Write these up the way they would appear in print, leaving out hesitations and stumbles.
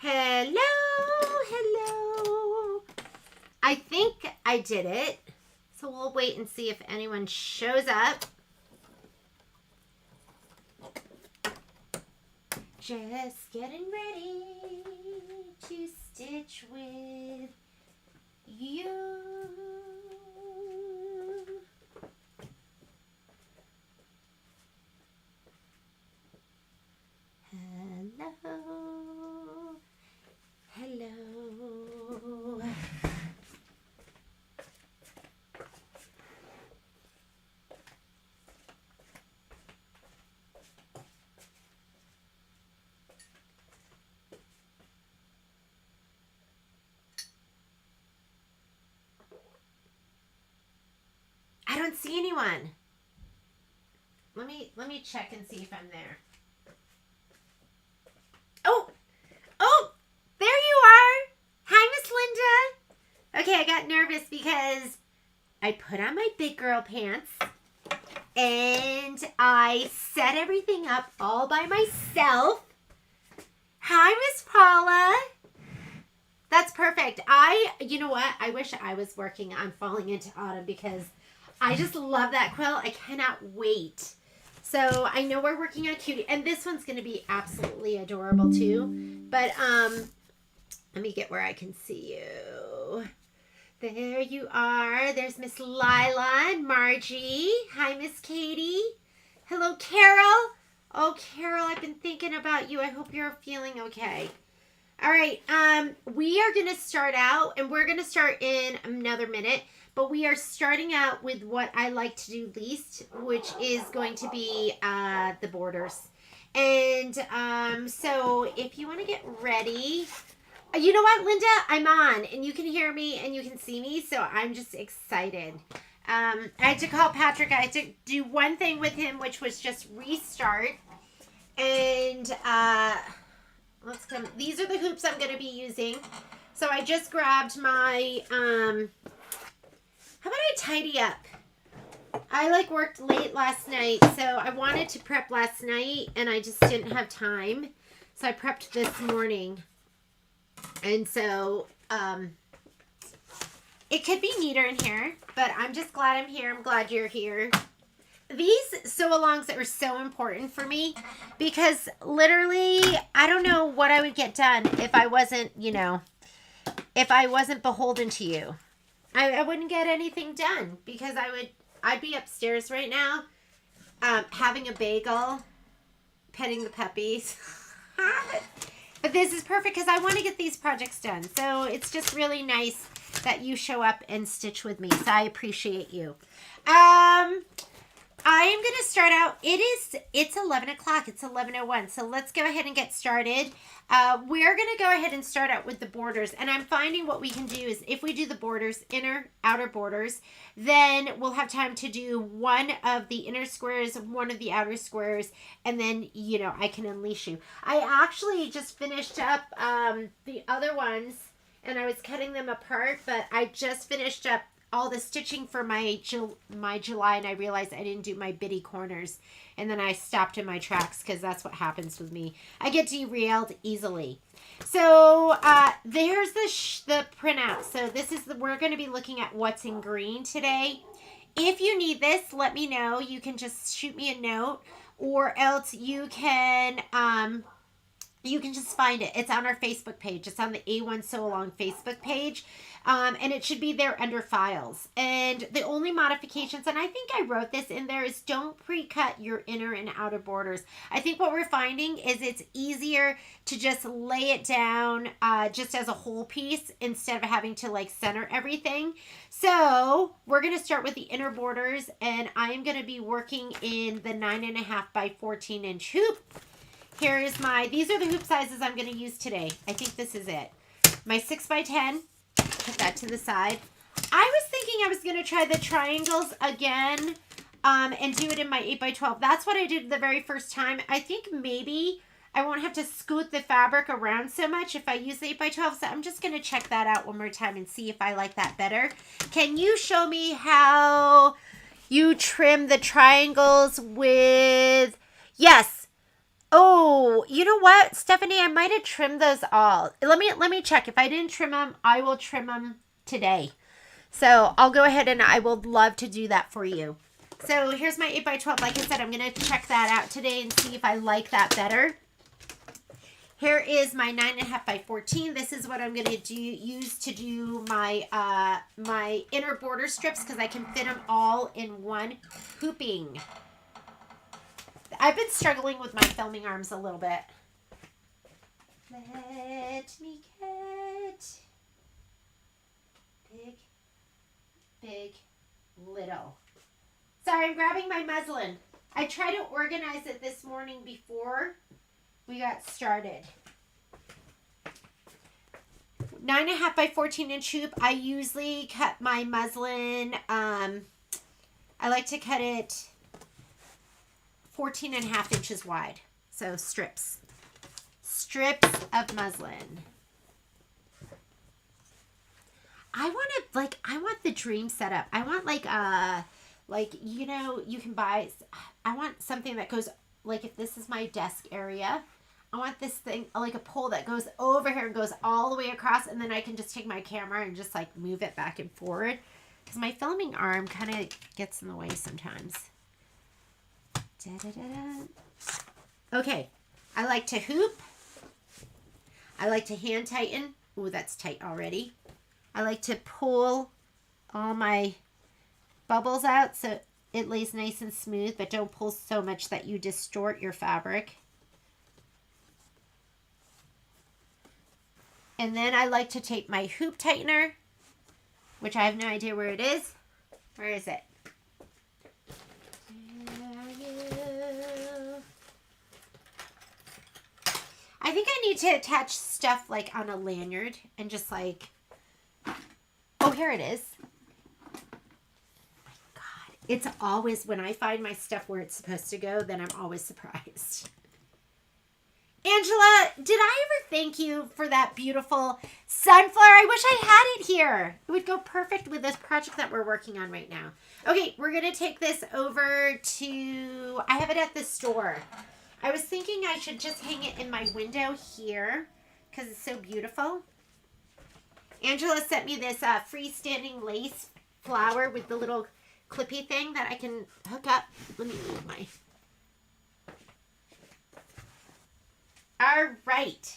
Hello. I think I did it. So we'll wait and see if anyone shows up. Just getting ready to stitch with you. Hello. Hello. I don't see anyone. Let me check and see if I'm there. Oh, there you are. Hi, Miss Linda. Okay, I got nervous because I put on my big girl pants and I set everything up all by myself. Hi, Miss Paula. That's perfect. You know what? I wish I was working on Falling into Autumn because I just love that quilt. I cannot wait. So I know we're working on Cutie, and this one's going to be absolutely adorable too. But let me get where I can see you. There you are. There's Miss Lila and Margie. Hi, Miss Katie. Hello, Carol. Oh, Carol, I've been thinking about you. I hope you're feeling okay. All right. We are going to start out, and we're going to start in another minute. But we are starting out with what I like to do least, which is going to be the borders. And so if you want to get ready, you know what, Linda? I'm on, and you can hear me, and you can see me, so I'm just excited. I had to call Patrick. I had to do one thing with him, which was just restart. And let's come. These are the hoops I'm going to be using. So I just grabbed my... how about I tidy up? I worked late last night, so I wanted to prep last night, and I just didn't have time. So I prepped this morning. And so, it could be neater in here, but I'm just glad I'm here. I'm glad you're here. These sew-alongs are so important for me because literally, I don't know what I would get done if I wasn't, if I wasn't beholden to you. I wouldn't get anything done because I'd be upstairs right now, having a bagel, petting the puppies. But this is perfect because I want to get these projects done. So it's just really nice that you show up and stitch with me. So I appreciate you. I am going to start out. It's 11 o'clock. It's 11:01. So let's go ahead and get started. We're going to go ahead and start out with the borders. And I'm finding what we can do is if we do the borders, inner, outer borders, then we'll have time to do one of the inner squares, one of the outer squares, and then, I can unleash you. I actually just finished up the other ones, and I was cutting them apart, but I just finished up all the stitching for my July, and I realized I didn't do my bitty corners, and then I stopped in my tracks because that's what happens with me. I get derailed easily. So there's the printout. So this is we're going to be looking at what's in green today. If you need this, let me know. You can just shoot me a note, or else you can just find it. It's on our Facebook page. It's on the A1 Sew Along Facebook page. And it should be there under files. And the only modifications, and I think I wrote this in there, is don't pre-cut your inner and outer borders. I think what we're finding is it's easier to just lay it down just as a whole piece instead of having to center everything. So we're going to start with the inner borders, and I'm going to be working in the 9.5 by 14 inch hoop. Here is these are the hoop sizes I'm going to use today. I think this is it. My 6 by 10. Put that to the side. I was thinking I was going to try the triangles again and do it in my 8 by 12. That's what I did the very first time. I think maybe I won't have to scoot the fabric around so much if I use the 8 by 12. So I'm just going to check that out one more time and see if I like that better. Can you show me how you trim the triangles with... Yes. Oh, Oh, you know what, Stephanie? I might have trimmed those all. Let me check. If I didn't trim them, I will trim them today. So I'll go ahead and I will love to do that for you. So here's my 8x12. Like I said, I'm going to check that out today and see if I like that better. Here is my 9.5x14. This is what I'm going to use to do my my inner border strips because I can fit them all in one hooping. I've been struggling with my filming arms a little bit. Let me get big, little. Sorry, I'm grabbing my muslin. I tried to organize it this morning before we got started. 9.5x14 hoop. I usually cut my muslin. I like to cut it 14.5 inches wide. So strips of muslin. I want the dream setup. I want you know, you can buy, I want something that goes, like if this is my desk area, I want this thing, like a pole that goes over here and goes all the way across, and then I can just take my camera and just like move it back and forward. Because my filming arm kind of gets in the way sometimes. Okay, I like to hoop. I like to hand tighten. Ooh, that's tight already. I like to pull all my bubbles out so it lays nice and smooth, but don't pull so much that you distort your fabric. And then I like to take my hoop tightener, which I have no idea where it is. Where is it? I think I need to attach stuff like on a lanyard and just like, oh, here it is. Oh my God. It's always, when I find my stuff where it's supposed to go, then I'm always surprised. Angela, did I ever thank you for that beautiful sunflower? I wish I had it here. It would go perfect with this project that we're working on right now. Okay, we're going to take this over to, I have it at the store. I was thinking I should just hang it in my window here because it's so beautiful. Angela sent me this freestanding lace flower with the little clippy thing that I can hook up. Let me move my... All right,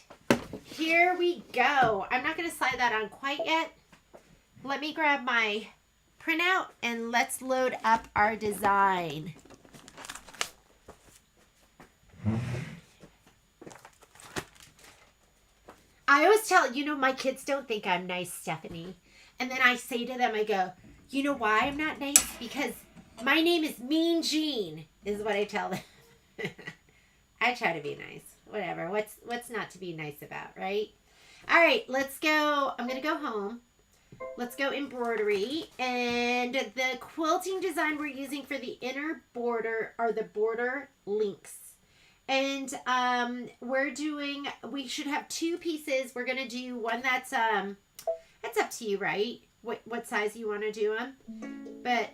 here we go. I'm not going to slide that on quite yet. Let me grab my printout and let's load up our design. I always tell, you know, my kids don't think I'm nice, Stephanie. And then I say to them, I go, you know why I'm not nice? Because my name is Mean Jean, is what I tell them. I try to be nice. Whatever. What's not to be nice about, right? All right, let's go. I'm going to go home. Let's go embroidery. And the quilting design we're using for the inner border are the border links. And we should have two pieces. We're going to do one that's up to you, right? What size you want to do them. But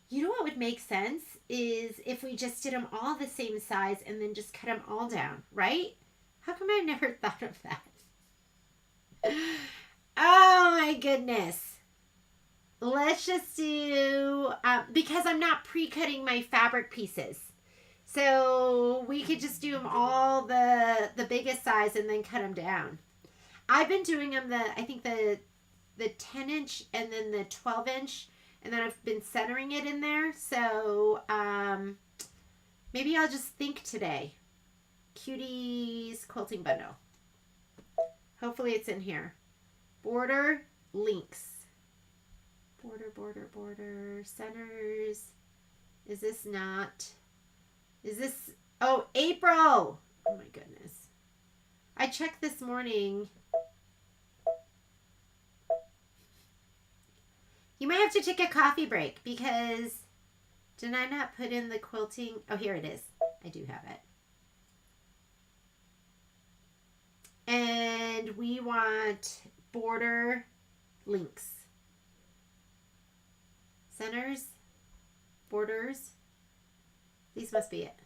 you know what would make sense is if we just did them all the same size and then just cut them all down, right? How come I never thought of that? Oh my goodness. Let's just do, because I'm not pre-cutting my fabric pieces. So we could just do them all the biggest size and then cut them down. I've been doing them I think the 10 inch and then the 12 inch. And then I've been centering it in there. So maybe I'll just think today. Cuties quilting bundle. Hopefully it's in here. Border links. Border, border, border. Centers. Is this not? Is this? Oh, April. Oh my goodness. I checked this morning. You might have to take a coffee break because did I not put in the quilting? Oh, here it is. I do have it. And we want border links. Centers, borders. These must be it.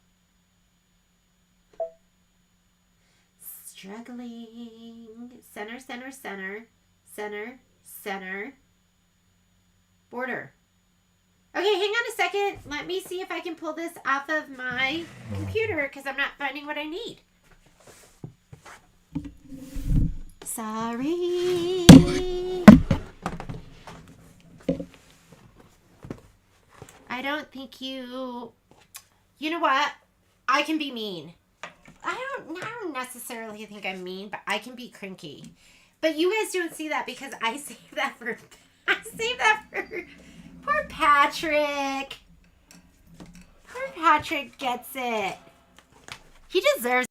struggling. Center, center, center, center, center, border. Okay, hang on a second. Let me see if I can pull this off of my computer because I'm not finding what I need. Sorry. I don't think you know what? I can be mean. I don't necessarily think I'm mean, but I can be cranky. But you guys don't see that because I save that for poor Patrick. Poor Patrick gets it. He deserves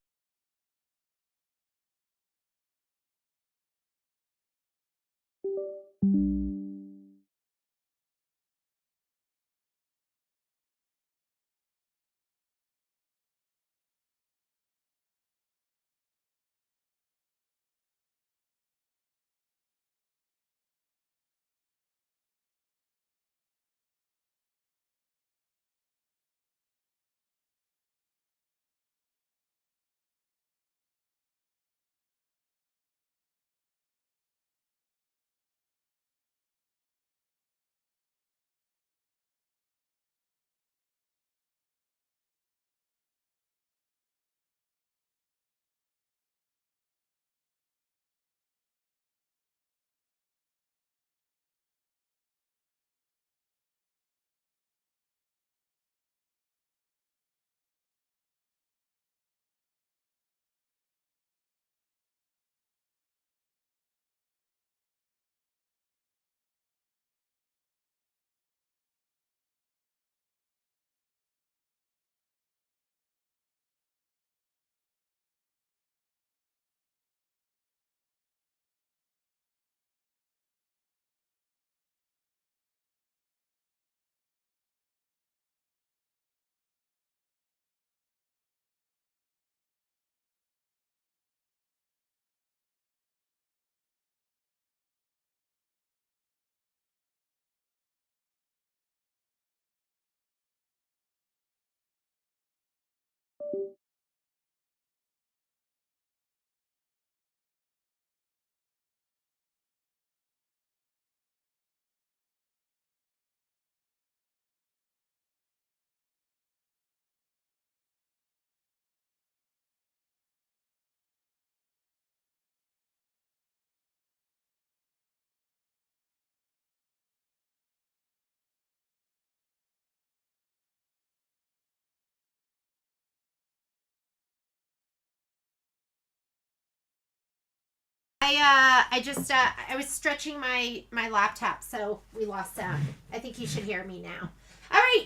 I was stretching my laptop, so we lost sound. I think you should hear me now. All right,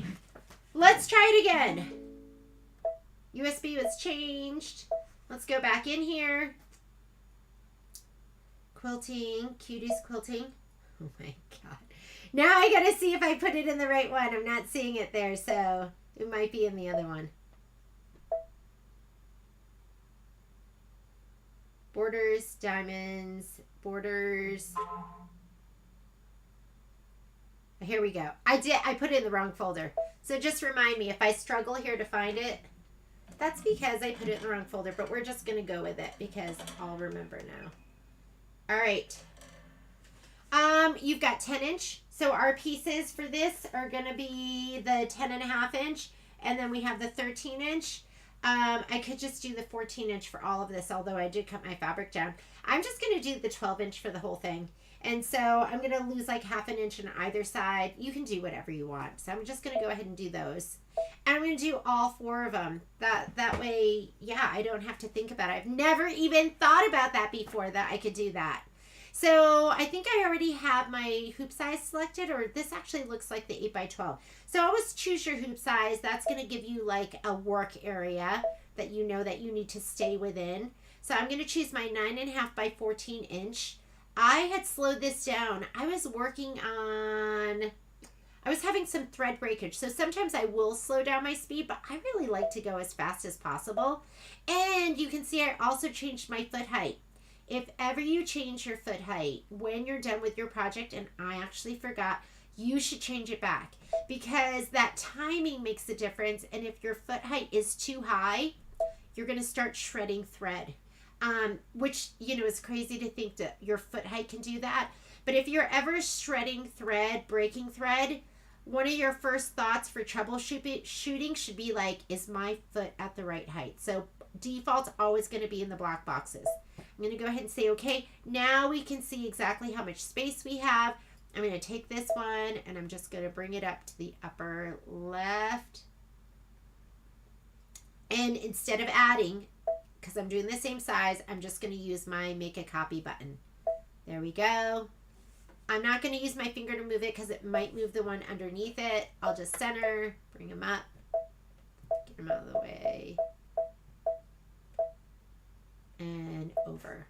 let's try it again. USB was changed. Let's go back in here. Quilting, Cuties quilting. Oh my god. Now I gotta see if I put it in the right one. I'm not seeing it there, so it might be in the other one. Borders, diamonds, borders. Here we go. I put it in the wrong folder. So just remind me if I struggle here to find it. That's because I put it in the wrong folder, but we're just going to go with it because I'll remember now. All right. You've got 10-inch. So our pieces for this are going to be the 10.5-inch, and then we have the 13-inch. I could just do the 14-inch for all of this, although I did cut my fabric down. I'm just going to do the 12-inch for the whole thing. And so I'm going to lose like 1/2 inch on either side. You can do whatever you want. So I'm just going to go ahead and do those. And I'm going to do all 4 of them. That way, yeah, I don't have to think about it. I've never even thought about that before, that I could do that. So I think I already have my hoop size selected, or this actually looks like the 8x12. So always choose your hoop size. That's going to give you like a work area that you know that you need to stay within. So I'm going to choose my 9.5 by 14 inch. I had slowed this down. I was having some thread breakage. So sometimes I will slow down my speed, but I really like to go as fast as possible. And you can see I also changed my foot height. If ever you change your foot height when you're done with your project, and I actually forgot, you should change it back because that timing makes a difference. And if your foot height is too high, you're going to start shredding thread. which, you know, is crazy to think that your foot height can do that. But if you're ever shredding thread, breaking thread, one of your first thoughts for troubleshooting should be like, is my foot at the right height? So default's always going to be in the black boxes. I'm going to go ahead and say, okay, now we can see exactly how much space we have. I'm going to take this one and I'm just going to bring it up to the upper left. And instead of adding, because I'm doing the same size, I'm just going to use my make a copy button. There we go. I'm not going to use my finger to move it because it might move the one underneath it. I'll just center, bring them up, get them out of the way, and over.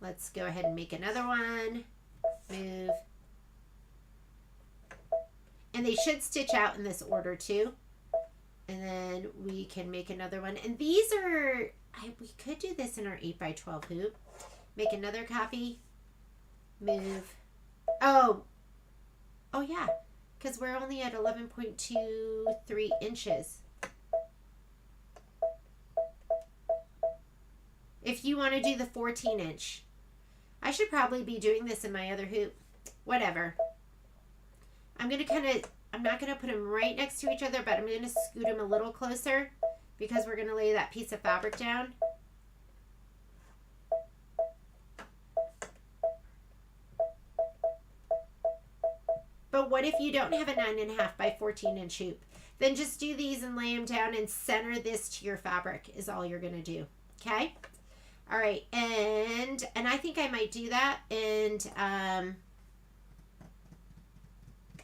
Let's go ahead and make another one. Move. And they should stitch out in this order too. And then we can make another one. And these are, we could do this in our 8x12 hoop. Make another copy. Move. Oh yeah, because we're only at 11.23 inches. If you want to do the 14 inch, I should probably be doing this in my other hoop. Whatever. I'm going to I'm not going to put them right next to each other, but I'm going to scoot them a little closer because we're going to lay that piece of fabric down. But what if you don't have a 9.5 by 14 inch hoop? Then just do these and lay them down and center this to your fabric is all you're going to do. Okay? All right. And I think I might do that. And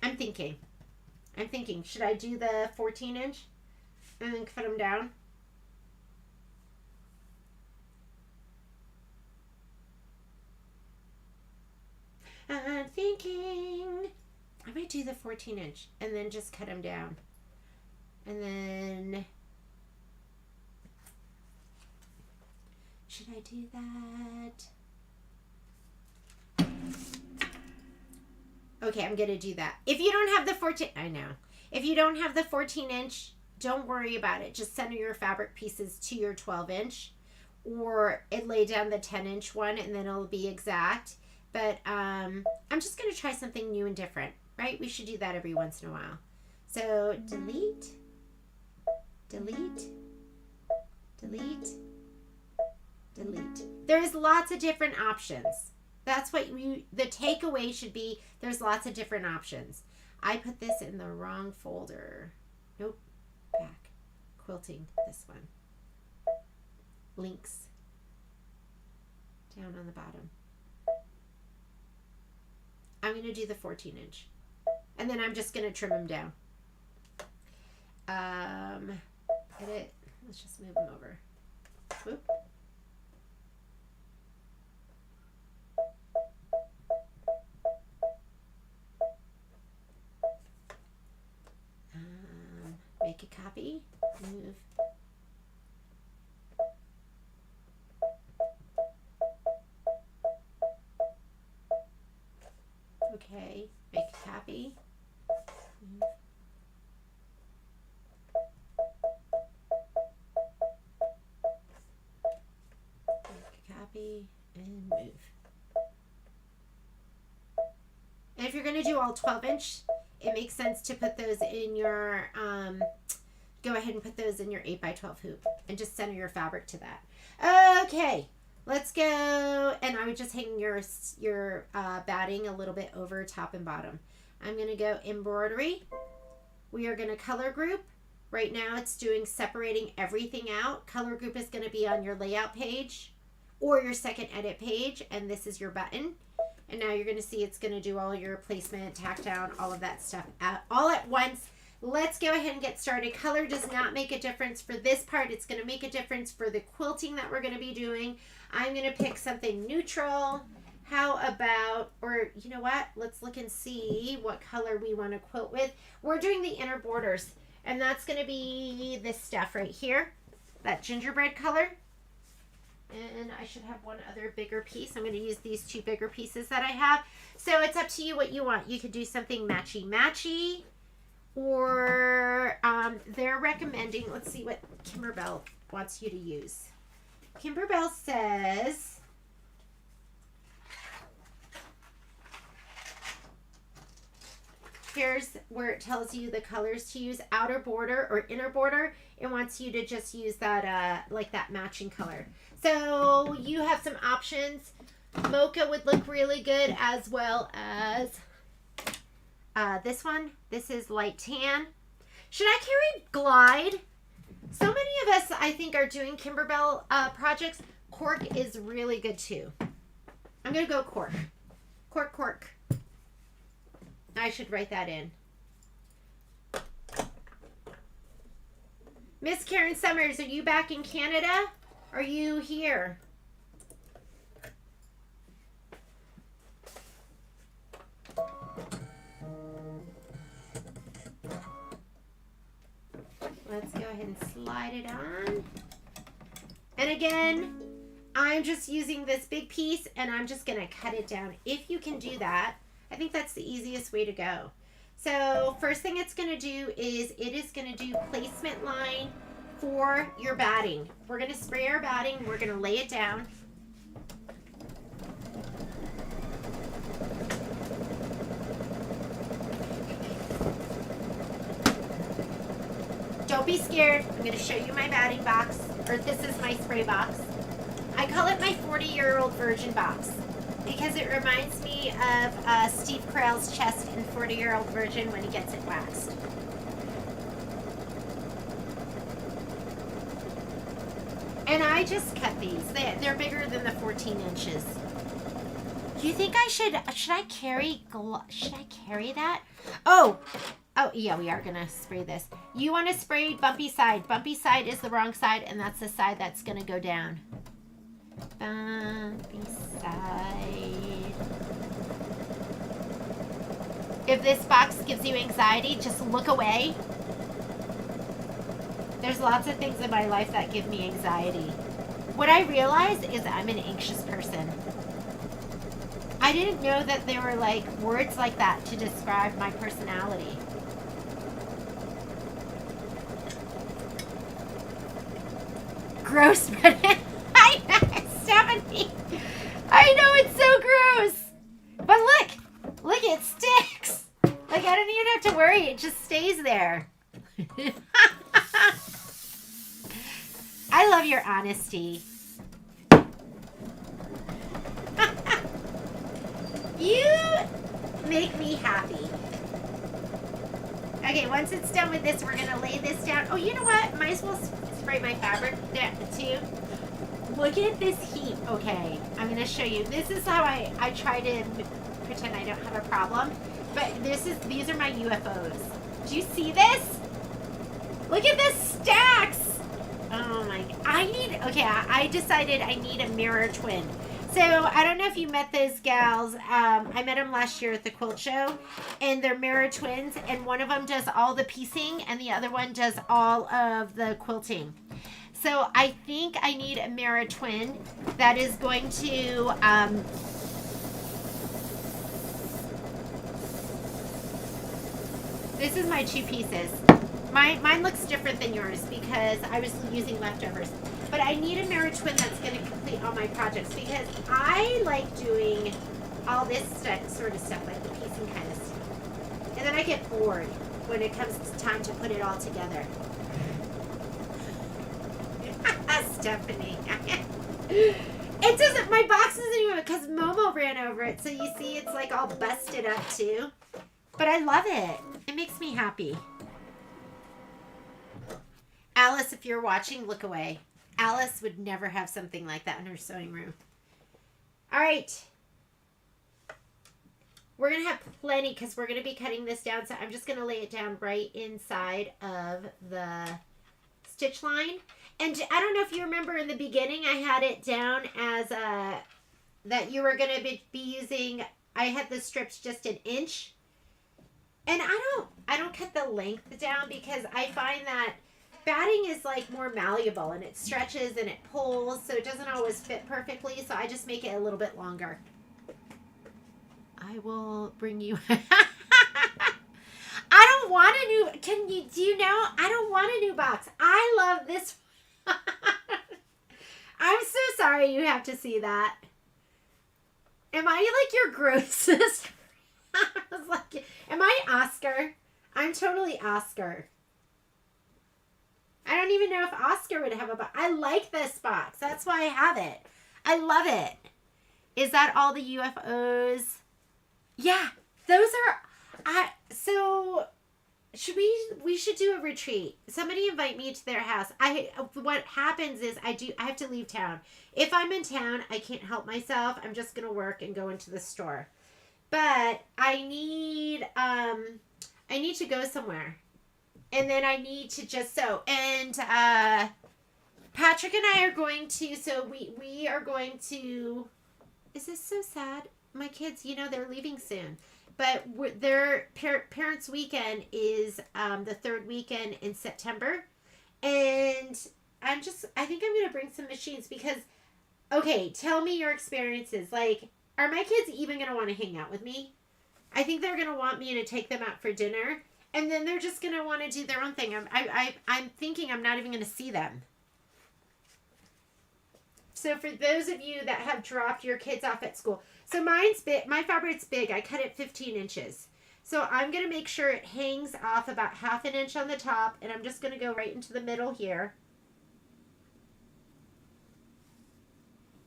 I'm thinking, should I do the 14 inch and then cut them down? I'm thinking I might do the 14 inch and then just cut them down. And then, should I do that? Okay, I'm going to do that. If you don't have the 14, I know. If you don't have the 14 inch, don't worry about it. Just center your fabric pieces to your 12 inch or lay down the 10 inch one and then it'll be exact. But I'm just going to try something new and different, right? We should do that every once in a while. So delete, delete, delete, delete. There's lots of different options. That's what the takeaway should be. There's lots of different options. I put this in the wrong folder. Nope. Back. Quilting. This one. Links. Down on the bottom. I'm going to do the 14 inch. And then I'm just going to trim them down. Put it. Let's just move them over. Whoop. Make a copy, move. Okay, make a copy, move. Make a copy and move. And if you're going to do all 12 inch, it makes sense to put those in your, go ahead and put those in your 8x12 hoop and just center your fabric to that. Okay, let's go. And I would just hang your batting a little bit over top and bottom. I'm going to go embroidery. We are going to color group. Right now it's doing separating everything out. Color group is going to be on your layout page or your second edit page. And this is your button. And now you're going to see it's going to do all your placement, tack down, all of that stuff all at once. Let's go ahead and get started. Color does not make a difference for this part. It's going to make a difference for the quilting that we're going to be doing. I'm going to pick something neutral. How about, or you know what? Let's look and see what color we want to quilt with. We're doing the inner borders. And that's going to be this stuff right here. That gingerbread color. And I should have one other bigger piece. I'm going to use these two bigger pieces that I have. So it's up to you what you want. You could do something matchy-matchy. Or they're recommending, let's see what Kimberbell wants you to use. Kimberbell says, here's where it tells you the colors to use, outer border or inner border. It wants you to just use that, like that matching color. So you have some options. Mocha would look really good, as well as this one. This is light tan. Should I carry Glide? So many of us, I think, are doing Kimberbell projects. Cork is really good too. I'm going to go cork. Cork, cork. I should write that in. Miss Karen Summers, are you back in Canada? Are you here? Let's go ahead and slide it on. And again, I'm just using this big piece and I'm just going to cut it down. If you can do that, I think that's the easiest way to go. So first thing it's going to do is it is going to do placement line for your batting. We're going to spray our batting. We're going to lay it down. Don't be scared. I'm going to show you my batting box, or this is my spray box. I call it my 40-year-old virgin box because it reminds me of Steve Carell's chest in 40-year-old virgin when he gets it waxed. And I just cut these. They're bigger than the 14 inches. Do you think I should I carry that? Oh, yeah, we are going to spray this. You want to spray bumpy side. Bumpy side is the wrong side, and that's the side that's going to go down. Bumpy side. If this box gives you anxiety, just look away. There's lots of things in my life that give me anxiety. What I realize is I'm an anxious person. I didn't know that there were like words like that to describe my personality. Gross, but I know, Stephanie. I know it's so gross. But look, it sticks. Like I don't even have to worry. It just stays there. I love your honesty. You make me happy. Okay, once it's done with this, we're going to lay this down. Oh, you know what? Might as well spray my fabric down too. Look at this heat. Okay, I'm going to show you. This is how I try to pretend I don't have a problem. But these are my UFOs. Do you see this? Look at this stacks. Oh my, I decided I need a mirror twin. So, I don't know if you met those gals. I met them last year at the quilt show, and they're mirror twins, and one of them does all the piecing, and the other one does all of the quilting. So, I think I need a mirror twin that is going to, this is my 2 pieces. Mine looks different than yours because I was using leftovers. But I need a mirror twin that's going to complete all my projects because I like doing all this sort of stuff, like the piecing kind of stuff. And then I get bored when it comes time to put it all together. Stephanie. It doesn't, my box isn't even, because Momo ran over it. So you see it's like all busted up too. But I love it. It makes me happy. Alice, if you're watching, look away. Alice would never have something like that in her sewing room. All right. We're going to have plenty because we're going to be cutting this down. So I'm just going to lay it down right inside of the stitch line. And I don't know if you remember in the beginning, I had it down as that you were going to be using, I had the strips just 1 inch. And I don't cut the length down because I find that batting is like more malleable and it stretches and it pulls, so it doesn't always fit perfectly. So I just make it a little bit longer. I will bring you. I don't want a new. Do you know? I don't want a new box. I love this. I'm way you have to see that. Am I like your grossest? I was like, am I Oscar? I'm totally Oscar. I don't even know if Oscar would have a box. I like this box. That's why I have it. I love it. Is that all the UFOs? Yeah, those are. So we should do a retreat. Somebody invite me to their house. What happens is I have to leave town. If I'm in town, I can't help myself. I'm just gonna work and go into the store. But I need to go somewhere. And then I need to just sew. And Patrick and I are going to, so we are going to, is this so sad? My kids, they're leaving soon. But their parents' weekend is the third weekend in September. And I think I'm going to bring some machines because, okay, tell me your experiences. Like, are my kids even going to want to hang out with me? I think they're going to want me to take them out for dinner. And then they're just going to want to do their own thing. I'm thinking I'm not even going to see them. So for those of you that have dropped your kids off at school. So mine's big. My fabric's big. I cut it 15 inches. So I'm going to make sure it hangs off about ½ an inch on the top. And I'm just going to go right into the middle here.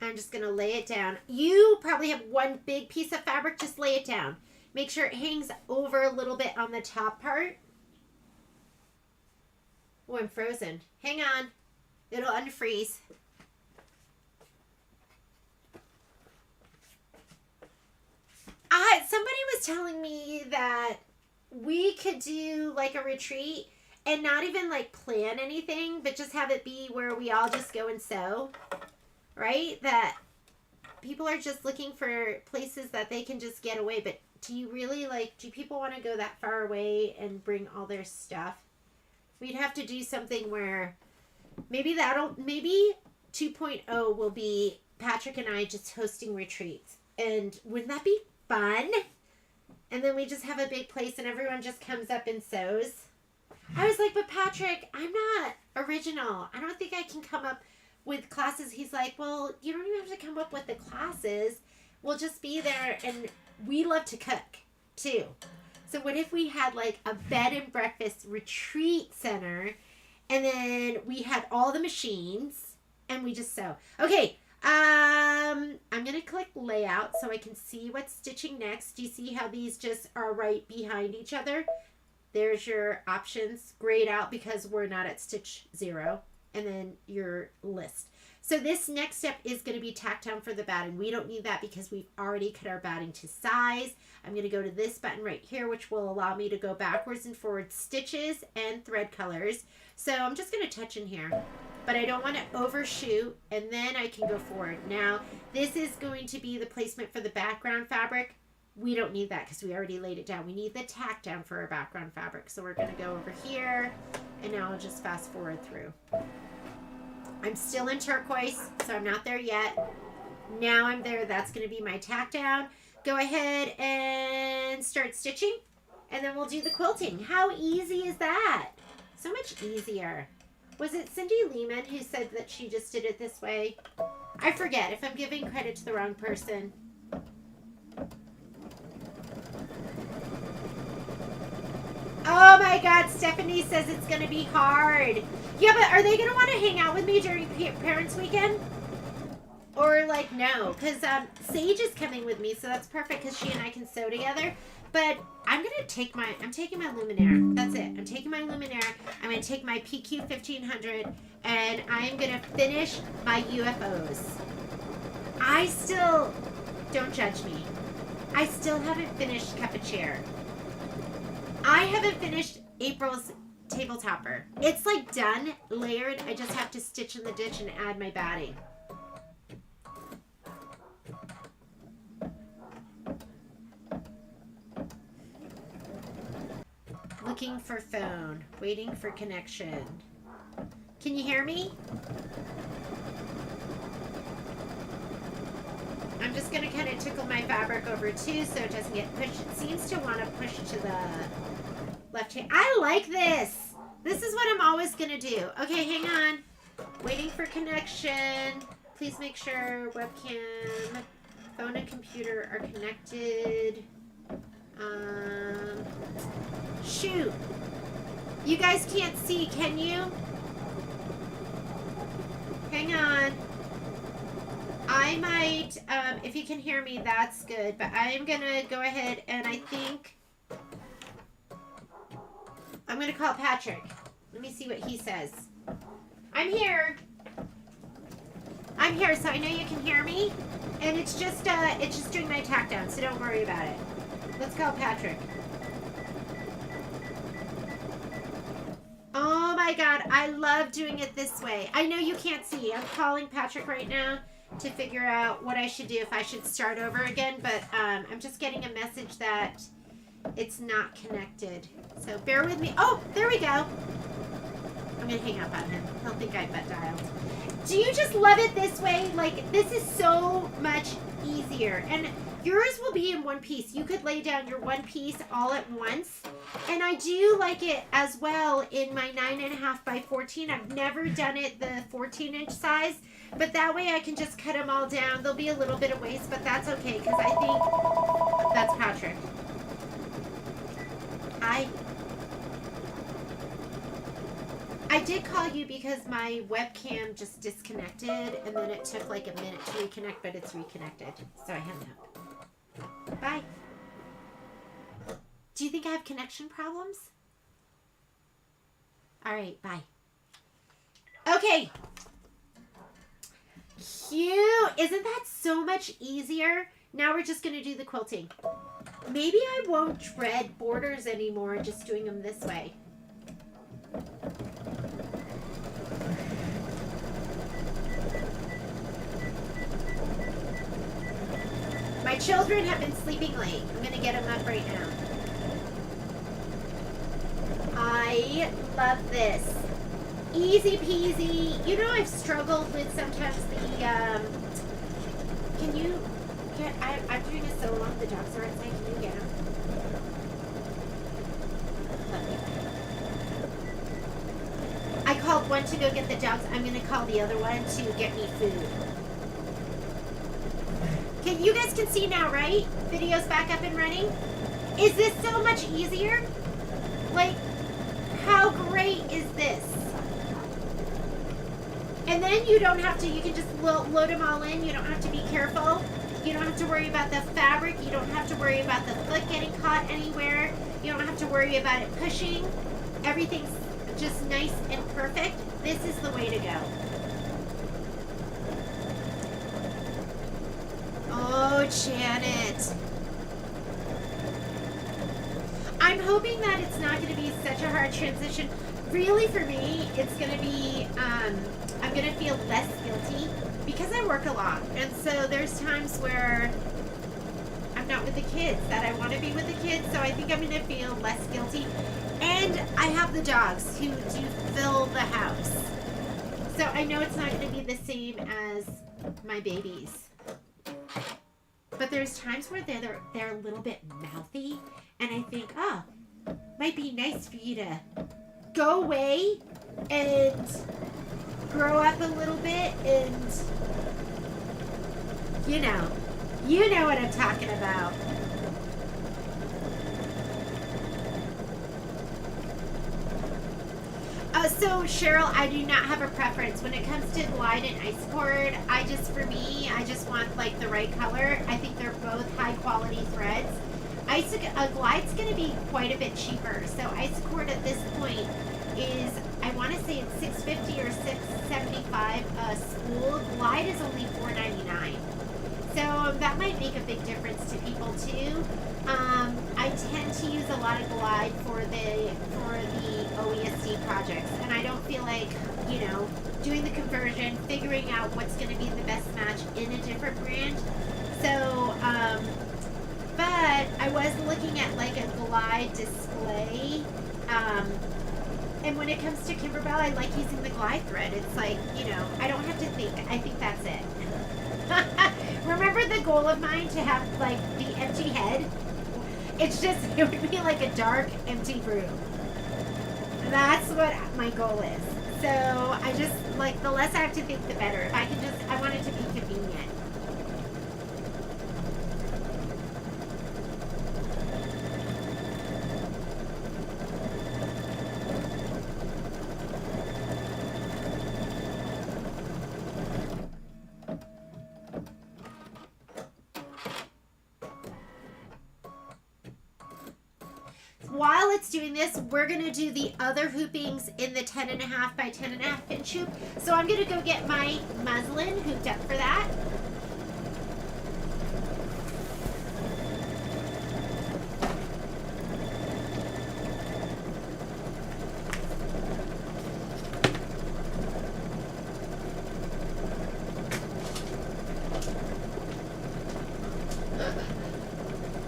I'm just going to lay it down. You probably have one big piece of fabric. Just lay it down. Make sure it hangs over a little bit on the top part. Oh, I'm frozen. Hang on. It'll unfreeze. Somebody was telling me that we could do like a retreat and not even like plan anything, but just have it be where we all just go and sew, right? That people are just looking for places that they can just get away. But do you really do people want to go that far away and bring all their stuff? We'd have to do something where maybe 2.0 will be Patrick and I just hosting retreats. And wouldn't that be fun? And then we just have a big place and everyone just comes up and sews. I was like, but Patrick, I'm not original. I don't think I can come up with classes. He's like, well, you don't even have to come up with the classes. We'll just be there, and we love to cook too. So what if we had like a bed and breakfast retreat center, and then we had all the machines and we just sew. Okay. I'm going to click layout so I can see what's stitching next. Do you see how these just are right behind each other? There's your options grayed out because we're not at stitch 0, and then your list. So this next step is going to be tack down for the batting. We don't need that because we've already cut our batting to size. I'm going to go to this button right here, which will allow me to go backwards and forward stitches and thread colors. So I'm just going to touch in here, but I don't want to overshoot, and then I can go forward. Now, this is going to be the placement for the background fabric. We don't need that because we already laid it down. We need the tack down for our background fabric. So we're going to go over here, and now I'll just fast forward through. I'm still in turquoise, so I'm not there yet. Now I'm there. That's going to be my tack down. Go ahead and start stitching, and then we'll do the quilting. How easy is that? So much easier. Was it Cindy Lehman who said that she just did it this way? I forget if I'm giving credit to the wrong person. Oh my God, Stephanie says it's going to be hard. Yeah, but are they going to want to hang out with me during Parents' Weekend? Or like, no, because Sage is coming with me, so that's perfect because she and I can sew together. But I'm taking my Luminaire. That's it. I'm taking my Luminaire. I'm going to take my PQ 1500, and I'm going to finish my UFOs. I still, don't judge me, I still haven't finished Cup of Chair. I haven't finished April's Table Topper. It's like done, layered. I just have to stitch in the ditch and add my batting. Looking for phone. Waiting for connection. Can you hear me? I'm just going to kind of tickle my fabric over too so it doesn't get pushed. It seems to want to push to the left hand. I like this. This is what I'm always going to do. Okay, hang on. Waiting for connection. Please make sure webcam, phone and computer are connected. Shoot. You guys can't see, can you? Hang on. I might, if you can hear me, that's good. But I'm going to go ahead and I think I'm going to call Patrick. Let me see what he says. I'm here. I'm here, so I know you can hear me. And it's just doing my tack down, so don't worry about it. Let's call Patrick. Oh my God, I love doing it this way. I know you can't see. I'm calling Patrick right now to figure out what I should do, if I should start over again, but I'm just getting a message that it's not connected. So bear with me. Oh, there we go. I'm gonna hang up on him. He'll think I butt dialed. Do you just love it this way? Like, this is so much easier. And yours will be in one piece. You could lay down your one piece all at once. And I do like it as well in my 9.5 by 14. I've never done it the 14-inch size. But that way I can just cut them all down. There'll be a little bit of waste, but that's okay, because I think that's Patrick. I did call you because my webcam just disconnected, and then it took like a minute to reconnect, but it's reconnected. So I hung up. Bye. Do you think I have connection problems? All right, bye. Okay. Cute. Isn't that so much easier? Now we're just going to do the quilting. Maybe I won't dread borders anymore, just doing them this way. My children have been sleeping late. I'm going to get them up right now. I love this. Easy peasy. You know, I've struggled with sometimes the, can you get, I'm doing this so long, the dogs are outside. Can you get them? I called one to go get the dogs. I'm going to call the other one to get me food. Okay, you guys can see now, right? Video's back up and running. Is this so much easier? Like, how great is this? And then you don't have to, you can just load them all in. You don't have to be careful. You don't have to worry about the fabric. You don't have to worry about the foot getting caught anywhere. You don't have to worry about it pushing. Everything's just nice and perfect. This is the way to go. Oh, Janet. I'm hoping that it's not going to be such a hard transition. Really, for me, it's going to be, I'm going to feel less guilty because I work a lot. And so there's times where I'm not with the kids that I want to be with the kids. So I think I'm going to feel less guilty. And I have the dogs who do fill the house. So I know it's not going to be the same as my babies. But there's times where they're a little bit mouthy, and I think, oh, might be nice for you to go away and grow up a little bit, and you know what I'm talking about. So Cheryl, I do not have a preference when it comes to glide and ice cord. I just want like the right color. I think they're both high quality threads. Glide's going to be quite a bit cheaper. So ice cord at this point is, I want to say it's $6.50 or $6.75 a spool. Glide is only $4.99. So that might make a big difference to people too. I tend to use a lot of glide for the OESD projects, and I don't feel like, doing the conversion, figuring out what's going to be the best match in a different brand. So, but I was looking at like a glide display, and when it comes to Kimberbell, I like using the glide thread. It's like, I don't have to think. I think that's it. Remember the goal of mine to have like the empty head? It would be like a dark, empty room. That's what my goal is. So I just like, the less I have to think, the better. If I can just, I want it to be convenient. While it's doing this, we're going to do the other hoopings in the 10.5 by 10.5 inch hoop. So I'm going to go get my muslin hooped up for that.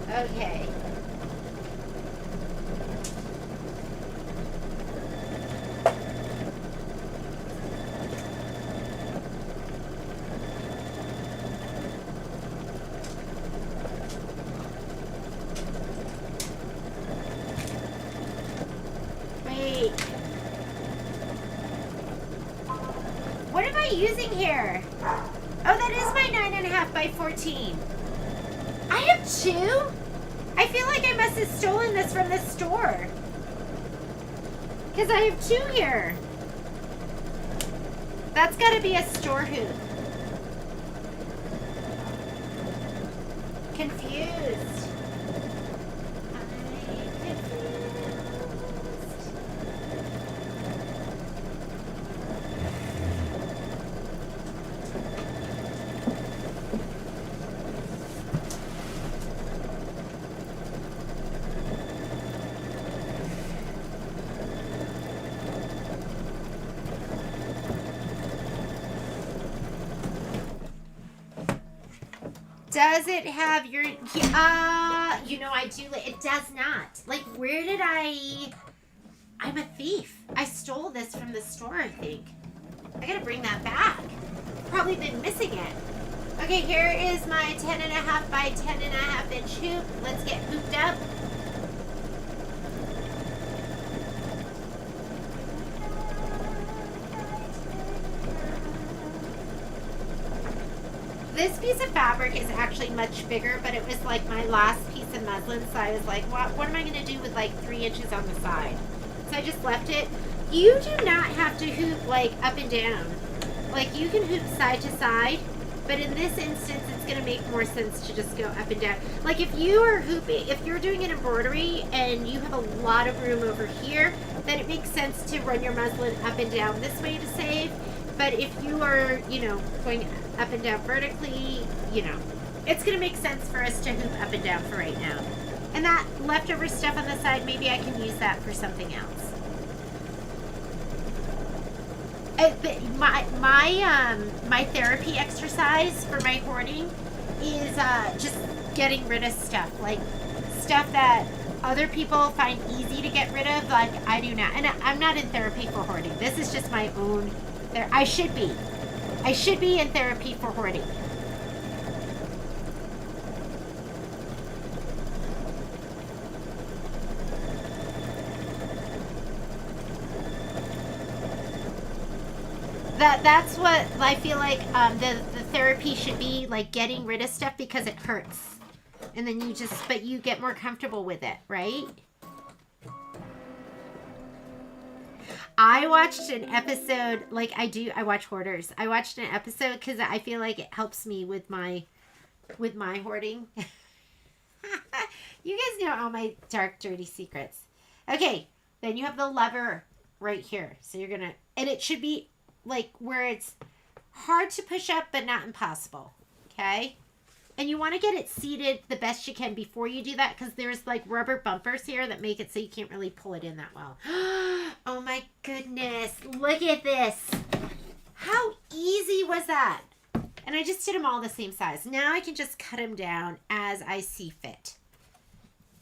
Okay. Wait. What am I using here? Oh, that is my 9.5 by 14. I have two? I feel like I must have stolen this from the store. Because I have two here. That's got to be a store hoop. Confused. I'm confused. Does it have your, you know, I do, it does not. Like, where did I'm a thief. I stole this from the store, I think. I gotta bring that back. Probably been missing it. Okay, here is my 10.5 by 10.5 inch hoop. Let's get hooped up. This piece of fabric is actually much bigger, but it was like my last piece of muslin, so I was like, what am I going to do with like 3 inches on the side? So I just left it. You do not have to hoop like up and down. Like, you can hoop side to side, but in this instance, it's going to make more sense to just go up and down. Like, if you are hooping, if you're doing an embroidery and you have a lot of room over here, then it makes sense to run your muslin up and down this way to save. But if you are, you know, going up and down vertically, you know, it's going to make sense for us to hoop up and down for right now. And that leftover stuff on the side, maybe I can use that for something else. My therapy exercise for my hoarding is just getting rid of stuff. Like, stuff that other people find easy to get rid of, like I do not. And I'm not in therapy for hoarding. This is just my own. I should be. I should be in therapy for hoarding. That's what I feel like the therapy should be, like getting rid of stuff because it hurts. And then but you get more comfortable with it, right? I watched an episode, like I watch hoarders. I watched an episode because I feel like it helps me with my hoarding. You guys know all my dark, dirty secrets. Okay, then you have the lever right here. So you're gonna, and it should be like where it's hard to push up, but not impossible. Okay? And you want to get it seated the best you can before you do that, because there's like rubber bumpers here that make it so you can't really pull it in that well. Oh my goodness. Look at this. How easy was that? And I just did them all the same size. Now I can just cut them down as I see fit.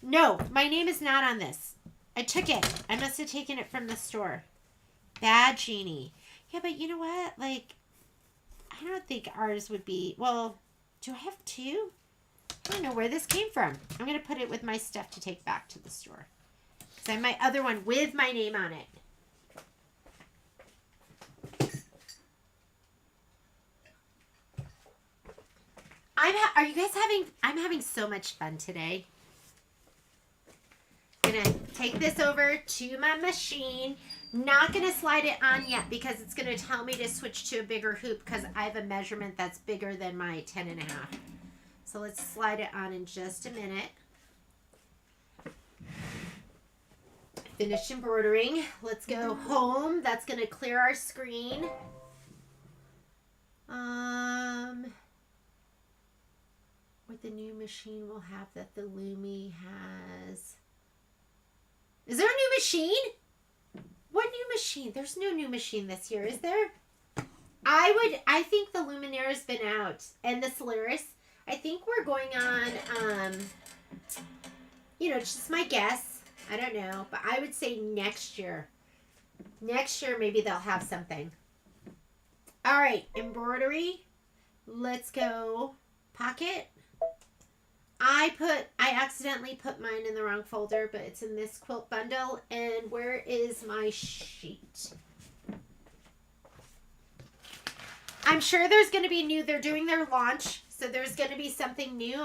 No, my name is not on this. I took it. I must have taken it from the store. Bad Genie. Yeah, but you know what? Like, I don't think ours would be, well, do I have two? I don't know where this came from. I'm going to put it with my stuff to take back to the store. Because I have my other one with my name on it. Are you guys I'm having so much fun today. Gonna take this over to my machine. Not gonna slide it on yet because it's gonna tell me to switch to a bigger hoop because I have a measurement that's bigger than my 10.5. So let's slide it on in just a minute. Finished embroidering. Let's go home. That's gonna clear our screen. With the new machine we'll have that the Lumi has. Is there a new machine? What new machine? There's no new machine this year, is there? I think the Luminaire has been out. And the Solaris. I think we're going on, just my guess. I don't know. But I would say next year. Next year, maybe they'll have something. All right, embroidery. Let's go. Pocket. I accidentally put mine in the wrong folder, but it's in this quilt bundle. And where is my sheet? I'm sure there's going to be new. They're doing their launch, so there's going to be something new.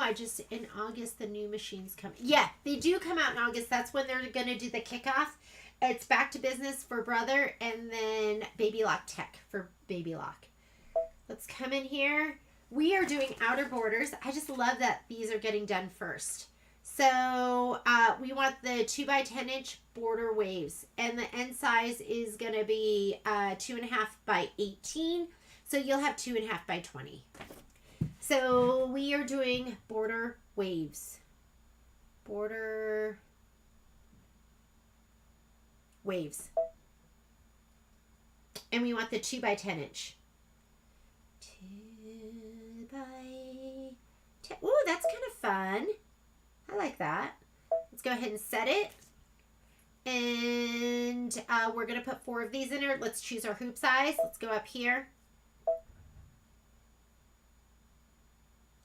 In August, the new machines come. Yeah, they do come out in August. That's when they're going to do the kickoff. It's Back to Business for Brother, and then Baby Lock Tech for Baby Lock. Let's come in here. We are doing outer borders. I just love that these are getting done first. So we want the 2x10 inch border waves, and the end size is going to be 2.5 by 18. So you'll have 2.5 by 20. So we are doing border waves. Border waves. And we want the 2x10 inch. 2x10. Ooh, that's kind of fun. I like that. Let's go ahead and set it. And we're going to put 4 of these in there. Let's choose our hoop size. Let's go up here.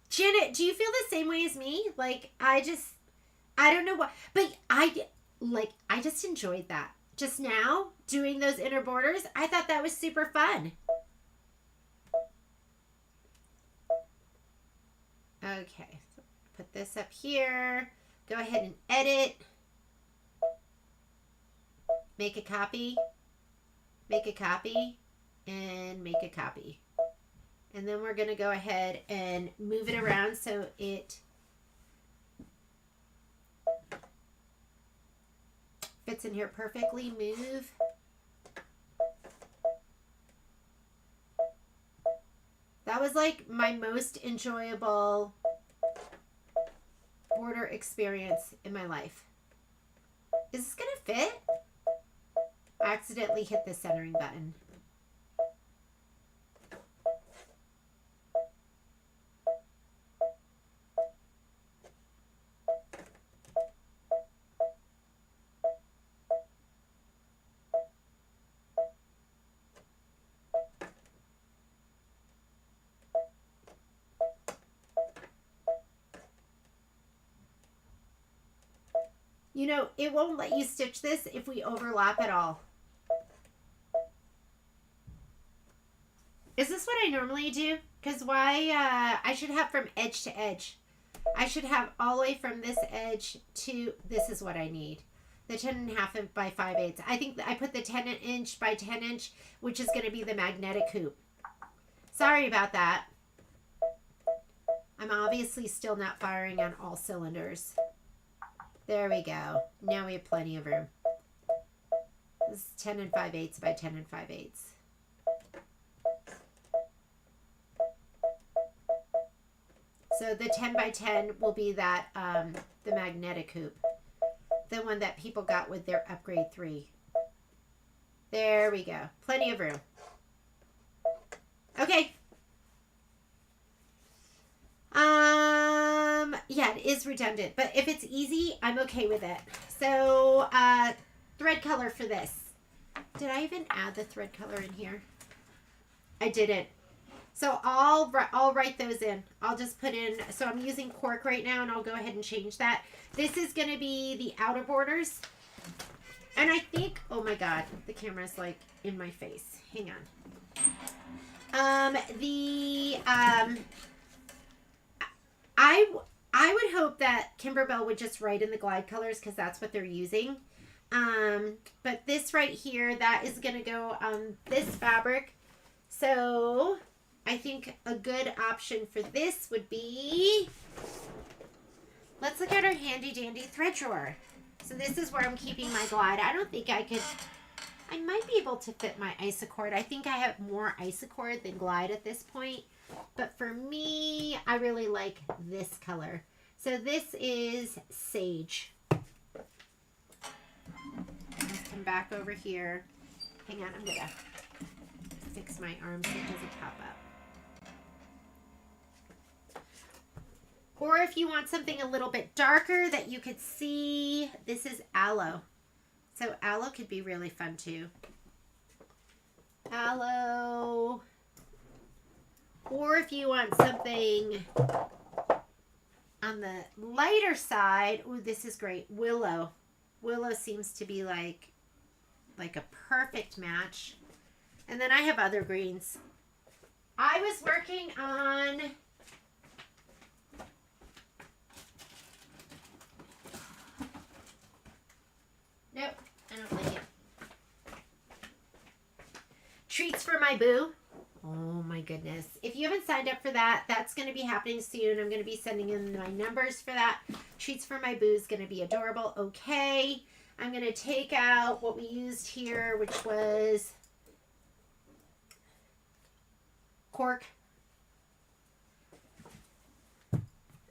Janet, do you feel the same way as me? Like, I don't know what, but I just enjoyed that. Just now, doing those inner borders, I thought that was super fun. Okay, so put this up here. Go ahead and edit. Make a copy. Make a copy. And make a copy. And then we're going to go ahead and move it around so it fits in here perfectly. Move. That was like my most enjoyable border experience in my life. Is this going to fit? I accidentally hit the centering button. You know, it won't let you stitch this if we overlap at all. Is this what I normally do? Because I should have from edge to edge. I should have all the way from this edge to, this is what I need. The 10.5 by 5/8. I think I put the 10 inch by 10 inch, which is going to be the magnetic hoop. Sorry about that. I'm obviously still not firing on all cylinders. There we go. Now we have plenty of room. This is 10 5/8 by 10 5/8. So the 10 by 10 will be that, the magnetic hoop. The one that people got with their upgrade 3. There we go. Plenty of room. Okay. Yeah, it is redundant, but if it's easy, I'm okay with it. So, thread color for this. Did I even add the thread color in here? I didn't. So I'll write those in. I'll just put in, so I'm using cork right now, and I'll go ahead and change that. This is going to be the outer borders. And I think, oh my God, the camera's like in my face. Hang on. I would hope that Kimberbell would just write in the glide colors because that's what they're using. But this right here, that is going to go on this fabric. So I think a good option for this would be, let's look at our handy dandy thread drawer. So this is where I'm keeping my glide. I don't think I might be able to fit my isocord. I think I have more isocord than glide at this point. But for me, I really like this color. So this is Sage. Let's come back over here. Hang on, I'm going to fix my arm so it doesn't pop up. Or if you want something a little bit darker that you could see, this is Aloe. So Aloe could be really fun too. Aloe. Or if you want something on the lighter side, ooh, this is great. Willow. Willow seems to be like a perfect match. And then I have other greens. I was working on nope, I don't like it. Treats for my boo. Oh my goodness. If you haven't signed up for that, that's going to be happening soon. I'm going to be sending in my numbers for that. Treats for my boo is going to be adorable. Okay. I'm going to take out what we used here, which was cork.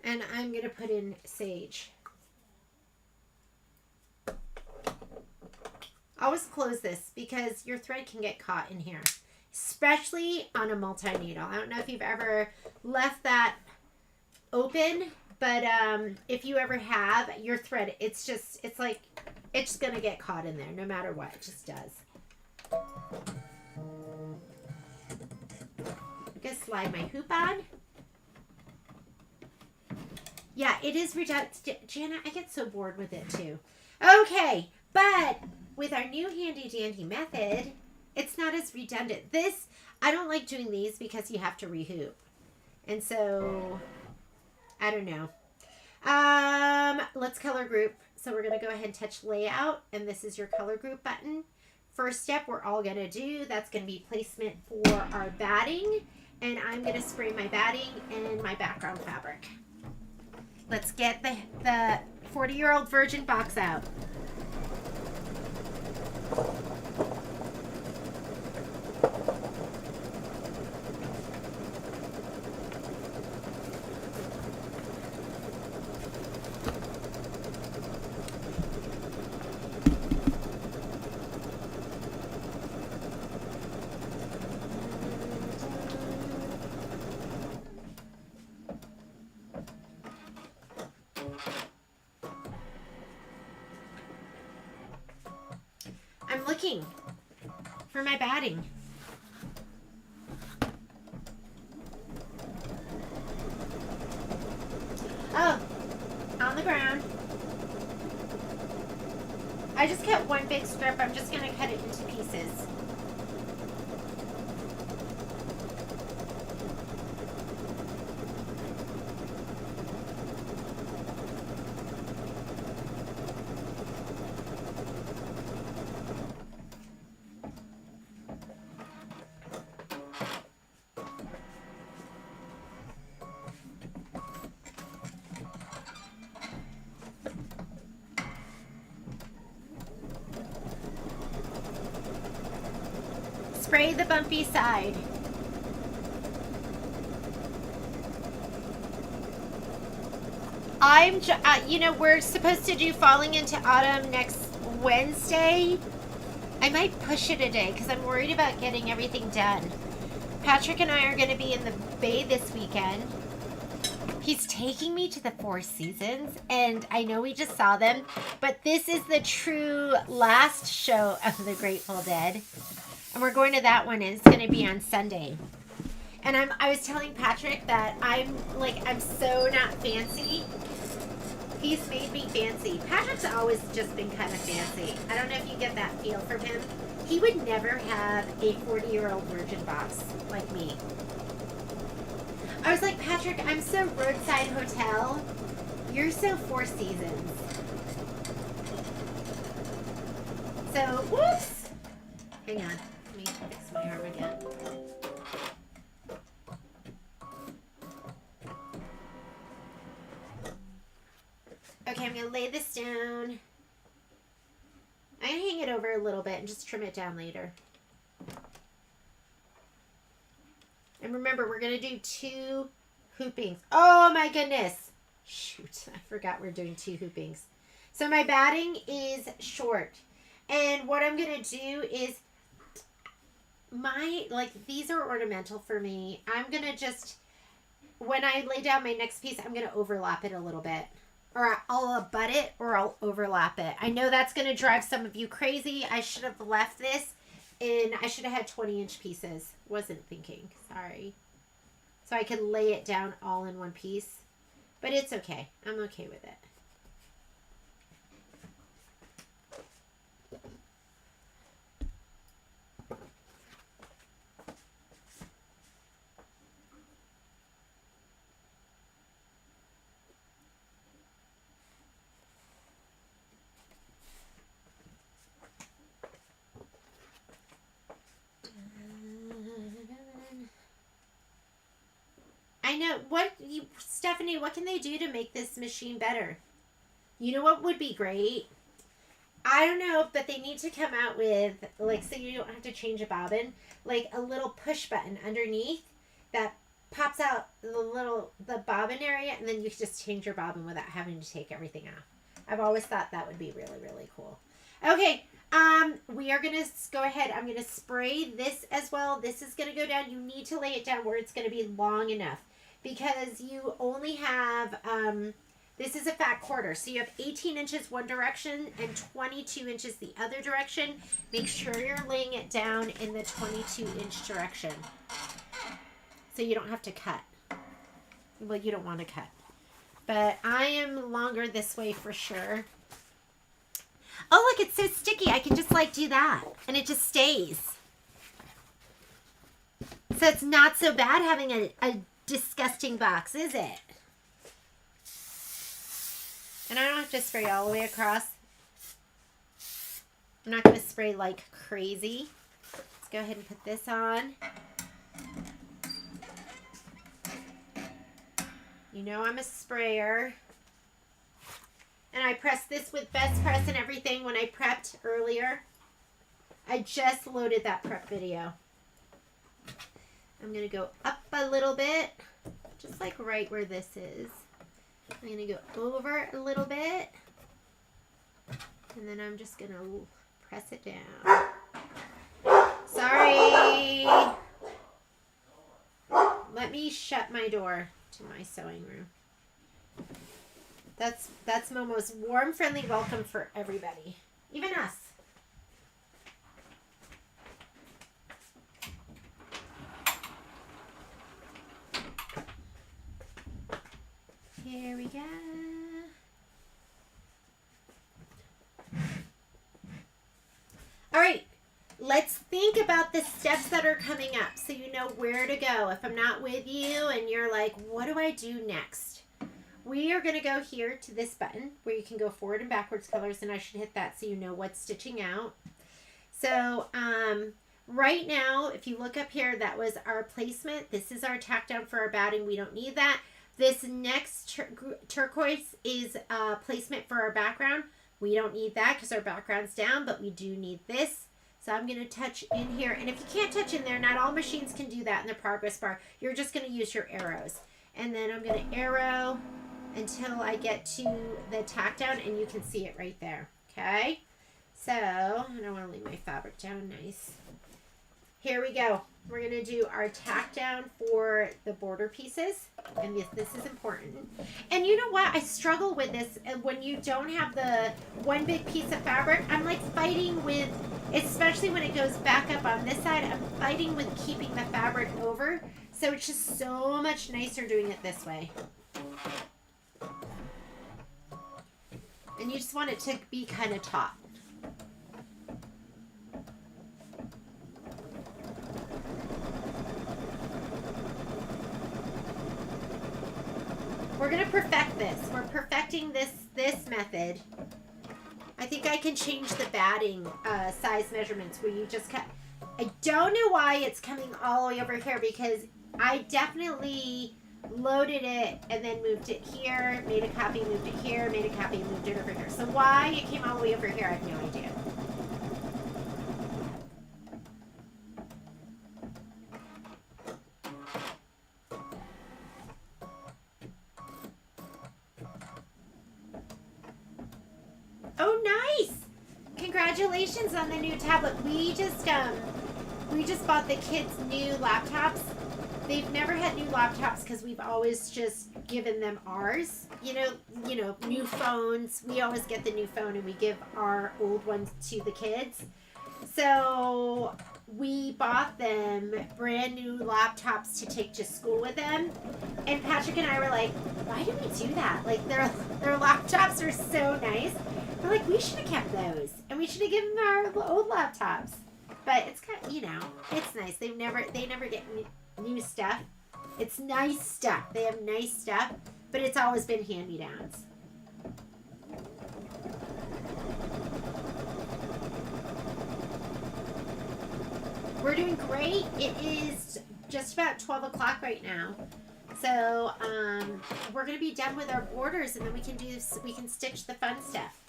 And I'm going to put in Sage. Always close this because your thread can get caught in here, especially on a multi-needle. I don't know if you've ever left that open, but if you ever have, your thread, it's going to get caught in there no matter what. It just does. I'm going to slide my hoop on. Yeah, it is redundant. Jana, I get so bored with it too. Okay, but with our new handy dandy method, it's not as redundant. This, I don't like doing these because you have to rehoop. And so, I don't know. Let's color group. So we're going to go ahead and touch layout. And this is your color group button. First step we're all going to do, that's going to be placement for our batting. And I'm going to spray my batting and my background fabric. Let's get the 40-year-old virgin box out. I'm looking for my batting. Oh, on the ground. I just cut one big strip. I'm just going to cut it into pieces. Spray the bumpy side. We're supposed to do Falling into Autumn next Wednesday. I might push it a day because I'm worried about getting everything done. Patrick and I are going to be in the Bay this weekend. He's taking me to the Four Seasons, and I know we just saw them, but this is the true last show of the Grateful Dead. And we're going to that one, and it's going to be on Sunday. And I was telling Patrick that I'm so not fancy. He's made me fancy. Patrick's always just been kind of fancy. I don't know if you get that feel from him. He would never have a 40-year-old virgin box like me. I was like, Patrick, I'm so roadside hotel. You're so Four Seasons. So, whoops. Hang on. Let me fix my arm again. Okay, I'm going to lay this down. I'm going to hang it over a little bit and just trim it down later. And remember, we're going to do 2 hoopings. Oh my goodness. Shoot, I forgot we're doing 2 hoopings. So my batting is short. And what I'm going to do is, these are ornamental for me. I'm going to just, when I lay down my next piece, I'm going to overlap it a little bit. Or I'll abut it or I'll overlap it. I know that's going to drive some of you crazy. I should have left this. And I should have had 20-inch pieces. Wasn't thinking. Sorry. So I could lay it down all in one piece. But it's okay. I'm okay with it. I know. Stephanie, what can they do to make this machine better? You know what would be great? I don't know, but they need to come out with, so you don't have to change a bobbin, a little push button underneath that pops out the bobbin area, and then you can just change your bobbin without having to take everything off. I've always thought that would be really, really cool. Okay, we are going to go ahead. I'm going to spray this as well. This is going to go down. You need to lay it down where it's going to be long enough because you only have, this is a fat quarter. So you have 18 inches one direction and 22 inches the other direction. Make sure you're laying it down in the 22-inch direction so you don't have to cut. Well, you don't want to cut. But I am longer this way for sure. Oh, look, it's so sticky. I can just do that. And it just stays. So it's not so bad having a disgusting box, is it? And I don't have to spray all the way across. I'm not going to spray like crazy. Let's go ahead and put this on. You know I'm a sprayer. And I pressed this with Best Press and everything when I prepped earlier. I just loaded that prep video. I'm going to go up a little bit, just right where this is. I'm going to go over a little bit. And then I'm just going to press it down. Sorry. Let me shut my door to my sewing room. That's Momo's warm, friendly welcome for everybody, even us. Here we go. All right, let's think about the steps that are coming up so you know where to go. If I'm not with you and you're like, what do I do next? We are going to go here to this button where you can go forward and backwards colors, and I should hit that so you know what's stitching out. So right now, if you look up here, that was our placement. This is our tack down for our batting. We don't need that. This next turquoise is placement for our background. We don't need that because our background's down, but we do need this. So I'm going to touch in here. And if you can't touch in there, not all machines can do that in the progress bar. You're just going to use your arrows. And then I'm going to arrow until I get to the tack down, and you can see it right there. Okay? So, I don't want to leave my fabric down nice. Here we go. We're going to do our tack down for the border pieces. And this is important. And you know what? I struggle with this when you don't have the one big piece of fabric. I'm fighting with, especially when it goes back up on this side, I'm fighting with keeping the fabric over. So it's just so much nicer doing it this way. And you just want it to be kind of taut. We're gonna perfect this. We're perfecting this method. I think I can change the batting size measurements where you just cut. I don't know why it's coming all the way over here because I definitely loaded it and then moved it here, made a copy, moved it here, made a copy, moved it over here. So why it came all the way over here, I have no idea. Oh, nice! Congratulations on the new tablet. We just bought the kids new laptops. They've never had new laptops because we've always just given them ours. You know, new phones. We always get the new phone and we give our old ones to the kids. So we bought them brand new laptops to take to school with them. And Patrick and I were like, why did we do that? Like their laptops are so nice. We're like, we should have kept those. And we should have given them our old laptops. But it's kind of, you know, it's nice. They never get new stuff. It's nice stuff. They have nice stuff, but it's always been hand-me-downs. We're doing great. It is just about 12 o'clock right now. So we're going to be done with our borders, and then we can stitch the fun stuff.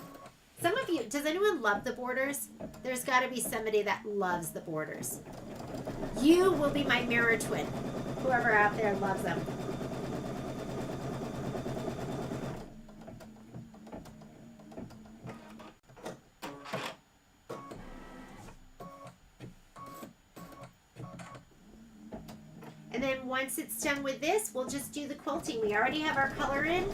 Some of you, does anyone love the borders? There's got to be somebody that loves the borders. You will be my mirror twin. Whoever out there loves them. And then once it's done with this, we'll just do the quilting. We already have our color in.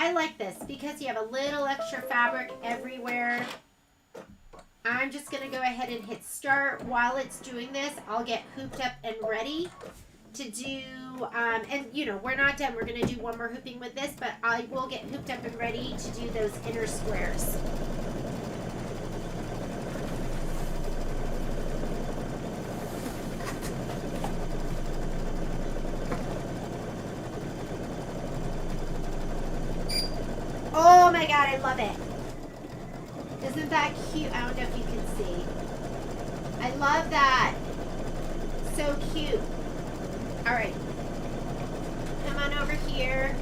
I like this because you have a little extra fabric everywhere. I'm just going to go ahead and hit start. While it's doing this, I'll get hooped up and ready to do, and you know, we're not done. We're going to do one more hooping with this, but I will get hooped up and ready to do those inner squares. Oh my God, I love it. Isn't that cute? I don't know if you can see. I love that. So cute. All right. Come on over here.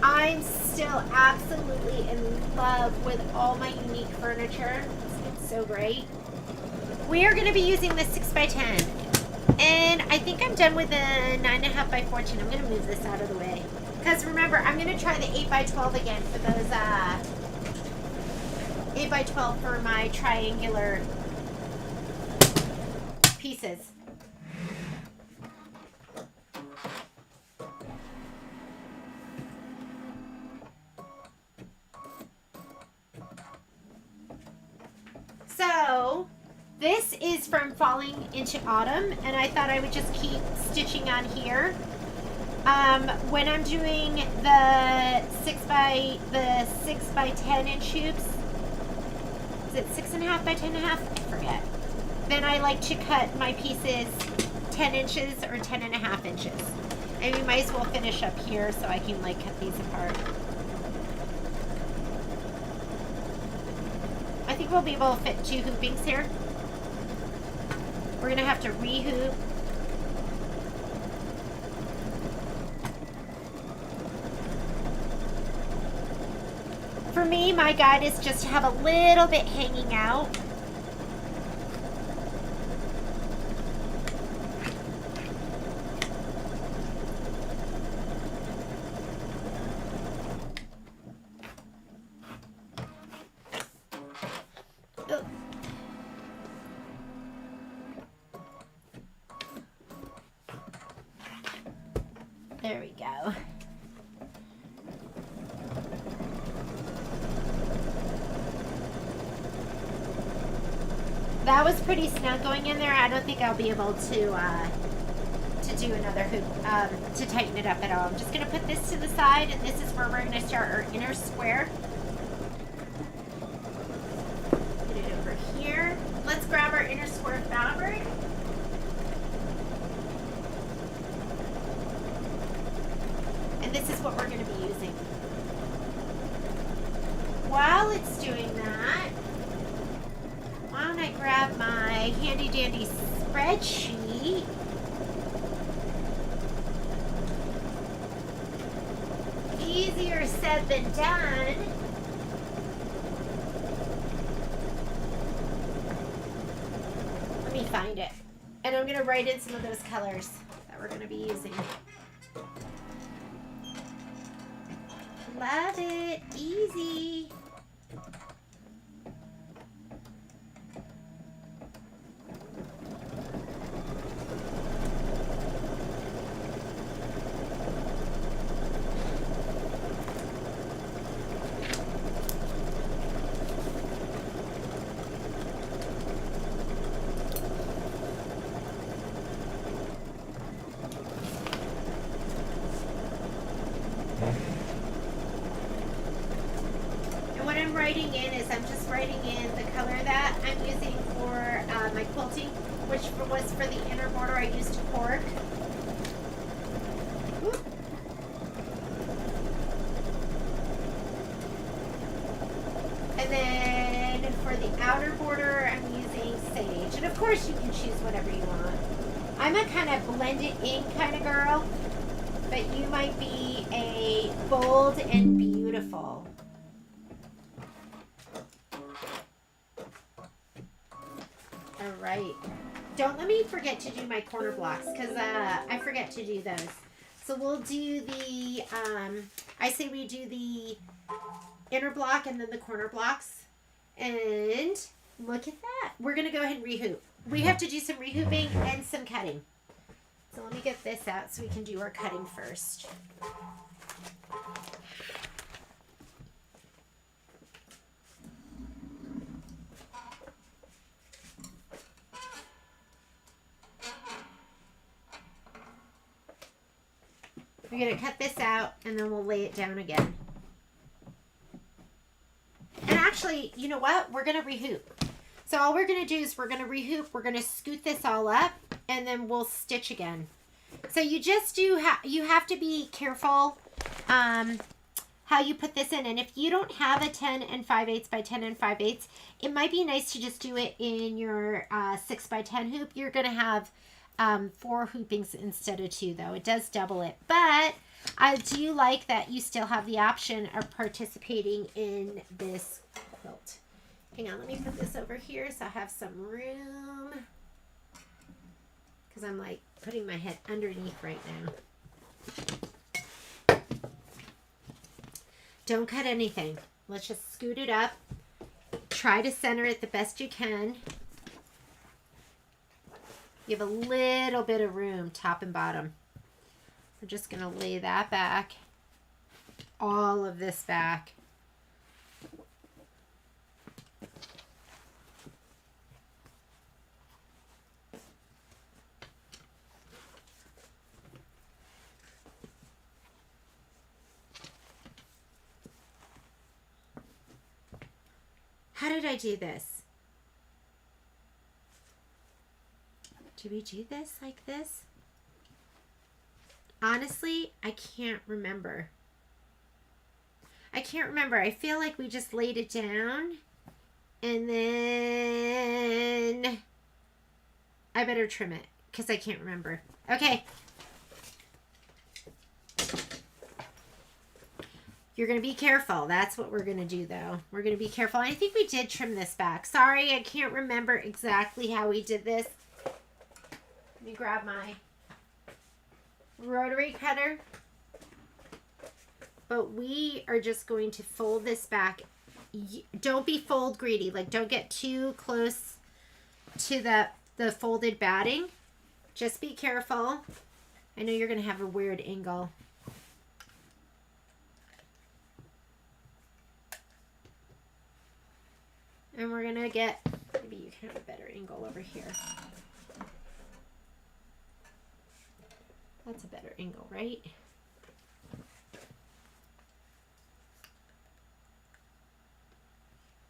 I'm still absolutely in love with all my unique furniture. It's so great. We are going to be using the 6x10. And I think I'm done with the 9.5 by 14. I'm going to move this out of the way. Because remember, I'm going to try the 8x12 again for those 8x12 for my triangular pieces. So this is from Falling into Autumn, and I thought I would just keep stitching on here. When I'm doing the 6x10 inch hoops, is it 6.5 by 10.5? I forget. Then I like to cut my pieces 10 inches or 10.5 inches. And we might as well finish up here so I can like cut these apart. I think we'll be able to fit 2 hoopings here. We're gonna have to re-hoop. For me, my guide is just to have a little bit hanging out. Oh. There we go. That was pretty snug going in there. I don't think I'll be able to do another hoop to tighten it up at all. I'm just going to put this to the side, and this is where we're going to start our inner square. Put it over here. Let's grab our inner square fabric. this is what we're going to be using. While it's doing that, why don't I grab my handy dandy spreadsheet. Easier said than done. Let me find it. And I'm going to write in some of those colors that we're going to be using. Love it. Easy. Writing in is I'm just writing in the color that I'm using for my quilting, which was for the inner border. I used cork. Whoop. And then for the outer border, I'm using sage. And of course, you can choose whatever you want. I'm a kind of blended in kind of girl, but you might be a bold and beautiful. All right. Don't let me forget to do my corner blocks because I forget to do those. So we'll do the, I say we do the inner block and then the corner blocks. And look at that. We're going to go ahead and rehoop. We have to do some rehooping and some cutting. So let me get this out so we can do our cutting first. We're going to cut this out and then we'll lay it down again. And actually, you know what? We're going to rehoop. So all we're going to do is we're going to rehoop. We're going to scoot this all up and then we'll stitch again. So you just do, you have to be careful how you put this in. And if you don't have a 10 and 5/8 by 10 and 5/8, it might be nice to just do it in your 6 by 10 hoop. You're going to have 4 hoopings instead of 2 though. It does double it, but I do like that you still have the option of participating in this quilt. Hang on, let me put this over here so I have some room because I'm like putting my head underneath right now. Don't cut anything. Let's just scoot it up. Try to center it the best you can. You have a little bit of room, top and bottom. We're just going to lay that back. All of this back. How did I do this? Do we do this like this? Honestly, I can't remember. I can't remember. I feel like we just laid it down and then I better trim it because I can't remember. Okay. You're going to be careful. That's what we're going to do though. We're going to be careful. I think we did trim this back. Sorry, I can't remember exactly how we did this. Let me grab my rotary cutter. But we are just going to fold this back. Don't be fold greedy. Like, don't get too close to the folded batting. Just be careful. I know you're going to have a weird angle. And we're going to get, maybe you can have a better angle over here. That's a better angle, right?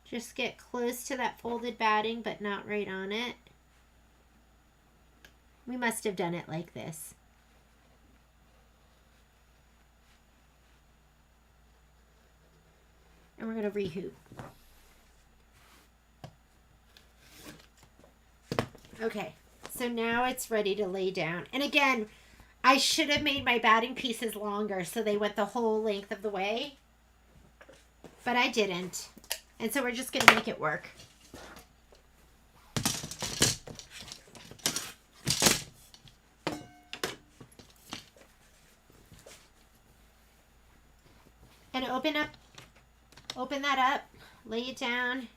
Just get close to that folded batting, but not right on it. We must have done it like this. and we're going to rehoop. Okay, so now it's ready to lay down. And again, I should have made my batting pieces longer so they went the whole length of the way, but I didn't. And so we're just going to make it work. And open that up, lay it down.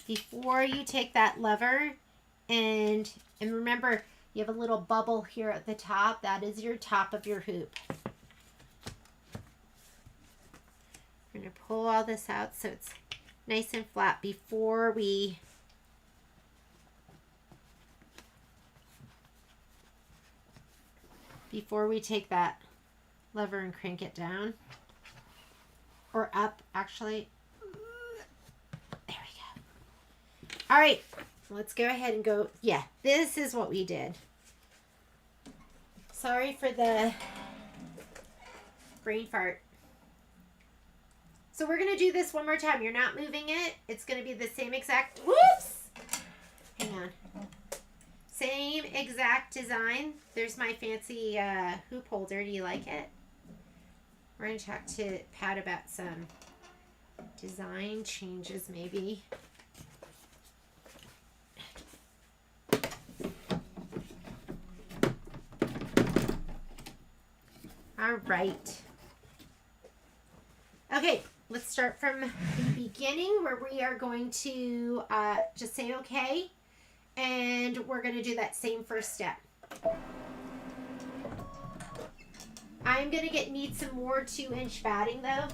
Before you take that lever, and remember, you have a little bubble here at the top. That is your top of your hoop. We're going to pull all this out so it's nice and flat before we take that lever and crank it down. Or up, actually. There we go. All right, let's go ahead and go. Yeah, this is what we did. Sorry for the brain fart. So we're going to do this one more time. You're not moving it. It's going to be the same exact, whoops. Hang on. Same exact design. There's my fancy hoop holder. Do you like it? We're going to talk to Pat about some design changes maybe. All right. Okay, let's start from the beginning where we are going to just say okay. And we're going to do that same first step. I'm going to need some more 2-inch batting though.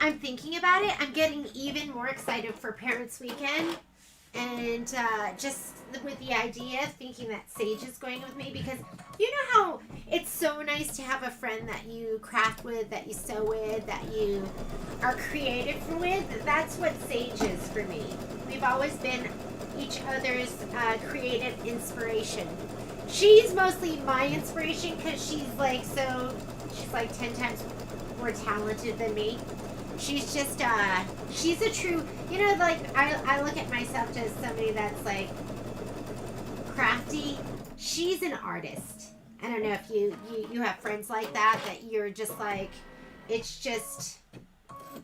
I'm thinking about it, I'm getting even more excited for Parents Weekend, and just with the idea, thinking that Sage is going with me, because you know how it's so nice to have a friend that you craft with, that you sew with, that you are creative with. That's what Sage is for me. We've always been each other's creative inspiration. She's mostly my inspiration because she's like 10 times more talented than me. She's just, she's a true, like, I look at myself as somebody that's, like, crafty. She's an artist. I don't know if you have friends like that you're just, like, it's just,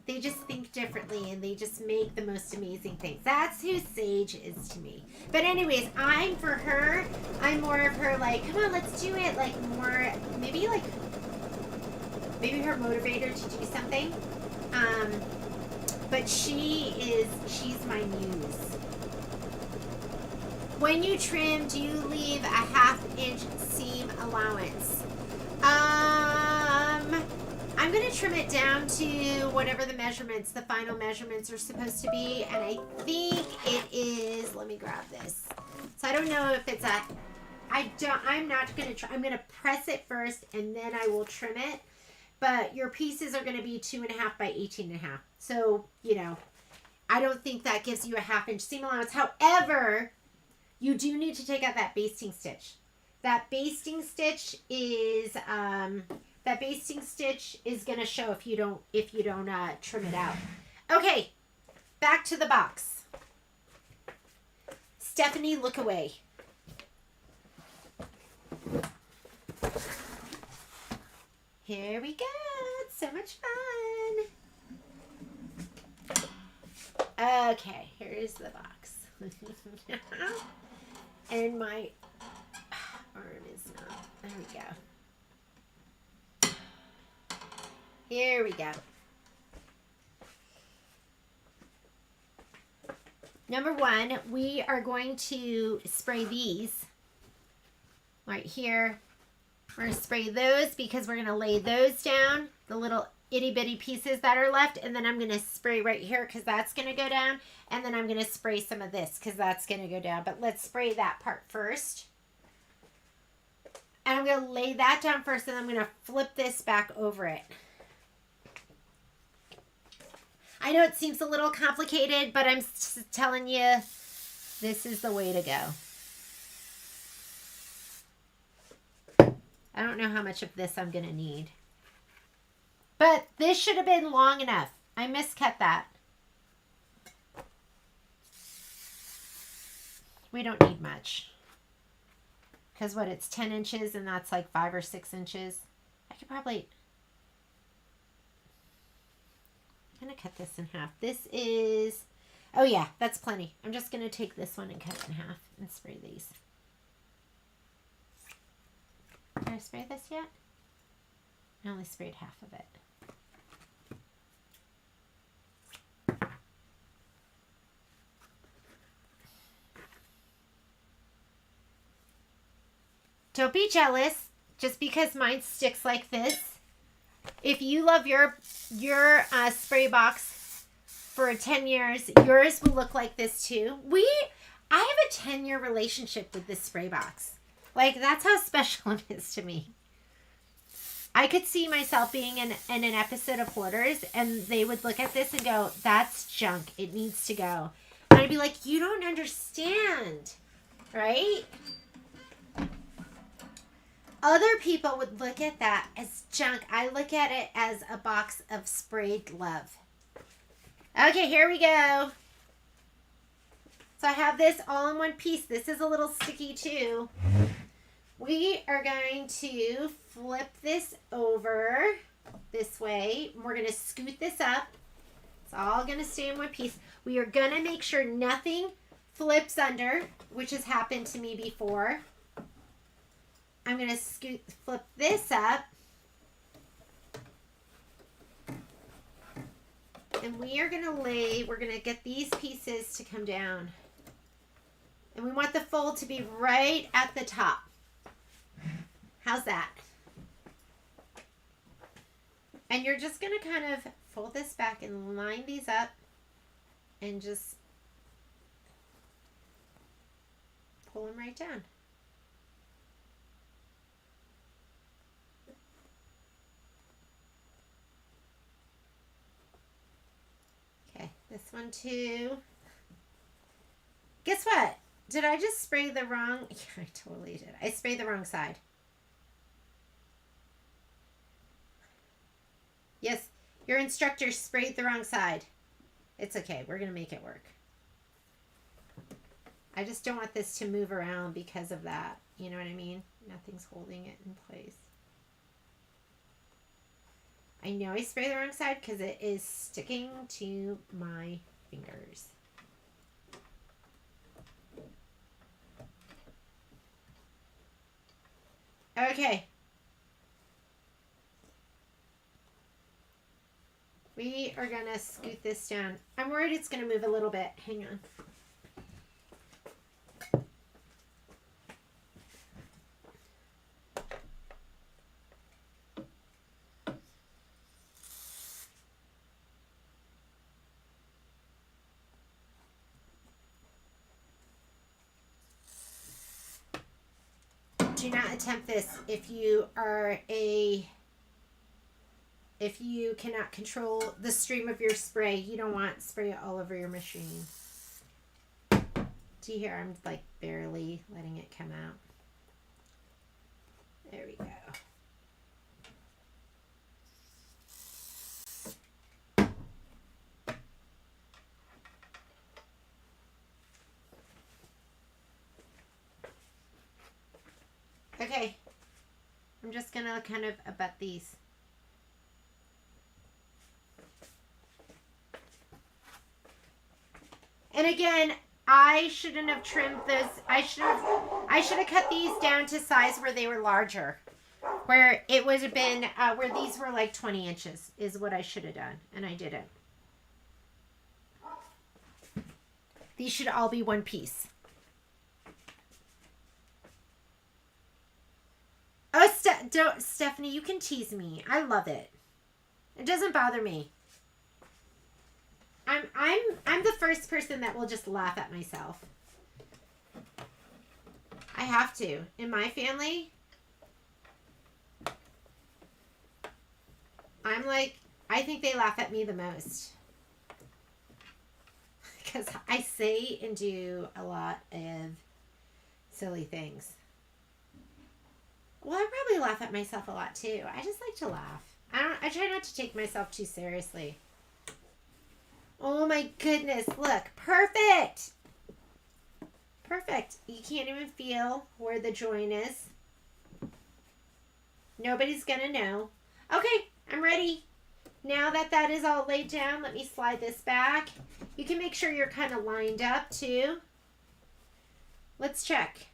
they just think differently, and they just make the most amazing things. That's who Sage is to me. But anyways, for her, I'm more of her, like, come on, let's do it, like, more, maybe her motivator to do something. But she's my muse. When you trim, do you leave a 1/2-inch seam allowance? I'm going to trim it down to whatever the final measurements are supposed to be. And I think it is, let me grab this. So I don't know if it's I'm going to press it first and then I will trim it. But your pieces are going to be 2.5 by 18.5. So, I don't think that gives you a 1/2-inch seam allowance. However, you do need to take out that basting stitch. That basting stitch is going to show if you don't trim it out. Okay, back to the box. Stephanie, look away. Here we go. It's so much fun. Okay, here's the box. And my arm is not. There we go. Here we go. Number one, we are going to spray these right here. We're going to spray those because we're going to lay those down, the little itty bitty pieces that are left. And then I'm going to spray right here because that's going to go down. And then I'm going to spray some of this because that's going to go down. But let's spray that part first. And I'm going to lay that down first, and I'm going to flip this back over it. I know it seems a little complicated, but I'm telling you, this is the way to go. I don't know how much of this I'm going to need. But this should have been long enough. I miscut that. We don't need much. Because what, it's 10 inches and that's like 5 or 6 inches. I could probably... I'm going to cut this in half. This is... Oh yeah, that's plenty. I'm just going to take this one and cut it in half and spray these. Did I spray this yet? I only sprayed half of it. Don't be jealous just because mine sticks like this. If you love your spray box for 10 years, yours will look like this too. I have a 10-year relationship with this spray box. Like, that's how special it is to me. I could see myself being in an episode of Hoarders, and they would look at this and go, that's junk. It needs to go. And I'd be like, you don't understand, right? Other people would look at that as junk. I look at it as a box of sprayed love. Okay, here we go. So I have this all in one piece. This is a little sticky too. We are going to flip this over this way. We're going to scoot this up. It's all going to stay in one piece. We are going to make sure nothing flips under, which has happened to me before. I'm going to flip this up. And we're going to get these pieces to come down. And we want the fold to be right at the top. How's that? And you're just going to kind of fold this back and line these up and just pull them right down. Okay, this one too. Guess what? Did I just spray the wrong? Yeah, I totally did. I sprayed the wrong side. Yes, your instructor sprayed the wrong side. It's okay. We're going to make it work. I just don't want this to move around because of that. You know what I mean? Nothing's holding it in place. I know I sprayed the wrong side because it is sticking to my fingers. Okay. We are going to scoot this down. I'm worried it's going to move a little bit. Hang on. Do not attempt this if you cannot control the stream of your spray. You don't want spray all over your machine. See here, I'm like barely letting it come out. There we go. Okay, I'm just gonna kind of abut these. And again, I shouldn't have trimmed those. I should have cut these down to size where they were larger. Where it would have been, where these were like 20 inches is what I should have done. And I didn't. These should all be one piece. Oh, Stephanie, you can tease me. I love it. It doesn't bother me. I'm the first person that will just laugh at myself. I have to. In my family, I'm like, I think they laugh at me the most. Because I say and do a lot of silly things. Well, I probably laugh at myself a lot too. I just like to laugh. I try not to take myself too seriously. Oh my goodness, look, perfect. Perfect. You can't even feel where the join is. Nobody's gonna know. Okay, I'm ready. Now that that is all laid down, let me slide this back. You can make sure you're kind of lined up too. Let's check.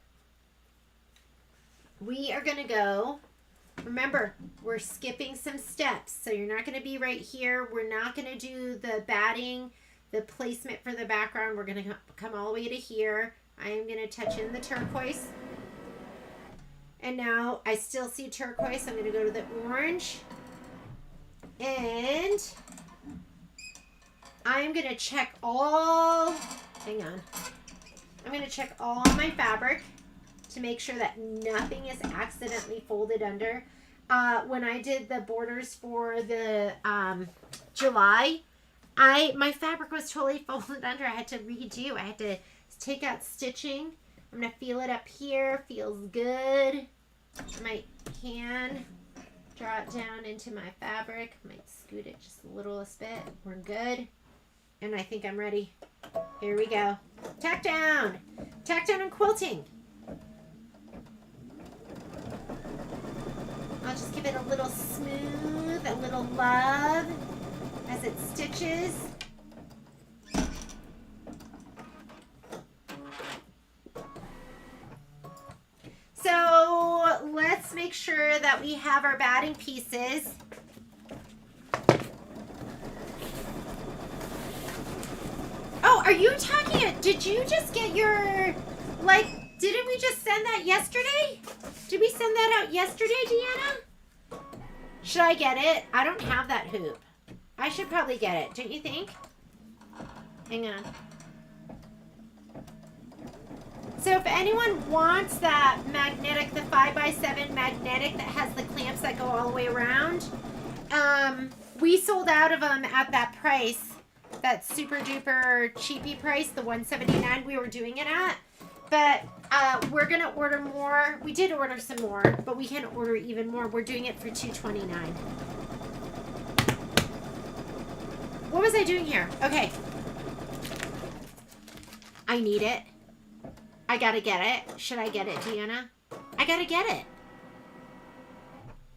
We are gonna go, remember, we're skipping some steps. So you're not gonna be right here. We're not gonna do the batting, the placement for the background. We're gonna come all the way to here. I am gonna touch in the turquoise. And now I still see turquoise. I'm gonna go to the orange. And I'm gonna check all, hang on. I'm gonna check all my fabric to make sure that nothing is accidentally folded under. When I did the borders for the July, my fabric was totally folded under. I had to redo. I had to take out stitching. I'm gonna feel it up here. Feels good. My hand, draw it down into my fabric. Might scoot it just a littlest bit. We're good. And I think I'm ready. Here we go. Tack down. Tack down and quilting. I'll just give it a little smooth, a little love as it stitches. So let's make sure that we have our batting pieces. Oh, are you talking? Did you just get your, like, didn't we just send that yesterday? Did we send that out yesterday, Deanna? Should I get it? I don't have that hoop. I should probably get it. Don't you think? Hang on. So if anyone wants that magnetic, the 5x7 magnetic that has the clamps that go all the way around, we sold out of them at that price. That super duper cheapy price, the $179 we were doing it at. But we're going to order more. We did order some more, but we can order even more. We're doing it for $229. What was I doing here? Okay. I need it. I got to get it. Should I get it, Deanna? I got to get it.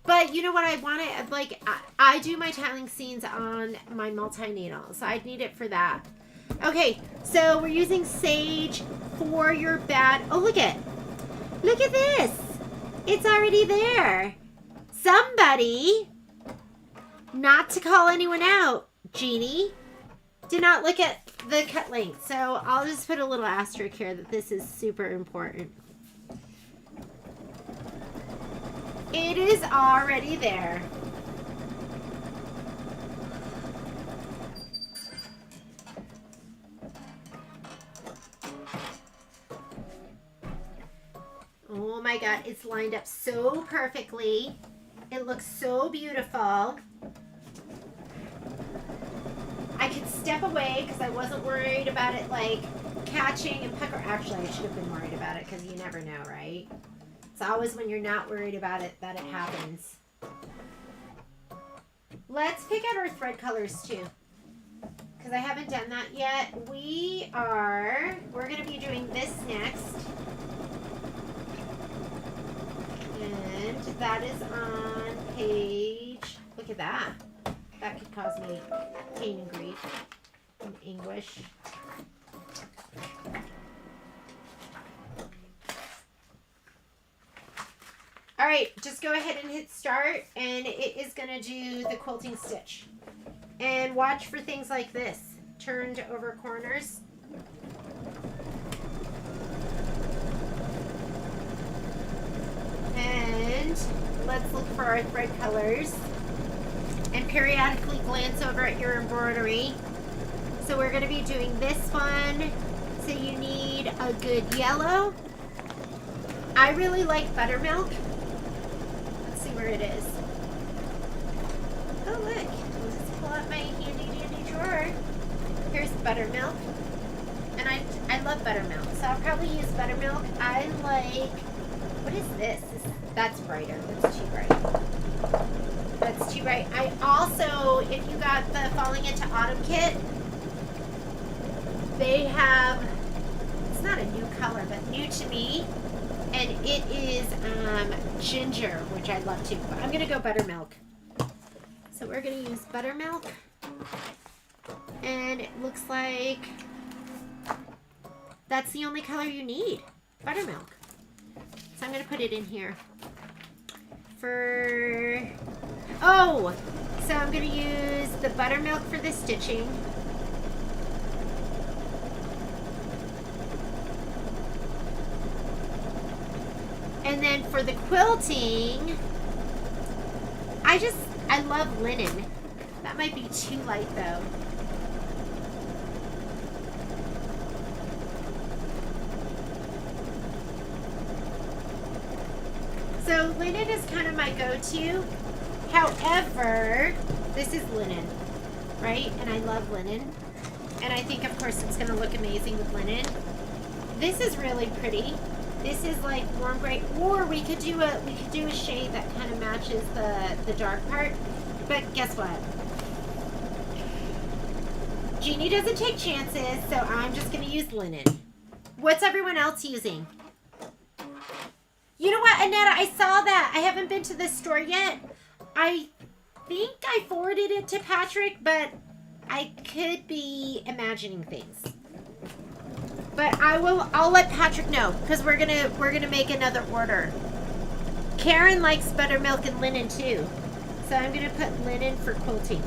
But you know what I want it? Like, I do my tiling scenes on my multi-needle, so I'd need it for that. Okay, so we're using sage for your bat. Oh, look at this. It's already there. Somebody, not to call anyone out, Jeannie, did not look at the cut length. So I'll just put a little asterisk here that this is super important. It is already there. Oh my God, it's lined up so perfectly. It looks so beautiful. I could step away because I wasn't worried about it like catching and pucker. Actually, I should have been worried about it because you never know, right? It's always when you're not worried about it that it happens. Let's pick out our thread colors too, because I haven't done that yet. We're going to be doing this next. And that is on page, look at that. That could cause me pain and grief and anguish. All right, just go ahead and hit start, and it is going to do the quilting stitch. And watch for things like this. Turned over corners. And let's look for our thread colors. And periodically glance over at your embroidery. So we're going to be doing this one. So you need a good yellow. I really like buttermilk. Let's see where it is. Oh look, I'll just pull out my handy dandy drawer. Here's buttermilk. And I love buttermilk. So I'll probably use buttermilk. I like, what is this? That's brighter. That's too bright. That's too bright. I also, if you got the Falling Into Autumn kit, they have, it's not a new color, but new to me. And it is ginger, which I love too. But I'm going to go buttermilk. So we're going to use buttermilk. And it looks like that's the only color you need. Buttermilk. So I'm going to put it in here. Oh! So I'm going to use the buttermilk for the stitching. And then for the quilting, I love linen. That might be too light though. So linen is kind of my go-to. However, this is linen, right? And I love linen. And I think of course it's gonna look amazing with linen. This is really pretty. This is like warm gray, or we could do a shade that kind of matches the dark part. But guess what? Jeannie doesn't take chances, so I'm just gonna use linen. What's everyone else using? You know what, Annetta? I saw that. I haven't been to this store yet. I think I forwarded it to Patrick, but I could be imagining things. But I'll let Patrick know, because we're gonna make another order. Karen likes buttermilk and linen too. So I'm gonna put linen for quilting.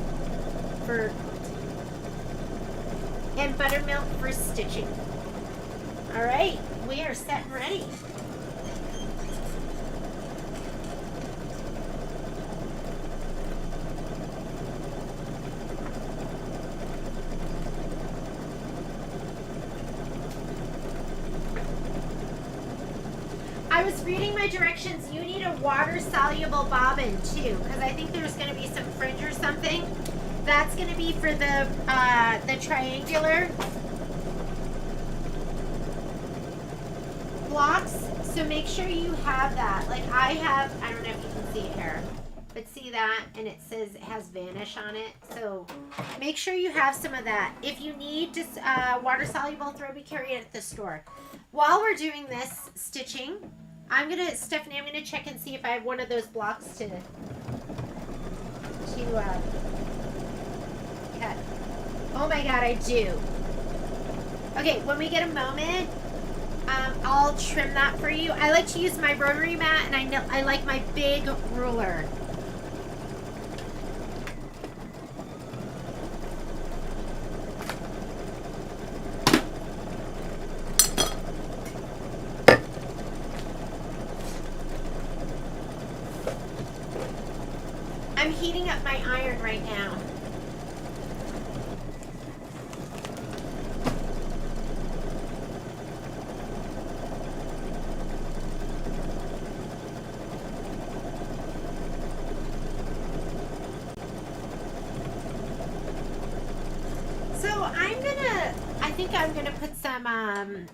And buttermilk for stitching. Alright, we are set and ready. I was reading my directions. You need a water-soluble bobbin too, because I think there's going to be some fringe or something. That's going to be for the triangular blocks. So make sure you have that. Like I have, I don't know if you can see it here, but see that, and it says it has vanish on it. So make sure you have some of that. If you need just water-soluble, we carry it at the store. While we're doing this stitching, Stephanie, I'm gonna check and see if I have one of those blocks to cut. Oh my God, I do. Okay, when we get a moment, I'll trim that for you. I like to use my rotary mat, and I like my big ruler. I'm heating up my iron right now. So I think I'm gonna put some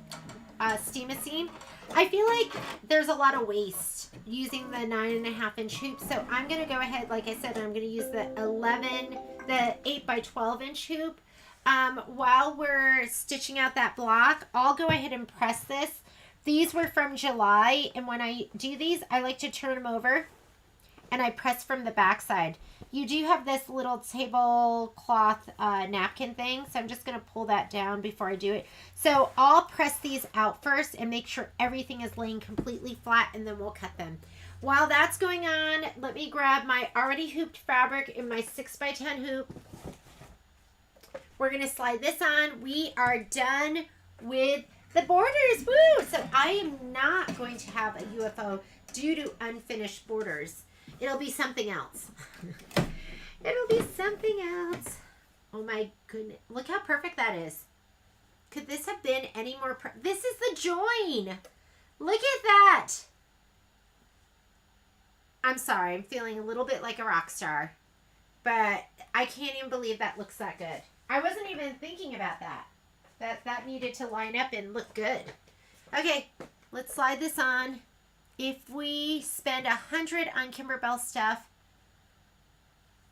steam-a-seam. I feel like there's a lot of waste using the 9.5-inch hoop, so I'm gonna go ahead, like I said, I'm gonna use the 8 by 12 inch hoop. While we're stitching out that block, I'll go ahead and press this. These were from July, and when I do these, I like to turn them over and I press from the back side. You do have this little tablecloth napkin thing, so I'm just going to pull that down before I do it. So I'll press these out first and make sure everything is laying completely flat, and then we'll cut them. While that's going on, let me grab my already hooped fabric in my 6x10 hoop. We're going to slide this on. We are done with the borders. Woo! So I am not going to have a UFO due to unfinished borders. It'll be something else. It'll be something else. Oh my goodness. Look how perfect that is. Could this have been any more? This is the join. Look at that. I'm sorry. I'm feeling a little bit like a rock star. But I can't even believe that looks that good. I wasn't even thinking about that. That needed to line up and look good. Okay, let's slide this on. If we spend 100 on Kimberbell stuff,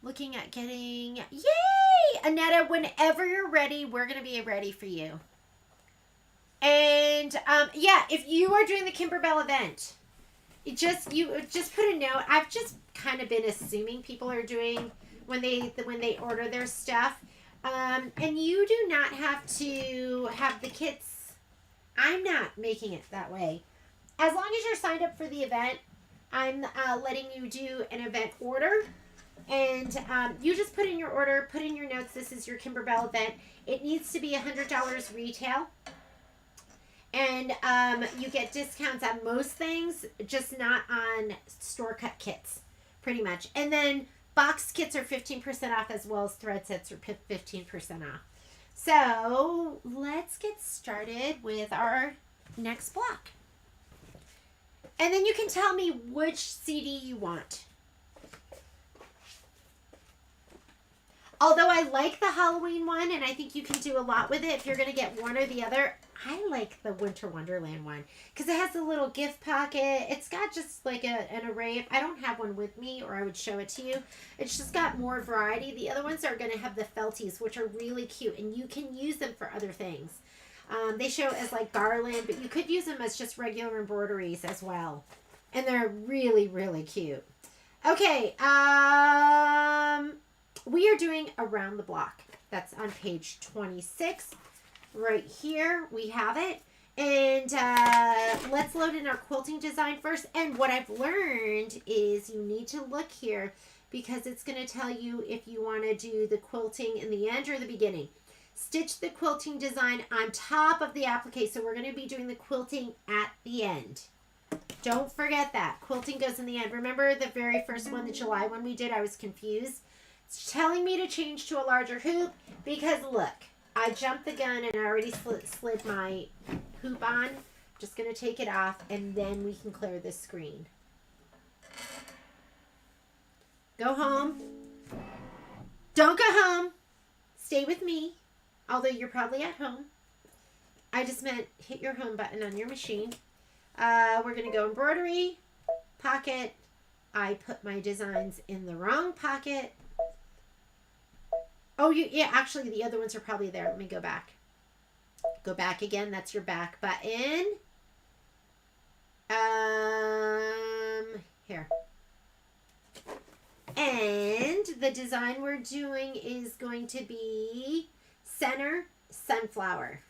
looking at getting, yay! Annetta, whenever you're ready, we're going to be ready for you. And yeah, if you are doing the Kimberbell event, you just put a note. I've just kind of been assuming people are doing when they order their stuff. And you do not have to have the kits. I'm not making it that way. As long as you're signed up for the event, I'm letting you do an event order. And you just put in your order, put in your notes, this is your Kimberbell event. It needs to be $100 retail. And you get discounts on most things, just not on store-cut kits, pretty much. And then box kits are 15% off, as well as thread sets are 15% off. So let's get started with our next block. And then you can tell me which CD you want. Although I like the Halloween one, and I think you can do a lot with it if you're going to get one or the other, I like the Winter Wonderland one because it has a little gift pocket. It's got just like an array of, I don't have one with me or I would show it to you. It's just got more variety. The other ones are going to have the felties, which are really cute, and you can use them for other things. They show as like garland, but you could use them as just regular embroideries as well. And they're really, really cute. Okay, we are doing Around the Block. That's on page 26. Right here, we have it. And let's load in our quilting design first. And what I've learned is you need to look here because it's going to tell you if you want to do the quilting in the end or the beginning. Stitch the quilting design on top of the applique. So we're going to be doing the quilting at the end. Don't forget that. Quilting goes in the end. Remember the very first one, the July one we did? I was confused. It's telling me to change to a larger hoop because look, I jumped the gun and I already slid my hoop on. Just going to take it off and then we can clear this screen. Go home. Don't go home. Stay with me. Although you're probably at home. I just meant hit your home button on your machine. We're going to go embroidery, pocket. I put my designs in the wrong pocket. Oh, yeah, actually the other ones are probably there. Let me go back. Go back again. That's your back button. Here. And the design we're doing is going to be center sunflower.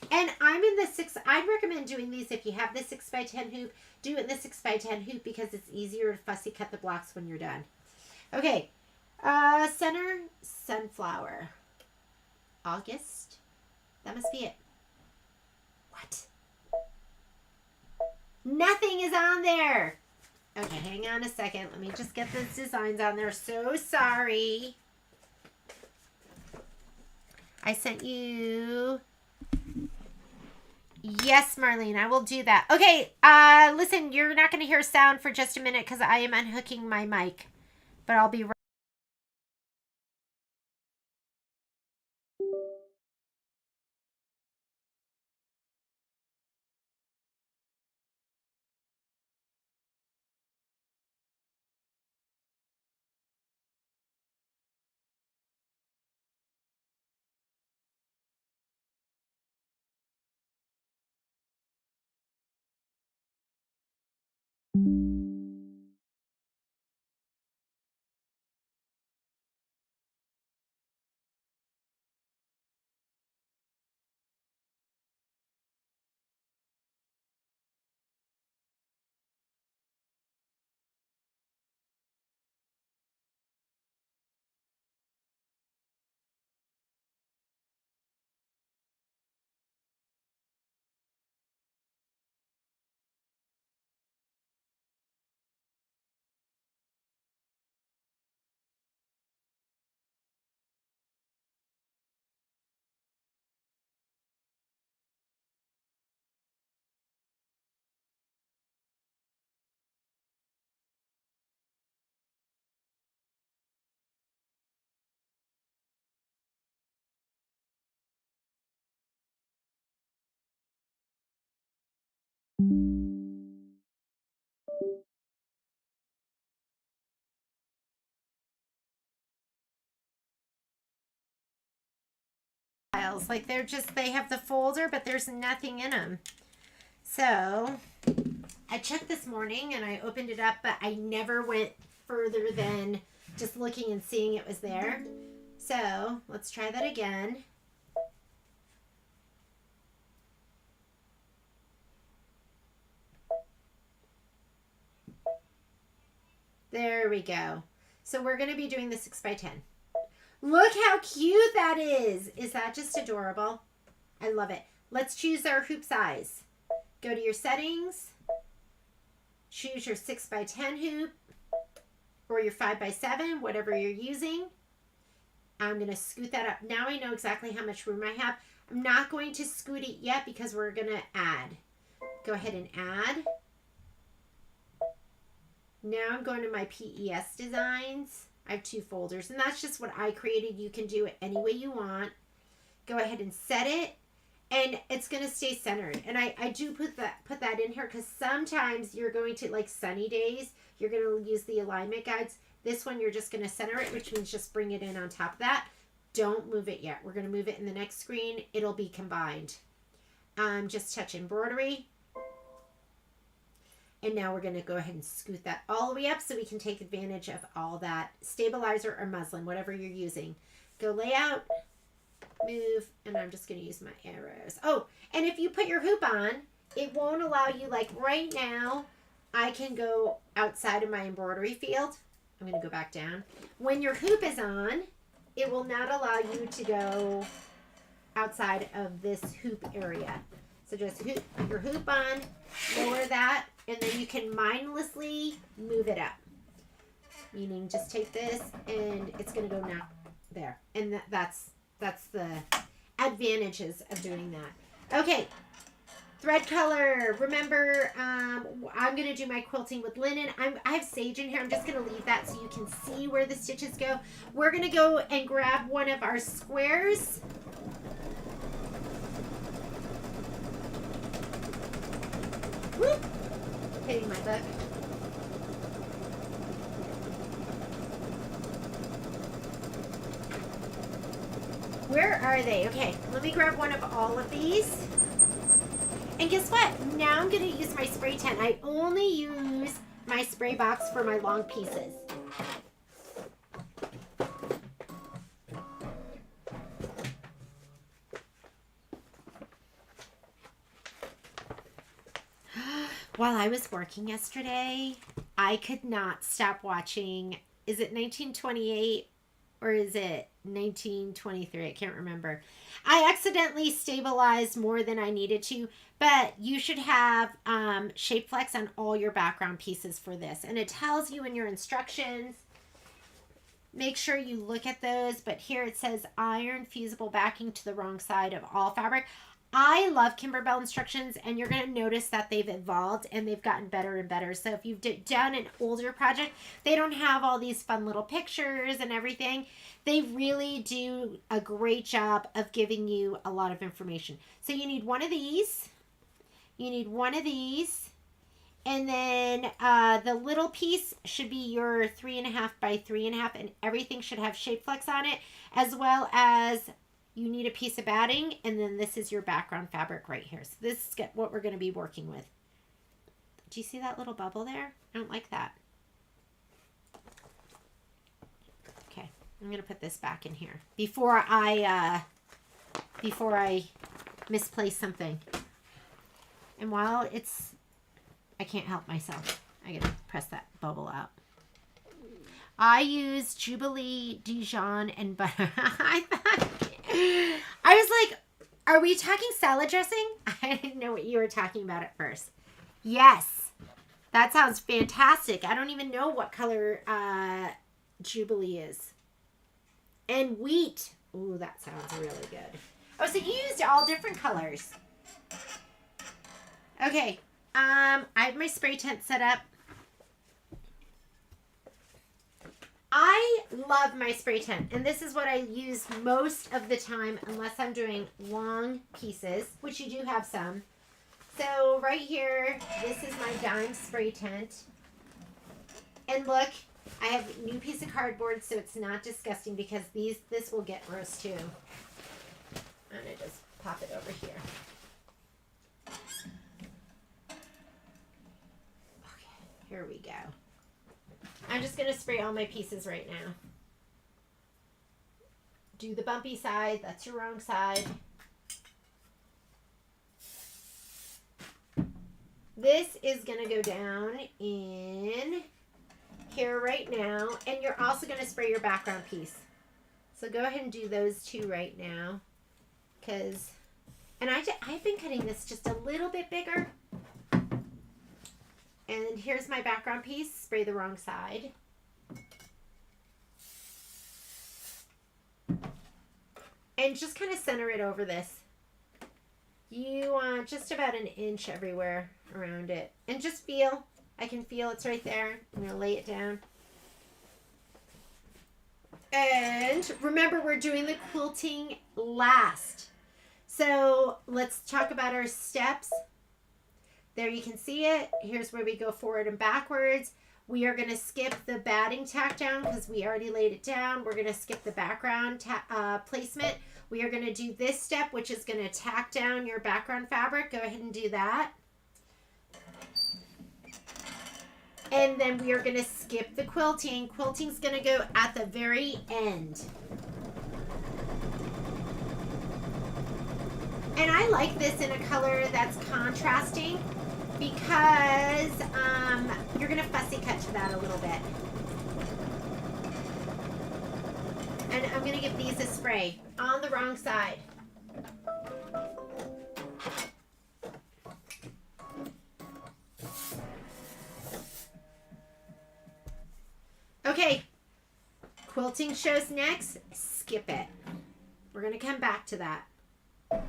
And I'm in the 6, I'd recommend doing these if you have the 6x10 hoop. Do it in the 6x10 hoop because it's easier to fussy cut the blocks when you're done. Okay. Center sunflower. August. That must be it. What? Nothing is on there. Okay, hang on a second. Let me just get those designs on there. So sorry. I sent you... Yes, Marlene, I will do that. Okay, listen, you're not going to hear sound for just a minute because I am unhooking my mic. But I'll be right Like they have the folder, but there's nothing in them. So I checked this morning and I opened it up, but I never went further than just looking and seeing it was there. So let's try that again. There we go. So we're going to be doing the 6x10. Look how cute that is. Is that just adorable? I love it. Let's choose our hoop size. Go to your settings. Choose your 6x10 hoop or your 5x7, whatever you're using. I'm going to scoot that up. Now I know exactly how much room I have. I'm not going to scoot it yet because we're going to add. Go ahead and add. Now I'm going to my PES designs. I have 2 folders, and that's just what I created. You can do it any way you want. Go ahead and set it, and it's going to stay centered. And I do put that in here because sometimes you're going to, like sunny days, you're going to use the alignment guides. This one, you're just going to center it, which means just bring it in on top of that. Don't move it yet. We're going to move it in the next screen. It'll be combined. Just touch embroidery. And now we're going to go ahead and scoot that all the way up so we can take advantage of all that stabilizer or muslin, whatever you're using. Go layout, move, and I'm just going to use my arrows. Oh, and if you put your hoop on, it won't allow you, like right now, I can go outside of my embroidery field. I'm going to go back down. When your hoop is on, it will not allow you to go outside of this hoop area. So just put your hoop on, lower that, and then you can mindlessly move it up. Meaning just take this and it's going to go now there. And that's the advantages of doing that. Okay, thread color. Remember, I'm going to do my quilting with linen. I have sage in here. I'm just going to leave that so you can see where the stitches go. We're going to go and grab one of our squares. Whoop. Hitting my book. Where are they? Okay, let me grab one of all of these. And guess what? Now I'm going to use my spray tent. I only use my spray box for my long pieces. While I was working yesterday, I could not stop watching. Is it 1928 or is it 1923? I can't remember. I accidentally stabilized more than I needed to, but you should have shape flex on all your background pieces for this. And it tells you in your instructions. Make sure you look at those. But here it says iron fusible backing to the wrong side of all fabric. I love Kimberbell instructions, and you're going to notice that they've evolved and they've gotten better and better. So if you've done an older project, they don't have all these fun little pictures and everything. They really do a great job of giving you a lot of information. So you need one of these. You need one of these. And then the little piece should be your 3.5 by 3.5, and everything should have shape flex on it, as well as you need a piece of batting, and then this is your background fabric right here. So this is what we're going to be working with. Do you see that little bubble there? I don't like that. Okay, I'm going to put this back in here before I misplace something. And while I can't help myself. I got to press that bubble out. I use Jubilee, Dijon, and butter. I was like, are we talking salad dressing? I didn't know what you were talking about at first. Yes. That sounds fantastic. I don't even know what color Jubilee is. And wheat. Ooh, that sounds really good. Oh, so you used all different colors. Okay. I have my spray tent set up. I love my spray tent, and this is what I use most of the time, unless I'm doing long pieces, which you do have some. So right here, this is my dime spray tent. And look, I have a new piece of cardboard, so it's not disgusting because this will get gross too. I'm gonna just pop it over here. Okay, here we go. I'm just gonna spray all my pieces right now. Do the bumpy side, that's your wrong side. This is gonna go down in here right now, and you're also going to spray your background piece. So go ahead and do those two right now, because, and I've been cutting this just a little bit bigger. And here's my background piece. Spray the wrong side. And just kind of center it over this. You want just about an inch everywhere around it, and just feel. I can feel it's right there. I'm going to lay it down. And remember, we're doing the quilting last. So let's talk about our steps. There you can see it. Here's where we go forward and backwards. We are going to skip the batting tack down because we already laid it down. We're going to skip the background placement. We are going to do this step, which is going to tack down your background fabric. Go ahead and do that. And then we are going to skip the quilting. Quilting's going to go at the very end. And I like this in a color that's contrasting because you're going to fussy cut to that a little bit. And I'm going to give these a spray on the wrong side. Okay, quilting shows next, skip it. We're going to come back to that. And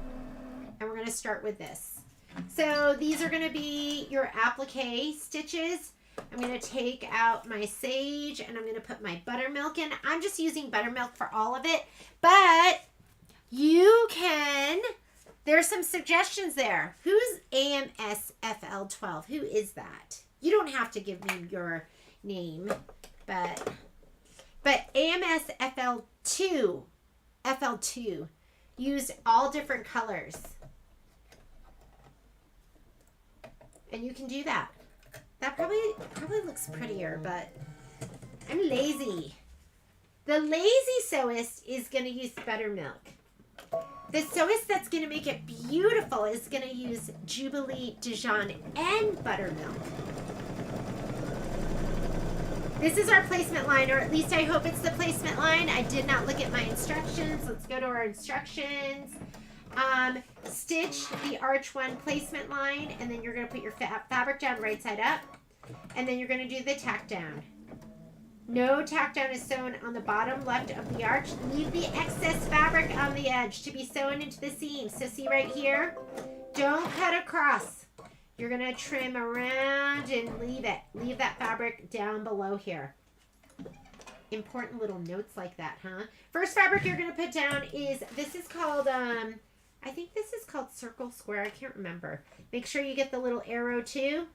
we're going to start with this. So these are going to be your applique stitches. I'm going to take out my sage and I'm going to put my buttermilk in. I'm just using buttermilk for all of it, but you can, there's some suggestions there. Who's AMSFL12? Who is that? You don't have to give me your name. But AMSFL2 FL2 used all different colors. And you can do that. That probably looks prettier, but I'm lazy. The lazy sewist is going to use buttermilk. The sewist that's going to make it beautiful is going to use Jubilee Dijon and buttermilk. This is our placement line, or at least I hope it's the placement line. I did not look at my instructions. Let's go to our instructions. Stitch the arch one placement line, and then you're going to put your fabric down right side up, and then you're going to do the tack down. No tack down is sewn on the bottom left of the arch. Leave the excess fabric on the edge to be sewn into the seam. So see right here, don't cut across. You're going to trim around and leave it. Leave that fabric down below here. Important little notes like that, huh? First fabric you're going to put down is, this is called, I think this is called Circle Square. I can't remember. Make sure you get the little arrow too,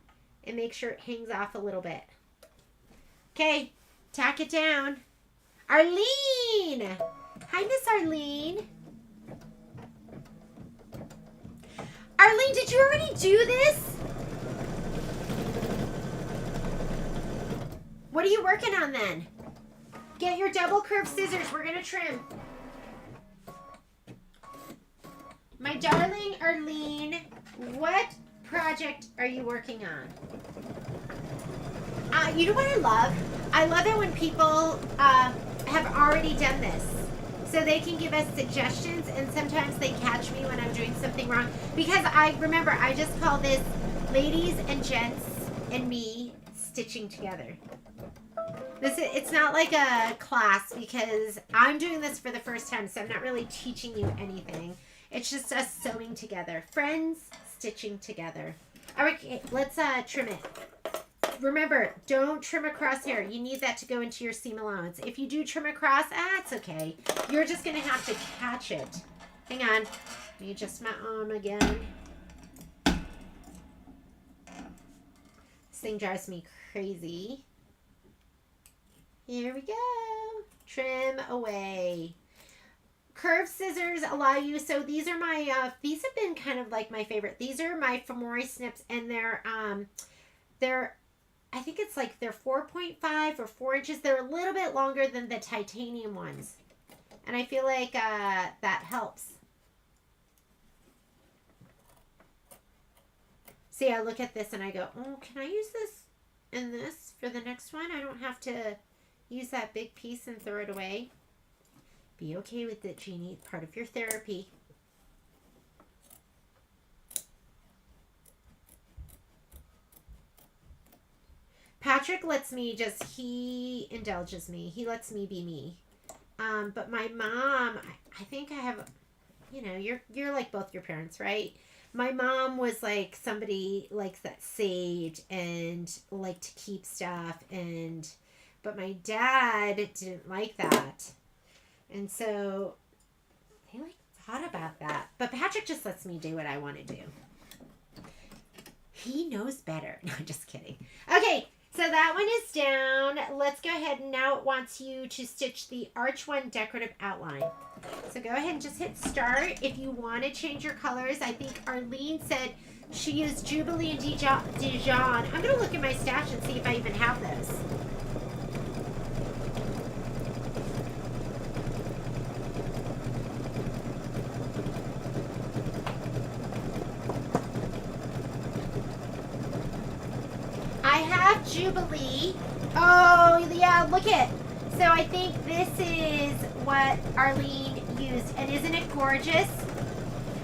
and make sure it hangs off a little bit. Okay, tack it down. Arlene! Hi, Miss Arlene. Arlene, did you already do this? What are you working on then? Get your double curved scissors. We're going to trim. My darling Arlene, what project are you working on? You know what I love? I love it when people have already done this. So they can give us suggestions, and sometimes they catch me when I'm doing something wrong. Because I remember, I just call this ladies and gents and me stitching together. It's not like a class because I'm doing this for the first time, so I'm not really teaching you anything. It's just us sewing together. Friends stitching together. All right, let's trim it. Remember, don't trim across here. You need that to go into your seam allowance. If you do trim across, it's okay. You're just going to have to catch it. Hang on. Let me adjust my arm again. This thing drives me crazy. Here we go. Trim away. Curved scissors allow you, so these are my, these have been kind of like my favorite. These are my Femori snips, and they're, I think it's like they're 4.5 or 4 inches. They're a little bit longer than the titanium ones. And I feel like that helps. See, I look at this and I go, oh, can I use this and this for the next one? I don't have to use that big piece and throw it away. Be okay with it, Jeannie. Part of your therapy. Patrick lets me just, he indulges me. He lets me be me. But my mom, I think I have, you know, you're like both your parents, right? My mom was like somebody like that saved and liked to keep stuff, and but my dad didn't like that. And so I like thought about that. But Patrick just lets me do what I want to do. He knows better. No, just kidding. Okay, so that one is down. Let's go ahead, and now it wants you to stitch the Arch One decorative outline. So go ahead and just hit start. If you want to change your colors, I think Arlene said she used Jubilee and Dijon. I'm going to look in my stash and see if I even have those. I have Jubilee. Oh, yeah, look it. So I think this is what Arlene used. And isn't it gorgeous?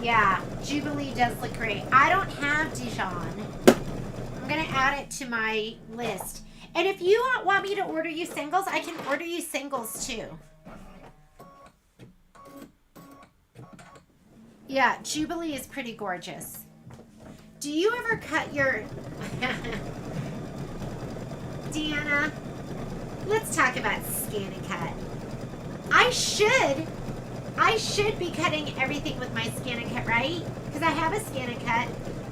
Yeah, Jubilee does look great. I don't have Dijon. I'm going to add it to my list. And if you want me to order you singles, I can order you singles too. Yeah, Jubilee is pretty gorgeous. Do you ever cut your... Deanna, let's talk about scan and cut. I should be cutting everything with my scan and cut, right? Because I have a scan and cut.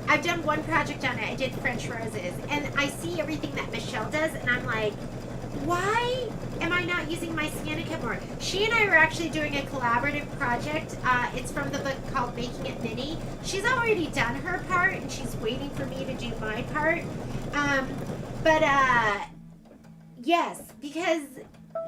I've done one project on it. I did French roses. And I see everything that Michelle does, and I'm like, why am I not using my scan and cut more? She and I are actually doing a collaborative project. It's from the book called Making It Mini. She's already done her part, and she's waiting for me to do my part. Yes, because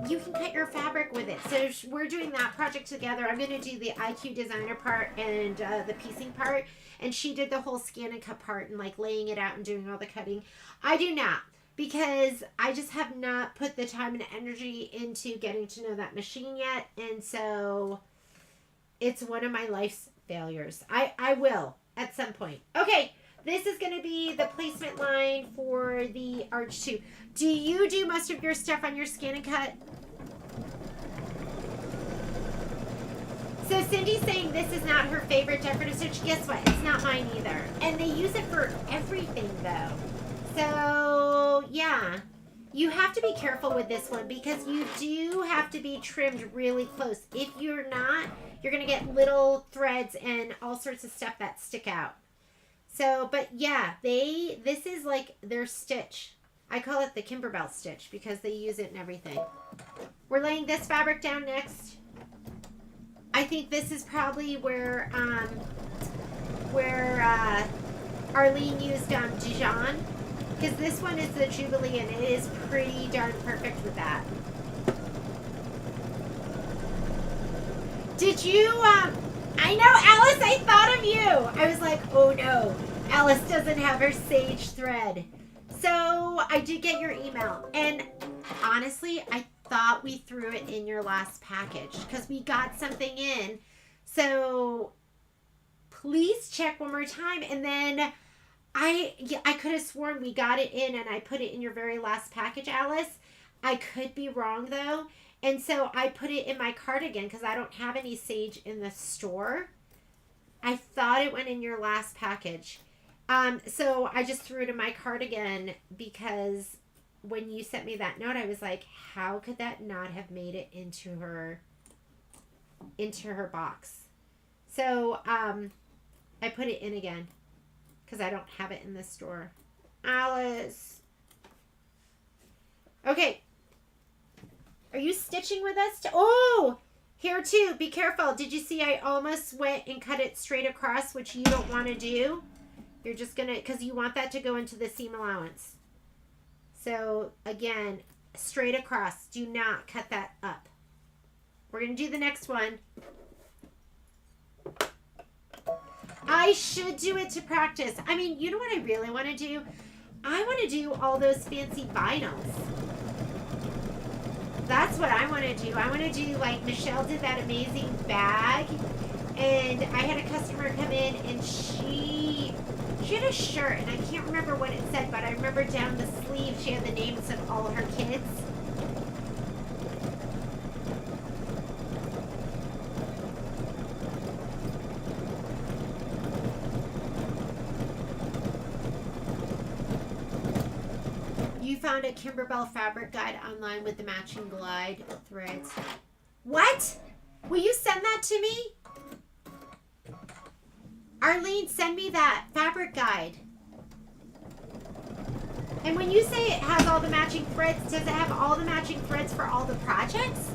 you can cut your fabric with it. So we're doing that project together. I'm going to do the IQ designer part and the piecing part. And she did the whole scan and cut part and like laying it out and doing all the cutting. I do not, because I just have not put the time and energy into getting to know that machine yet. And so it's one of my life's failures. I will at some point. Okay. This is going to be the placement line for the Arch 2. Do you do most of your stuff on your scan and cut? So Cindy's saying this is not her favorite decorative stitch. Guess what? It's not mine either. And they use it for everything though. So yeah, you have to be careful with this one because you do have to be trimmed really close. If you're not, you're going to get little threads and all sorts of stuff that stick out. So, but yeah, this is like their stitch. I call it the Kimberbell stitch because they use it in everything. We're laying this fabric down next. I think this is probably where Arlene used Dijon, because this one is the Jubilee and it is pretty darn perfect with that. Did you, I know, Alice, I thought of you. I was like, oh no, Alice doesn't have her sage thread. So I did get your email. And honestly, I thought we threw it in your last package because we got something in. So please check one more time. And then I could have sworn we got it in and I put it in your very last package, Alice. I could be wrong though. And so I put it in my cardigan because I don't have any sage in the store. I thought it went in your last package. So I just threw it in my cardigan because when you sent me that note, I was like, how could that not have made it into her box? So I put it in again because I don't have it in the store. Alice, Okay. Are you stitching with us? Oh, here too. Be careful. Did you see I almost went and cut it straight across, which you don't want to do? You're just going to, because you want that to go into the seam allowance. So again, straight across. Do not cut that up. We're going to do the next one. I should do it to practice. I mean, you know what I really want to do? I want to do all those fancy vinyls. That's what I want to do. I want to do like Michelle did that amazing bag. And I had a customer come in and she had a shirt and I can't remember what it said, but I remember down the sleeve she had the names of all her kids. You found a Kimberbell fabric guide online with the matching glide threads. What? Will you send that to me? Arlene, send me that fabric guide. And when you say it has all the matching threads, does it have all the matching threads for all the projects?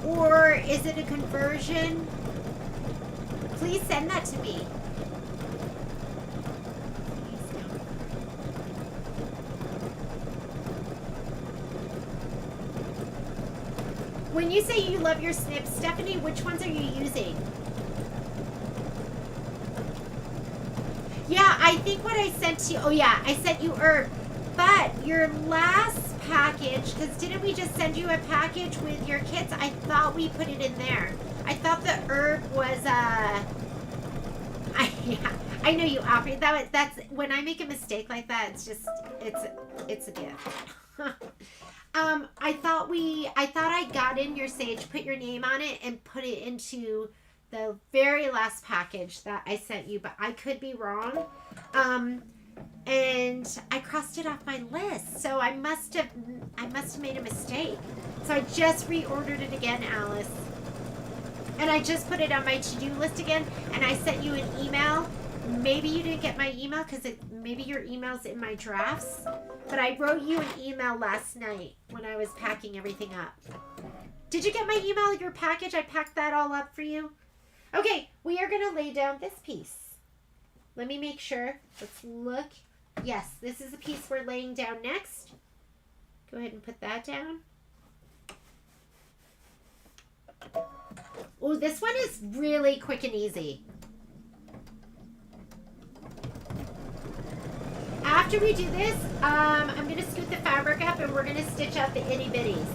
Or is it a conversion? Please send that to me. When you say you love your snips, Stephanie, which ones are you using? Yeah, I think what I sent you, oh yeah, I sent you herb. But your last package, because didn't we just send you a package with your kits? I thought we put it in there. I thought the herb was, yeah, I know you offered that. That's, when I make a mistake like that, it's just, it's a gift. I thought I got in your sage, put your name on it, and put it into the very last package that I sent you, but I could be wrong. And I crossed it off my list, so I must have made a mistake. So I just reordered it again, Alice. And I just put it on my to-do list again, and I sent you an email. Maybe you didn't get my email because maybe your email's in my drafts. But I wrote you an email last night when I was packing everything up. Did you get my email, your package? I packed that all up for you. Okay, we are going to lay down this piece. Let me make sure. Let's look. Yes, this is the piece we're laying down next. Go ahead and put that down. Oh, this one is really quick and easy. After we do this, I'm going to scoot the fabric up and we're going to stitch out the itty bitties.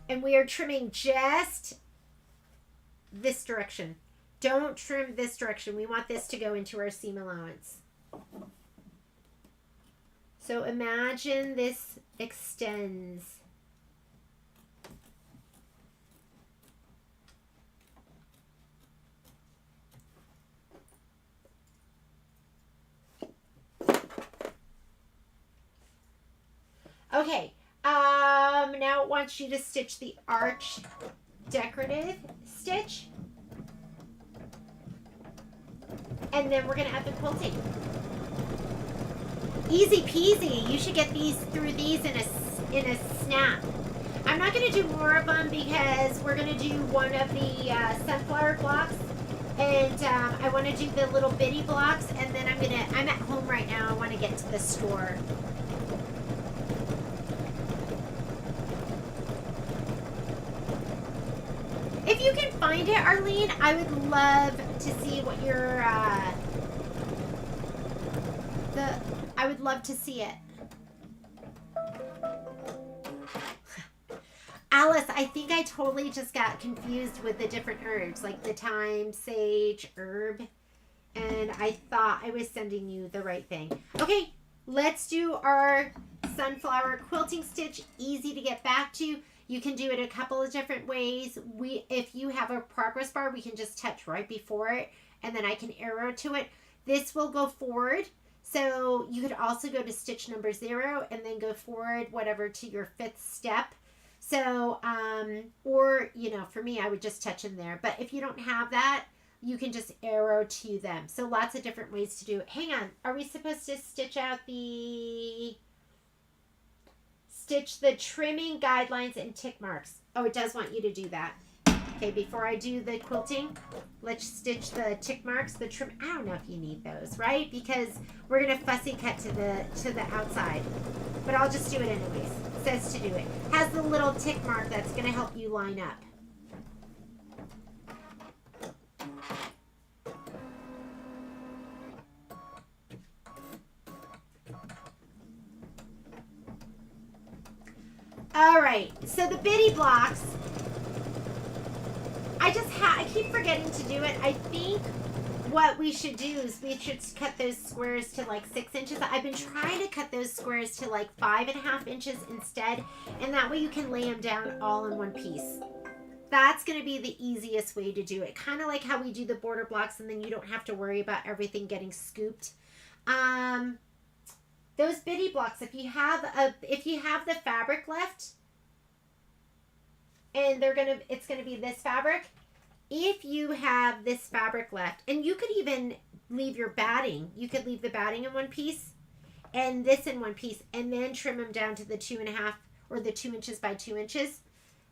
And we are trimming just this direction. Don't trim this direction. We want this to go into our seam allowance. So imagine this extends. Okay, now it wants you to stitch the arch decorative stitch. And then we're going to add the quilting. Easy peasy. You should get these through these in a snap. I'm not going to do more of them because we're going to do one of the sunflower blocks. And I want to do the little bitty blocks. And then I'm at home right now. I want to get to the store. If you can find it, Arlene, I would love to see what your, I would love to see it. Alice, I think I totally just got confused with the different herbs, like the thyme, sage, herb, and I thought I was sending you the right thing. Okay, let's do our sunflower quilting stitch, easy to get back to. You can do it a couple of different ways. If you have a progress bar, we can just touch right before it, and then I can arrow to it. This will go forward, so you could also go to stitch number 0 and then go forward, whatever, to your 5th step. So, or, you know, for me, I would just touch them there. But if you don't have that, you can just arrow to them. So lots of different ways to do it. Hang on. Are we supposed to stitch the trimming guidelines and tick marks? Oh, it does want you to do that. Okay, before I do the quilting, let's stitch the tick marks, the trim. I don't know if you need those, right? Because we're gonna fussy cut to the outside. But I'll just do it anyways. It says to do it. Has the little tick mark that's gonna help you line up. All right, so the bitty blocks, I keep forgetting to do it. I think what we should do is we should cut those squares to like 6 inches. I've been trying to cut those squares to like 5.5 inches instead, and that way you can lay them down all in one piece. That's going to be the easiest way to do it. Kind of like how we do the border blocks, and then you don't have to worry about everything getting scooped. Those bitty blocks, if you have the fabric left, and it's gonna be this fabric. If you have this fabric left, and you could even leave your batting. You could leave the batting in one piece, and this in one piece, and then trim them down to the 2.5 or the 2 inches by 2 inches.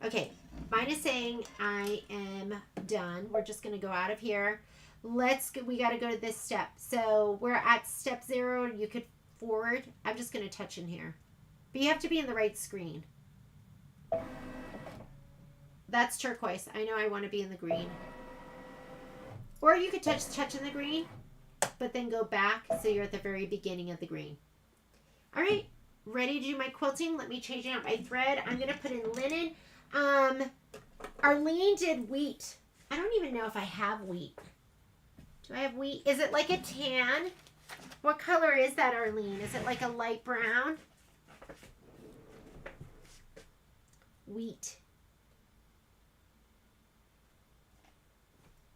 Okay, mine is saying I am done. We're just gonna go out of here. We got to go to this step. So we're at step 0. You could forward. I'm just going to touch in here. But you have to be in the right screen. That's turquoise. I know I want to be in the green. Or you could touch in the green, but then go back so you're at the very beginning of the green. All right, ready to do my quilting? Let me change out my thread. I'm going to put in linen. Arlene did wheat. I don't even know if I have wheat. Do I have wheat? Is it like a tan? What color is that, Arlene? Is it like a light brown? Wheat.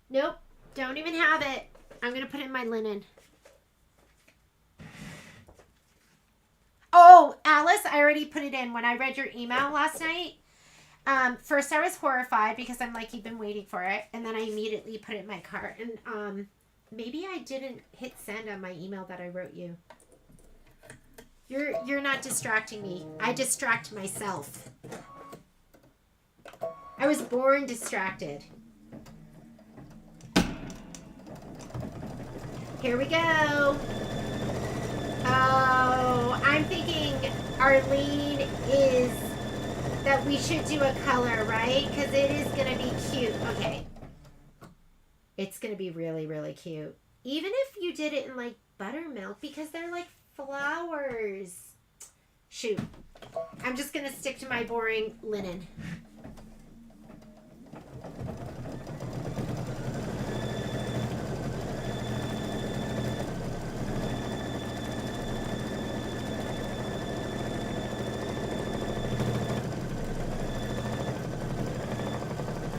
Nope. Don't even have it. I'm going to put in my linen. Oh, Alice, I already put it in when I read your email last night. First I was horrified because I'm like, you've been waiting for it. And then I immediately put it in my cart. And maybe I didn't hit send on my email that I wrote you. You're not distracting me. I distract myself. I was born distracted. Here we go. Oh, I'm thinking Arlene is that we should do a color, right? Because it is going to be cute. Okay. It's going to be really, really cute. Even if you did it in like buttermilk because they're like flowers. Shoot. I'm just going to stick to my boring linen.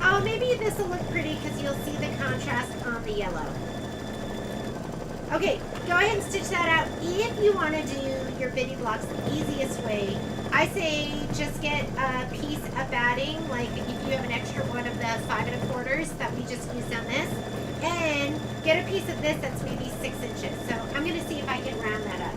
Oh, maybe this will look pretty because you'll see the contrast on the yellow. Okay, go ahead and stitch that out. If you want to do your bitty blocks the easiest way, I say just get a piece of batting, like if you have an extra one of the 5 1/4 that we just used on this, and get a piece of this that's maybe 6 inches. So I'm going to see if I can round that up.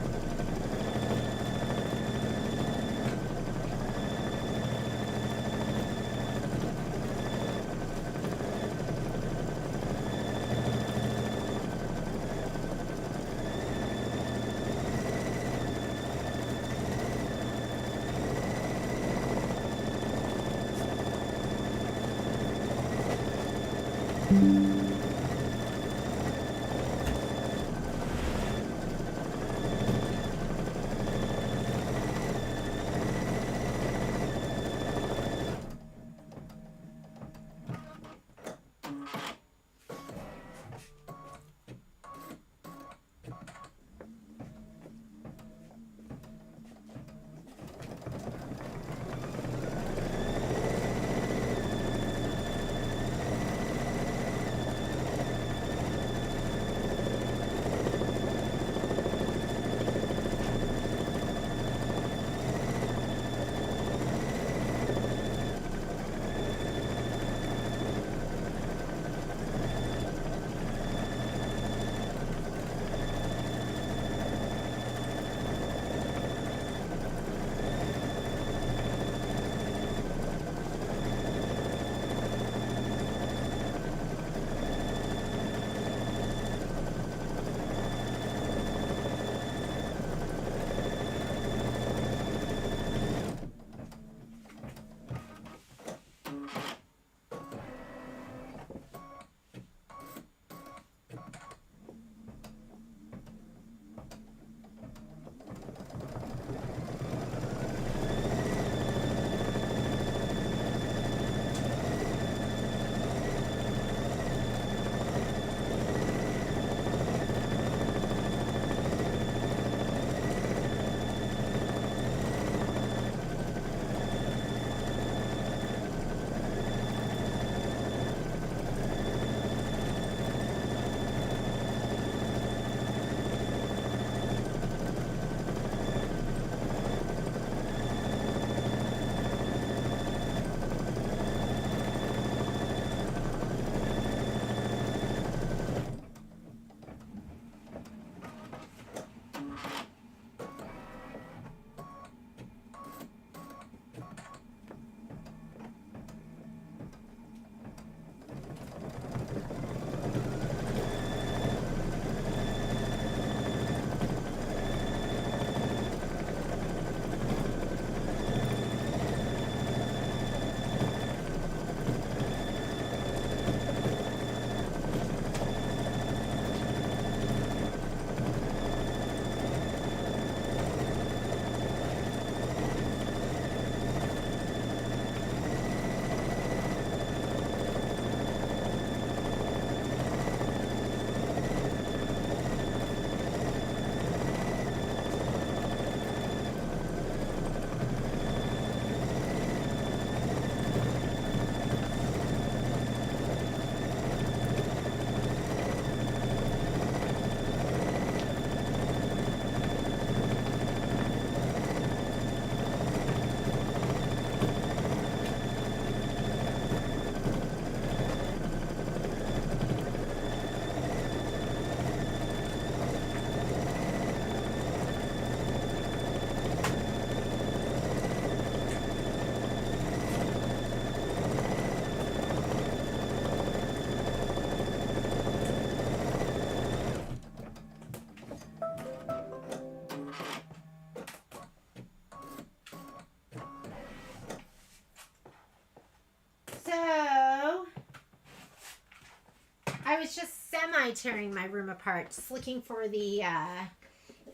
I was just semi-tearing my room apart, just looking for the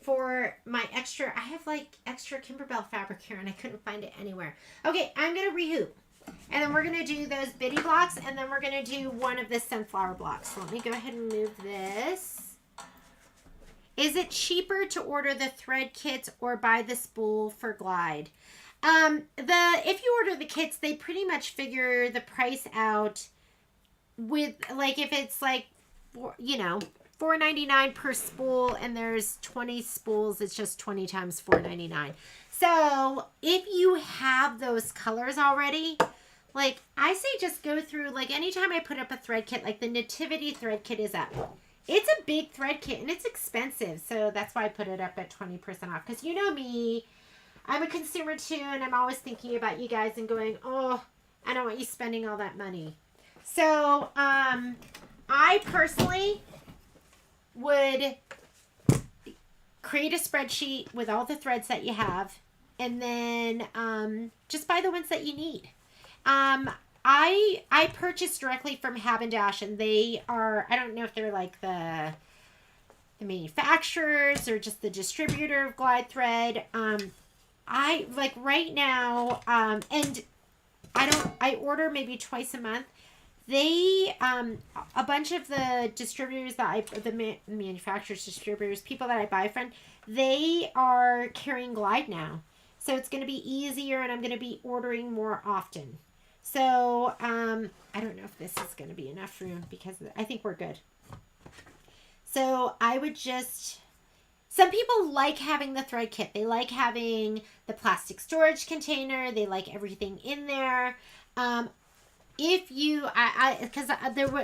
for my extra. I have like extra Kimberbell fabric here, and I couldn't find it anywhere. Okay, I'm gonna rehoop, and then we're gonna do those bitty blocks, and then we're gonna do one of the sunflower blocks. So let me go ahead and move this. Is it cheaper to order the thread kits or buy the spool for glide? If you order the kits, they pretty much figure the price out with, like, if it's like, you know, $4.99 per spool and there's 20 spools, it's just 20 times $4.99. So if you have those colors already, like, I say just go through, like, anytime I put up a thread kit, like the Nativity thread kit is up. It's a big thread kit and it's expensive, so that's why I put it up at 20% off. Because you know me, I'm a consumer too, and I'm always thinking about you guys and going, oh, I don't want you spending all that money. So, I personally would create a spreadsheet with all the threads that you have, and then just buy the ones that you need. I purchased directly from Dash, and they are, I don't know if they're like the manufacturers or just the distributor of glide thread. I like right now, and I order maybe twice a month. They, a bunch of the distributors manufacturers, distributors, people that I buy from, they are carrying glide now. So it's going to be easier, and I'm going to be ordering more often. So, I don't know if this is going to be enough room because I think we're good. So I would just, some people like having the thread kit. They like having the plastic storage container. They like everything in there. If you, because I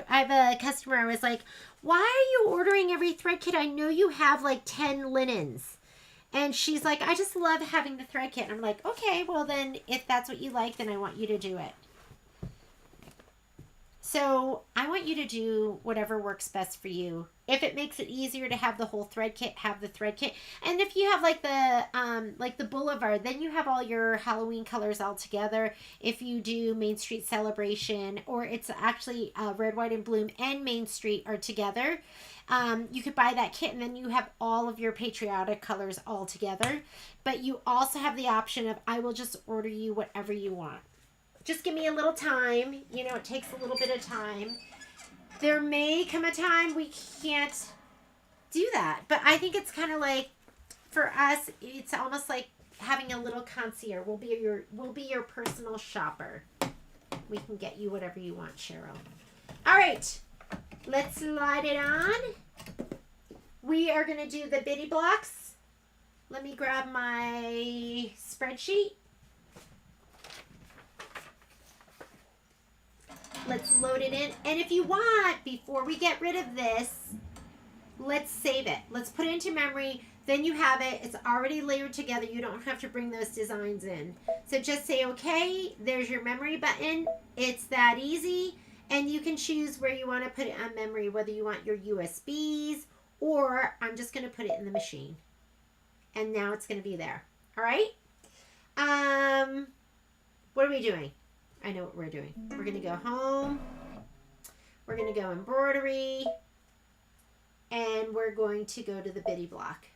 have a customer, I was like, why are you ordering every thread kit? I know you have like 10 linens. And she's like, I just love having the thread kit. And I'm like, okay, well then if that's what you like, then I want you to do it. So I want you to do whatever works best for you. If it makes it easier to have the whole thread kit, have the thread kit. And if you have like the Boulevard, then you have all your Halloween colors all together. If you do Main Street Celebration, or it's actually Red, White, and Bloom and Main Street are together, you could buy that kit, and then you have all of your patriotic colors all together. But you also have the option of, I will just order you whatever you want. Just give me a little time. You know, it takes a little bit of time. There may come a time we can't do that. But I think it's kind of like, for us, it's almost like having a little concierge. We'll be your personal shopper. We can get you whatever you want, Cheryl. All right. Let's slide it on. We are going to do the bitty blocks. Let me grab my spreadsheet. Let's load it in. And if you want, before we get rid of this, let's save it. Let's put it into memory. Then you have it. It's already layered together. You don't have to bring those designs in. So just say, okay, there's your memory button. It's that easy. And you can choose where you want to put it on memory, whether you want your USBs, or I'm just going to put it in the machine. And now it's going to be there. All right? What are we doing? I know what we're doing. We're going to go home. We're going to go embroidery. And we're going to go to the bitty block.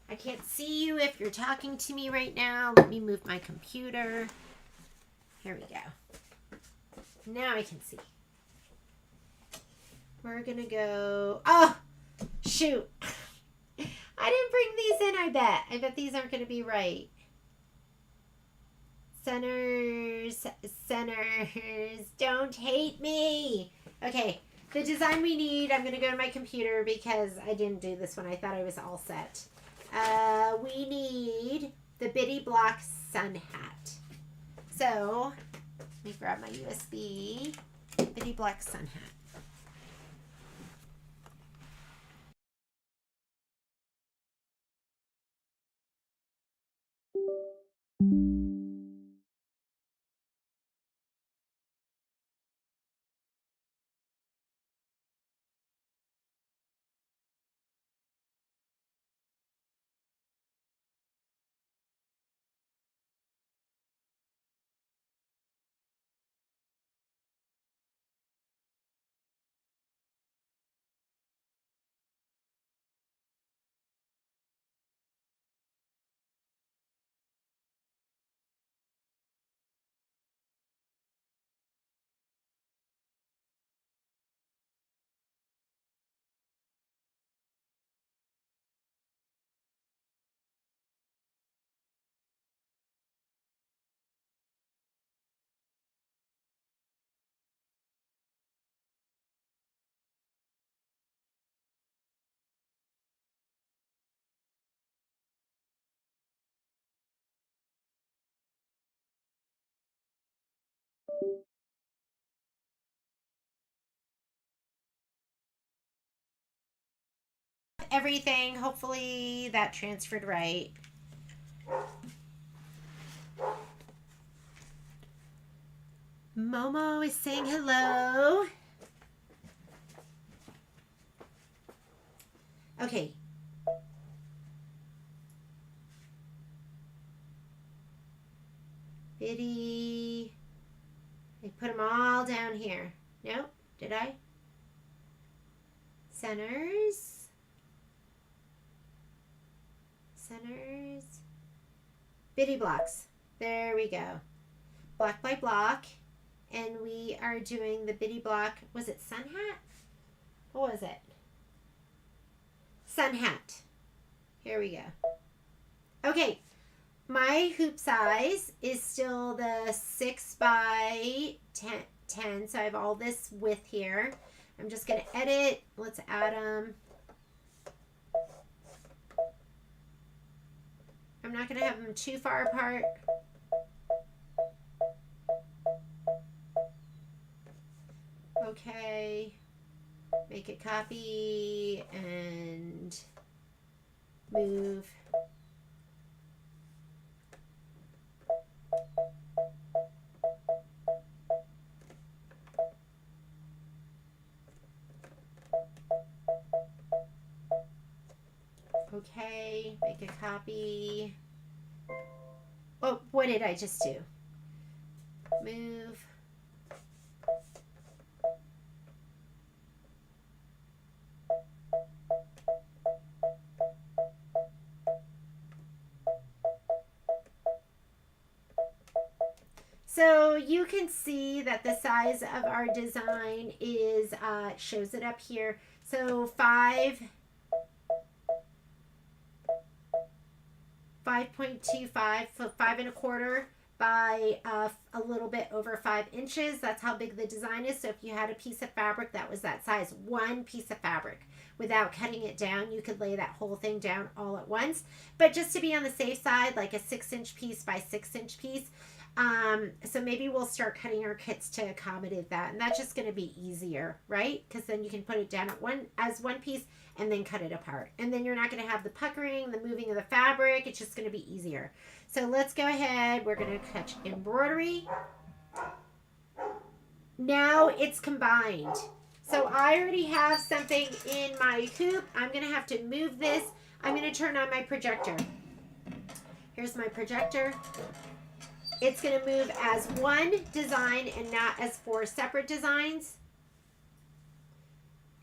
I can't see you if you're talking to me right now. Let me move my computer. Here we go. Now I can see. We're going to go. Oh, shoot. I didn't bring these in, I bet. I bet these aren't going to be right. Centers, don't hate me. Okay, the design we need, I'm going to go to my computer because I didn't do this one. I thought I was all set. We need the bitty block sun hat. So, let me grab my USB. Bitty block sun hat. everything. Hopefully that transferred right. Momo is saying hello. Okay. Biddy. I put them all down here. Nope. Did I? Centers. Centers. Biddy blocks. There we go. Block by block. And we are doing the biddy block. Was it sun hat? What was it? Sun hat. Here we go. Okay. My hoop size is still the 6 by 10. So I have all this width here. I'm just going to edit. Let's add them. I'm not going to have them too far apart. Okay. Make a copy and move. Okay, make a copy. Oh, what did I just do? Move. So you can see that the size of our design is, shows it up here. So 5.25 for 5.25 by a little bit over 5 inches. That's how big the design is. So if you had a piece of fabric that was that size, one piece of fabric, without cutting it down, you could lay that whole thing down all at once. But just to be on the safe side, like a 6-inch piece by 6-inch piece. So maybe we'll start cutting our kits to accommodate that, and that's just going to be easier, right? Because then you can put it down at one piece and then cut it apart, and then you're not going to have the puckering, the moving of the fabric. It's just going to be easier. So let's go ahead. We're going to touch embroidery. Now it's combined. So I already have something in my hoop. I'm going to have to move this. I'm going to turn on my projector. Here's my projector. It's going to move as one design and not as 4 separate designs.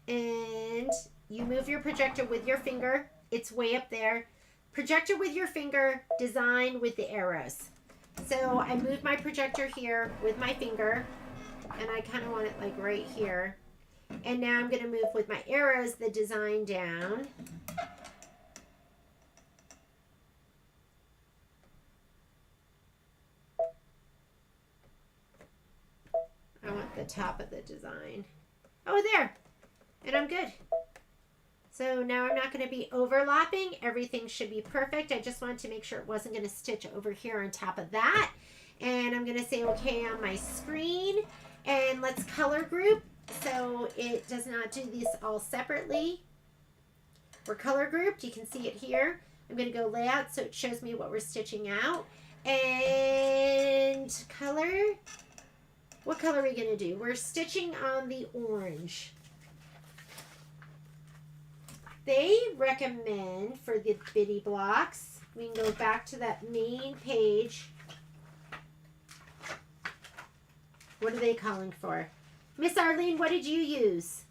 And you move your projector with your finger. It's way up there. Projector with your finger, design with the arrows. So I moved my projector here with my finger, and I kind of want it like right here. And now I'm going to move with my arrows the design down. I want the top of the design. Oh, there. And I'm good. So now I'm not going to be overlapping. Everything should be perfect. I just wanted to make sure it wasn't going to stitch over here on top of that. And I'm going to say okay on my screen. And let's color group so it does not do these all separately. We're color grouped. You can see it here. I'm going to go layout so it shows me what we're stitching out. And color. What color are we going to do? We're stitching on the orange. They recommend for the biddy blocks, we can go back to that main page. What are they calling for? Miss Arlene, what did you use?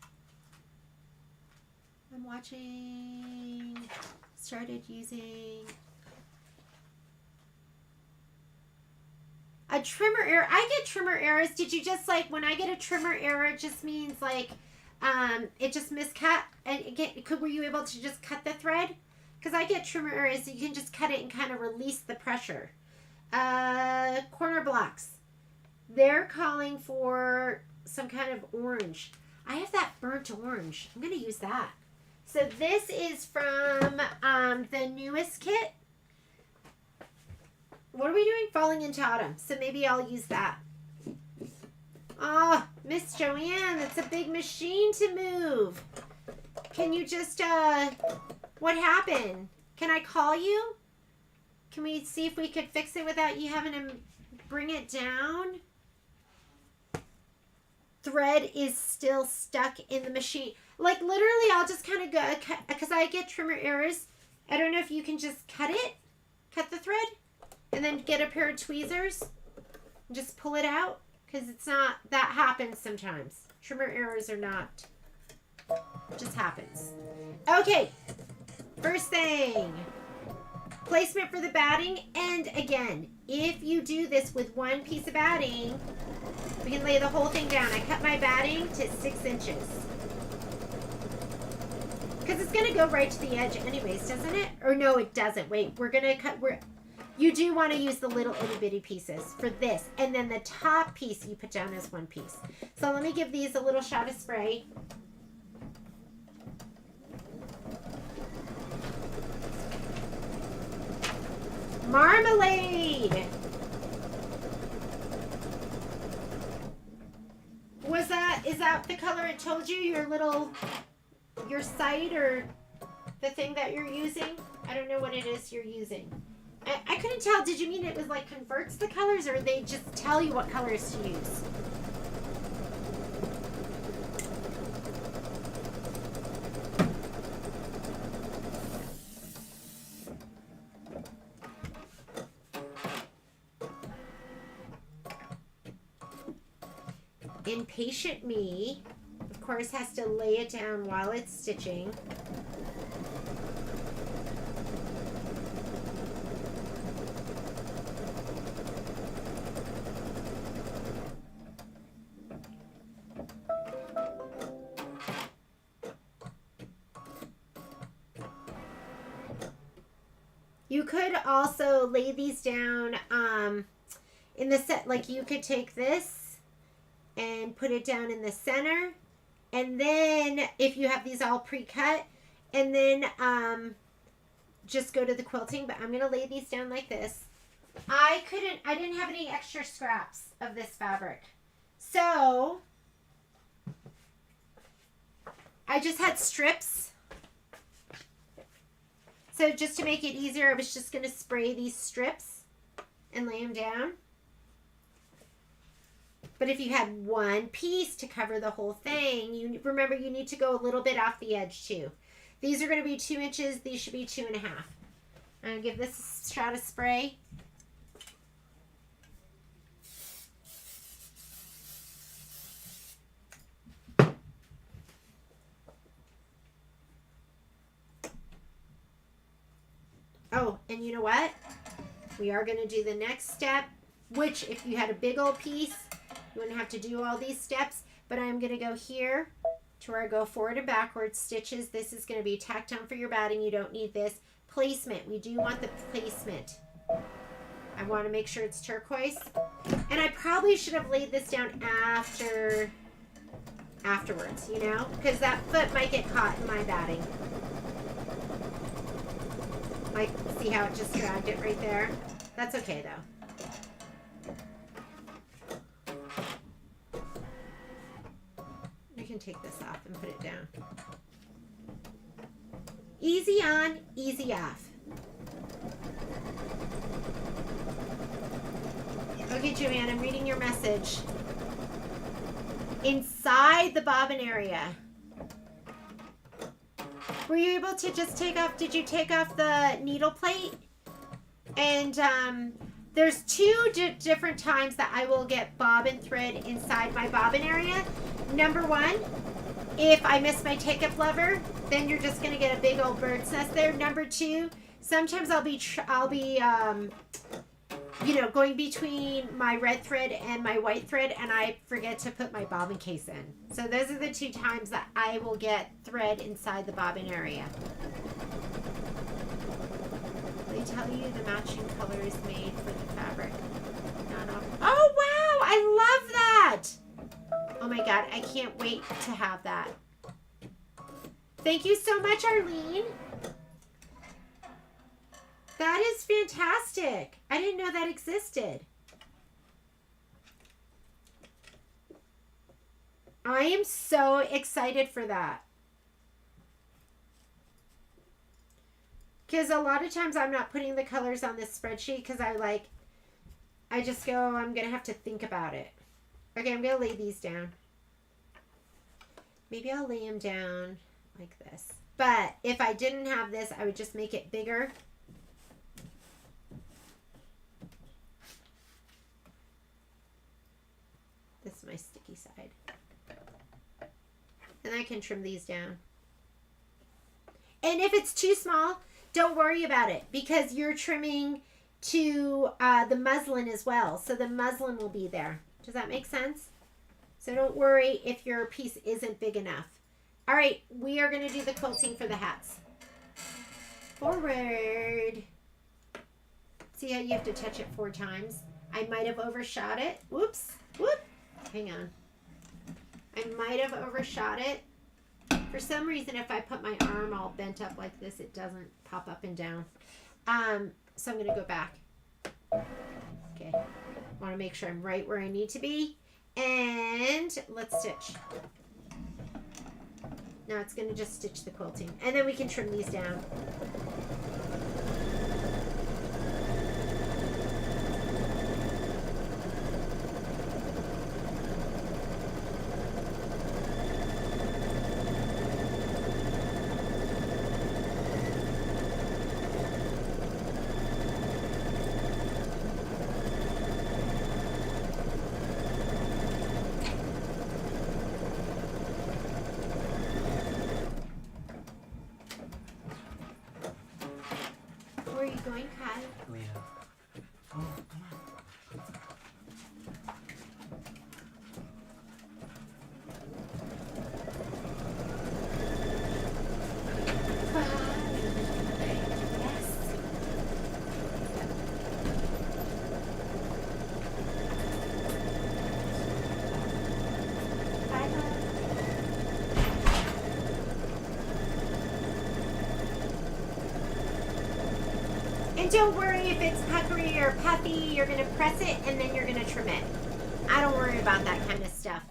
I'm watching. Started using a trimmer error. I get trimmer errors. Did you just like, when I get a trimmer error, it just means like, it just miscut, and were you able to just cut the thread? Because I get trimmer errors, so you can just cut it and kind of release the pressure. Corner blocks. They're calling for some kind of orange. I have that burnt orange. I'm going to use that. So this is from the newest kit. What are we doing? Falling into autumn. So maybe I'll use that. Oh, Miss Joanne, it's a big machine to move. can you just, what happened? Can I call you? Can we see if we could fix it without you having to bring it down? Thread is still stuck in the machine. Like literally, I'll just kind of go, because I get trimmer errors. I don't know if you can just cut the thread, and then get a pair of tweezers and just pull it out, because it's not, that happens sometimes. Trimmer errors are not, it just happens. Okay, first thing, placement for the batting. And again, if you do this with one piece of batting, we can lay the whole thing down. I cut my batting to 6 inches. Because it's going to go right to the edge anyways, doesn't it? Or no, it doesn't. Wait, we're going to cut, you do want to use the little itty bitty pieces for this. And then the top piece you put down as one piece. So let me give these a little shot of spray. Marmalade. Is that the color it told you? Your site or the thing that you're using? I don't know what it is you're using. I couldn't tell. Did you mean it was like converts the colors, or they just tell you what colors to use? Impatient me, of course, has to lay it down while it's stitching. You could also lay these down in the set, like you could take this and put it down in the center, and then if you have these all pre-cut, and then just go to the quilting. But I'm gonna lay these down like this. I didn't have any extra scraps of this fabric, so I just had strips. So just to make it easier, I was just gonna spray these strips and lay them down. But if you had one piece to cover the whole thing, you remember you need to go a little bit off the edge too. These are going to be 2 inches. These should be 2.5. I'm going to give this a shot of spray. Oh, and you know what? We are going to do the next step, which if you had a big old piece, you wouldn't have to do all these steps, but I'm going to go here to where I go forward and backwards stitches. This is going to be tacked on for your batting. You don't need this. Placement. We do want the placement. I want to make sure it's turquoise. And I probably should have laid this down afterwards, you know, because that foot might get caught in my batting. Like, see how it just dragged it right there? That's okay though. Can take this off and put it down. Easy on, easy off. Okay, Joanne, I'm reading your message. Inside the bobbin area. Were you able to just take off, did you take off the needle plate? And there's 2 different times that I will get bobbin thread inside my bobbin area. Number 1, if I miss my take-up lever, then you're just going to get a big old bird's nest there. Number 2, sometimes I'll be you know, going between my red thread and my white thread, and I forget to put my bobbin case in. So those are the 2 times that I will get thread inside the bobbin area. They tell you the matching color is made for the fabric. Oh, wow! I love that! Oh my God, I can't wait to have that. Thank you so much, Arlene. That is fantastic. I didn't know that existed. I am so excited for that. Because a lot of times I'm not putting the colors on this spreadsheet because I just go, I'm going to have to think about it. Okay, I'm going to lay these down. Maybe I'll lay them down like this. But if I didn't have this, I would just make it bigger. This is my sticky side. And I can trim these down. And if it's too small, don't worry about it because you're trimming to the muslin as well. So the muslin will be there. Does that make sense? So don't worry if your piece isn't big enough. All right, we are going to do the quilting for the hats. Forward. See how you have to touch it 4 times? I might have overshot it. Whoops. Whoop. Hang on. I might have overshot it. For some reason, if I put my arm all bent up like this, it doesn't pop up and down. So I'm going to go back. Okay. Want to make sure I'm right where I need to be. And let's stitch. Now it's going to just stitch the quilting. And then we can trim these down. Where are you going, Kai? Oh, yeah. Oh, come on. And don't worry if it's puckery or puffy, you're going to press it and then you're going to trim it. I don't worry about that kind of stuff.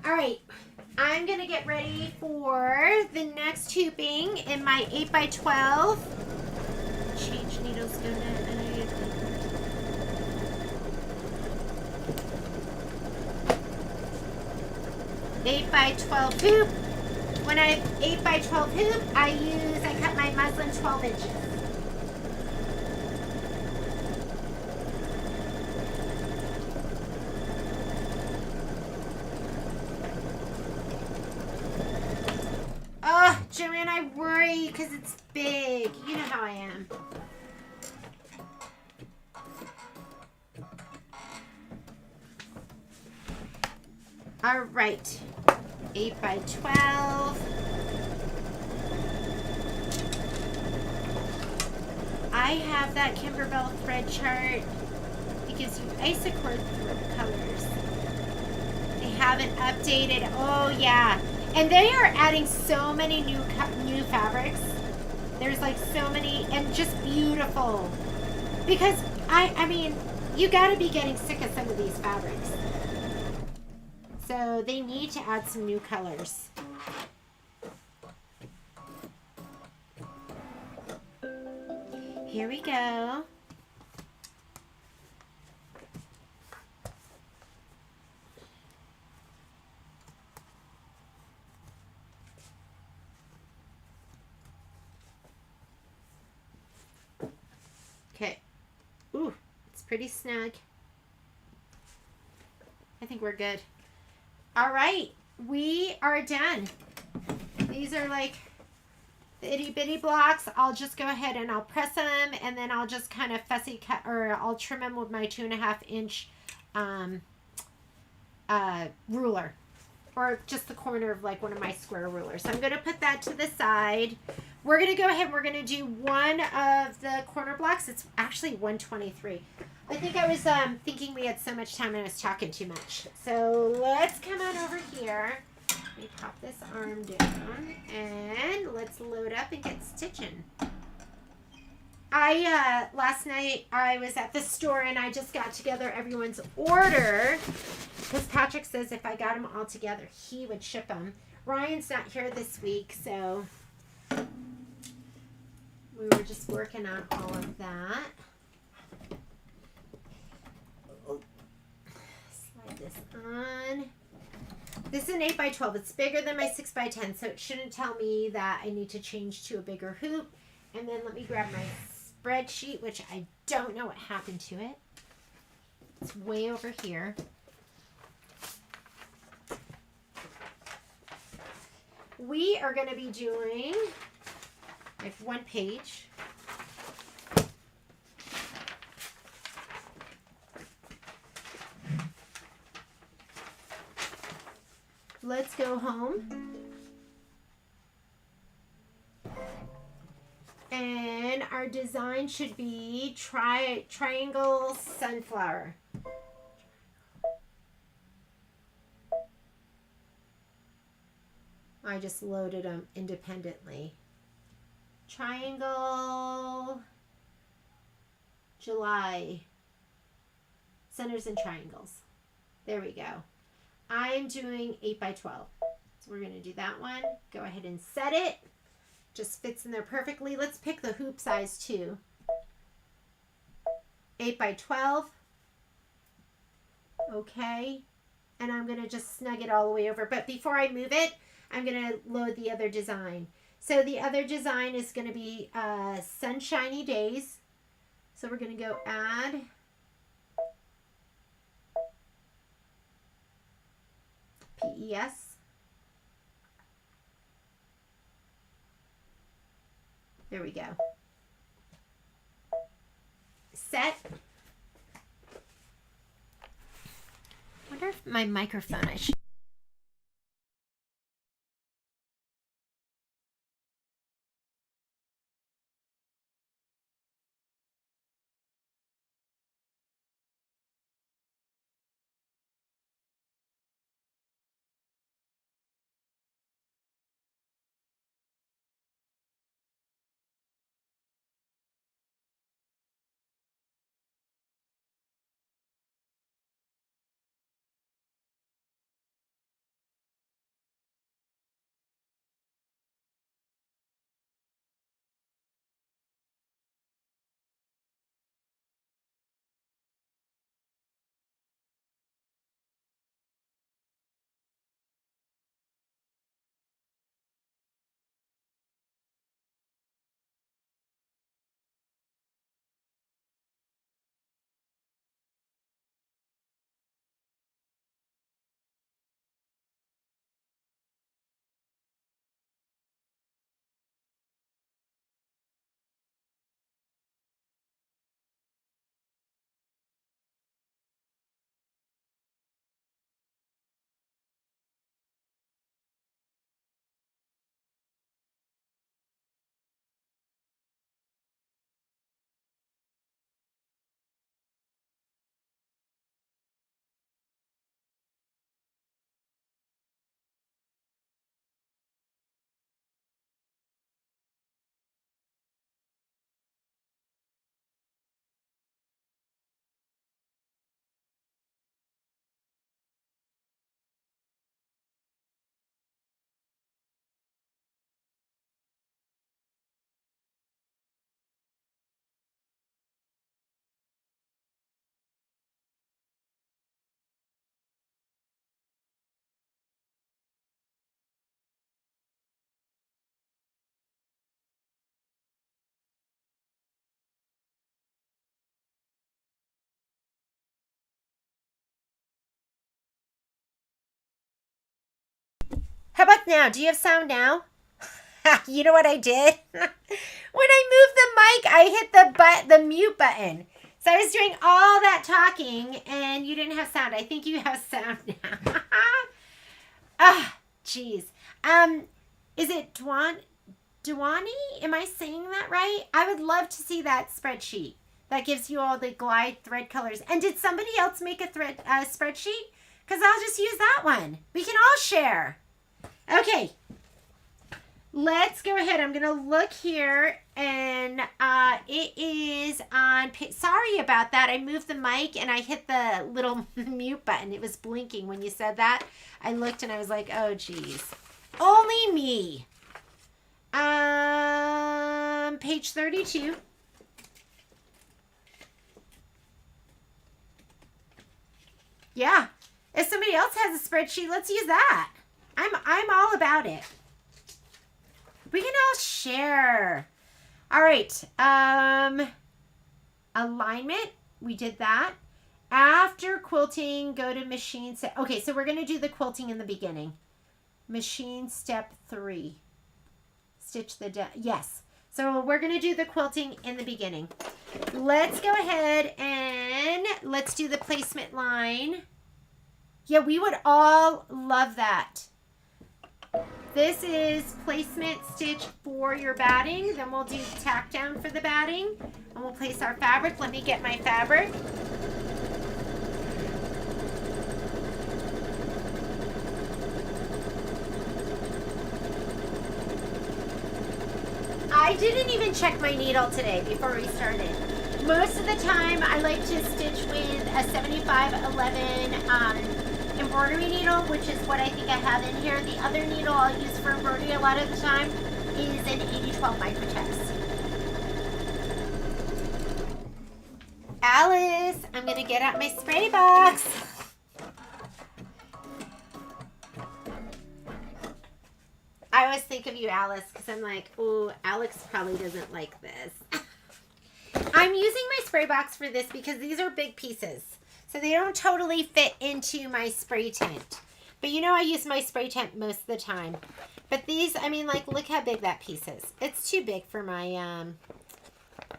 All right, I'm going to get ready for the next hooping in my 8x12. Change needles, go down. 8x12 hoop. When I have 8x12 hoop, I cut my muslin 12 inches. Oh, Joanne, I worry because it's big. You know how I am. All right. 8x12. I have that Kimberbell thread chart. It gives you isochord colors. They haven't updated. Oh yeah, and they are adding so many new fabrics. There's like so many and just beautiful. Because I mean, you got to be getting sick of some of these fabrics. So they need to add some new colors. Here we go. Okay. Ooh, it's pretty snug. I think we're good. All right, we are done. These are like the itty bitty blocks. I'll just go ahead and I'll press them and then I'll just kind of fussy cut, or I'll trim them with my 2.5 inch ruler, or just the corner of like one of my square rulers. So I'm going to put that to the side. We're going to go ahead and we're going to do one of the corner blocks. It's actually 123. I think I was thinking we had so much time and I was talking too much. So let's come on over here. Let me pop this arm down and let's load up and get stitching. Last night I was at the store and I just got together everyone's order because Patrick says if I got them all together, he would ship them. Ryan's not here this week, so we were just working on all of that. Slide this on. This is an 8x12. It's bigger than my 6x10, so it shouldn't tell me that I need to change to a bigger hoop. And then let me grab my spreadsheet, which I don't know what happened to it. It's way over here. We are going to be doing, I have one page. Let's go home. And our design should be triangle sunflower. I just loaded them independently. Triangle, July, centers and triangles. There we go. I'm doing 8x12. So we're going to do that one. Go ahead and set it. Just fits in there perfectly. Let's pick the hoop size too. 8x12. Okay. And I'm going to just snug it all the way over. But before I move it, I'm going to load the other design. So the other design is going to be Sunshiny Days. So we're going to go add. PES. There we go. Set. I wonder if my microphone, I should. How about now? Do you have sound now? You know what I did? When I moved the mic, I hit the mute button. So I was doing all that talking and you didn't have sound. I think you have sound now. Ah, jeez. Is it Duani? Am I saying that right? I would love to see that spreadsheet. That gives you all the glide thread colors. And did somebody else make a thread spreadsheet? Because I'll just use that one. We can all share. Okay. let's go ahead. I'm going to look here, and it is on, sorry about that. I moved the mic and I hit the little mute button. It was blinking when you said that. I looked and I was like, oh, geez. Only me. Page 32. Yeah. If somebody else has a spreadsheet, let's use that. I'm all about it. We can all share. All right. Alignment. We did that. After quilting, go to machine set. Okay, so we're going to do the quilting in the beginning. Machine step 3. Stitch the yes. So we're going to do the quilting in the beginning. Let's go ahead and let's do the placement line. Yeah, we would all love that. This is placement stitch for your batting. Then we'll do tack down for the batting. And we'll place our fabric. Let me get my fabric. I didn't even check my needle today before we started. Most of the time, I like to stitch with a 7511 embroidery needle, which is what I think I have in here. The other needle I'll use for embroidery a lot of the time is an 8012 Microtex. Alice, I'm going to get out my spray box. I always think of you, Alice, because I'm like, oh, Alex probably doesn't like this. I'm using my spray box for this because these are big pieces. So they don't totally fit into my spray tent. But you know I use my spray tent most of the time. But these, I mean, like, look how big that piece is. It's too big for my,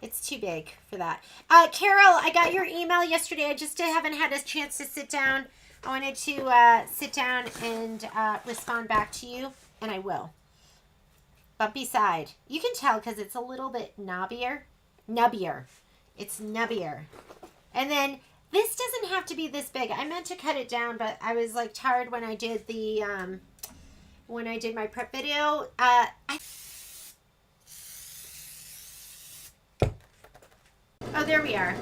it's too big for that. Carol, I got your email yesterday. I just haven't had a chance to sit down. I wanted to sit down and respond back to you. And I will. Bumpy side. You can tell because it's a little bit knobbier. Nubbier. It's nubbier. And then this doesn't have to be this big. I meant to cut it down, but I was like tired when I did the when I did my prep video. Oh, there we are.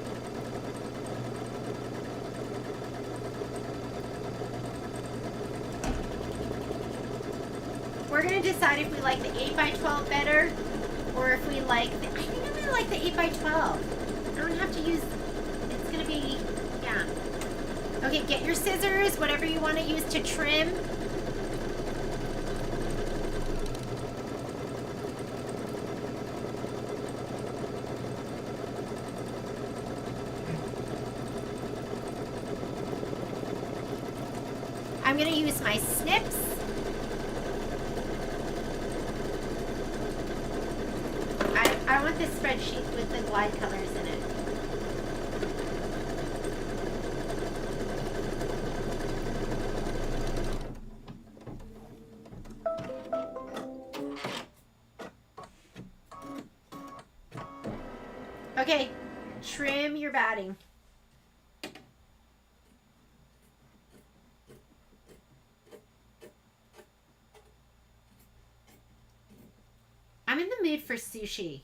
We're going to decide if we like the 8x12 better or if we like the, I think I'm going to like the 8x12. I don't have to use, it's going to be, yeah. Okay, get your scissors, whatever you want to use to trim. I'm going to use my snips. I want this spreadsheet with the glide colors in it. Okay, trim your batting. I'm in the mood for sushi.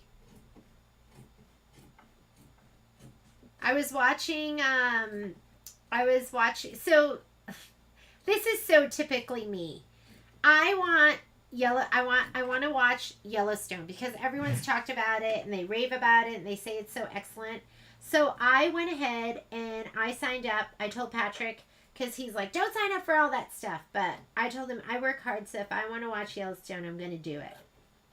I was watching, so this is so typically me. I want to watch Yellowstone because everyone's talked about it and they rave about it and they say it's so excellent. So I went ahead and I signed up. I told Patrick, because he's like, don't sign up for all that stuff. But I told him I work hard, so if I want to watch Yellowstone, I'm going to do it.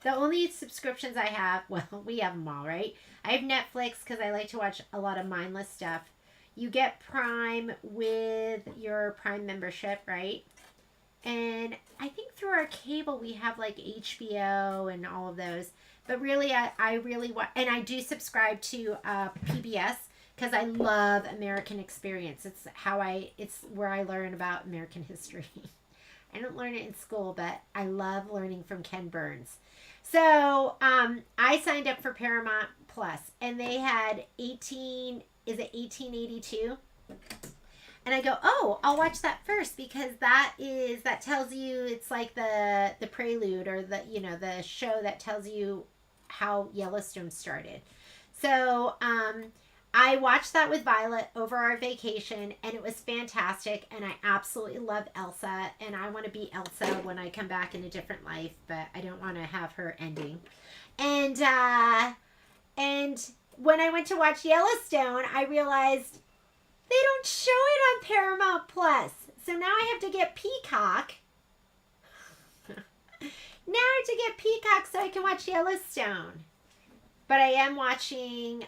The only subscriptions I have, well, we have them all, right? I have Netflix because I like to watch a lot of mindless stuff. You get Prime with your Prime membership, right? And I think through our cable, we have like HBO and all of those. But really, I really want, and I do subscribe to PBS because I love American Experience. It's where I learn about American history. I don't learn it in school, but I love learning from Ken Burns. So I signed up for Paramount Plus, and they had 1882? And I go, oh, I'll watch that first because that tells you, it's like the prelude, or the show that tells you how Yellowstone started. So I watched that with Violet over our vacation, and it was fantastic. And I absolutely love Elsa, and I want to be Elsa when I come back in a different life, but I don't want to have her ending. And when I went to watch Yellowstone, I realized they don't show it on Paramount Plus. So now I have to get Peacock. Now I have to get Peacock so I can watch Yellowstone. But I am watching,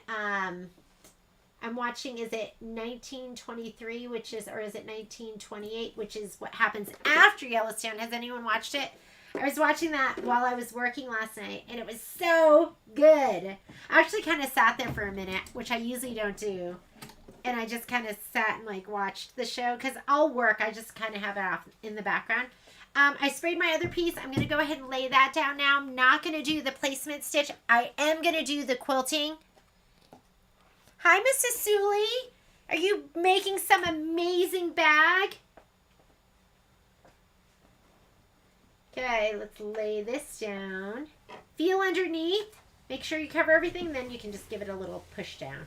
is it 1923, or is it 1928, which is what happens after Yellowstone. Has anyone watched it? I was watching that while I was working last night, and it was so good. I actually kind of sat there for a minute, which I usually don't do. And I just kind of sat and watched the show, because I'll work. I just kind of have it off in the background. I sprayed my other piece. I'm going to go ahead and lay that down now. I'm not going to do the placement stitch. I am going to do the quilting. Hi, Mrs. Suley. Are you making some amazing bag? Okay, let's lay this down. Feel underneath. Make sure you cover everything. Then you can just give it a little push down.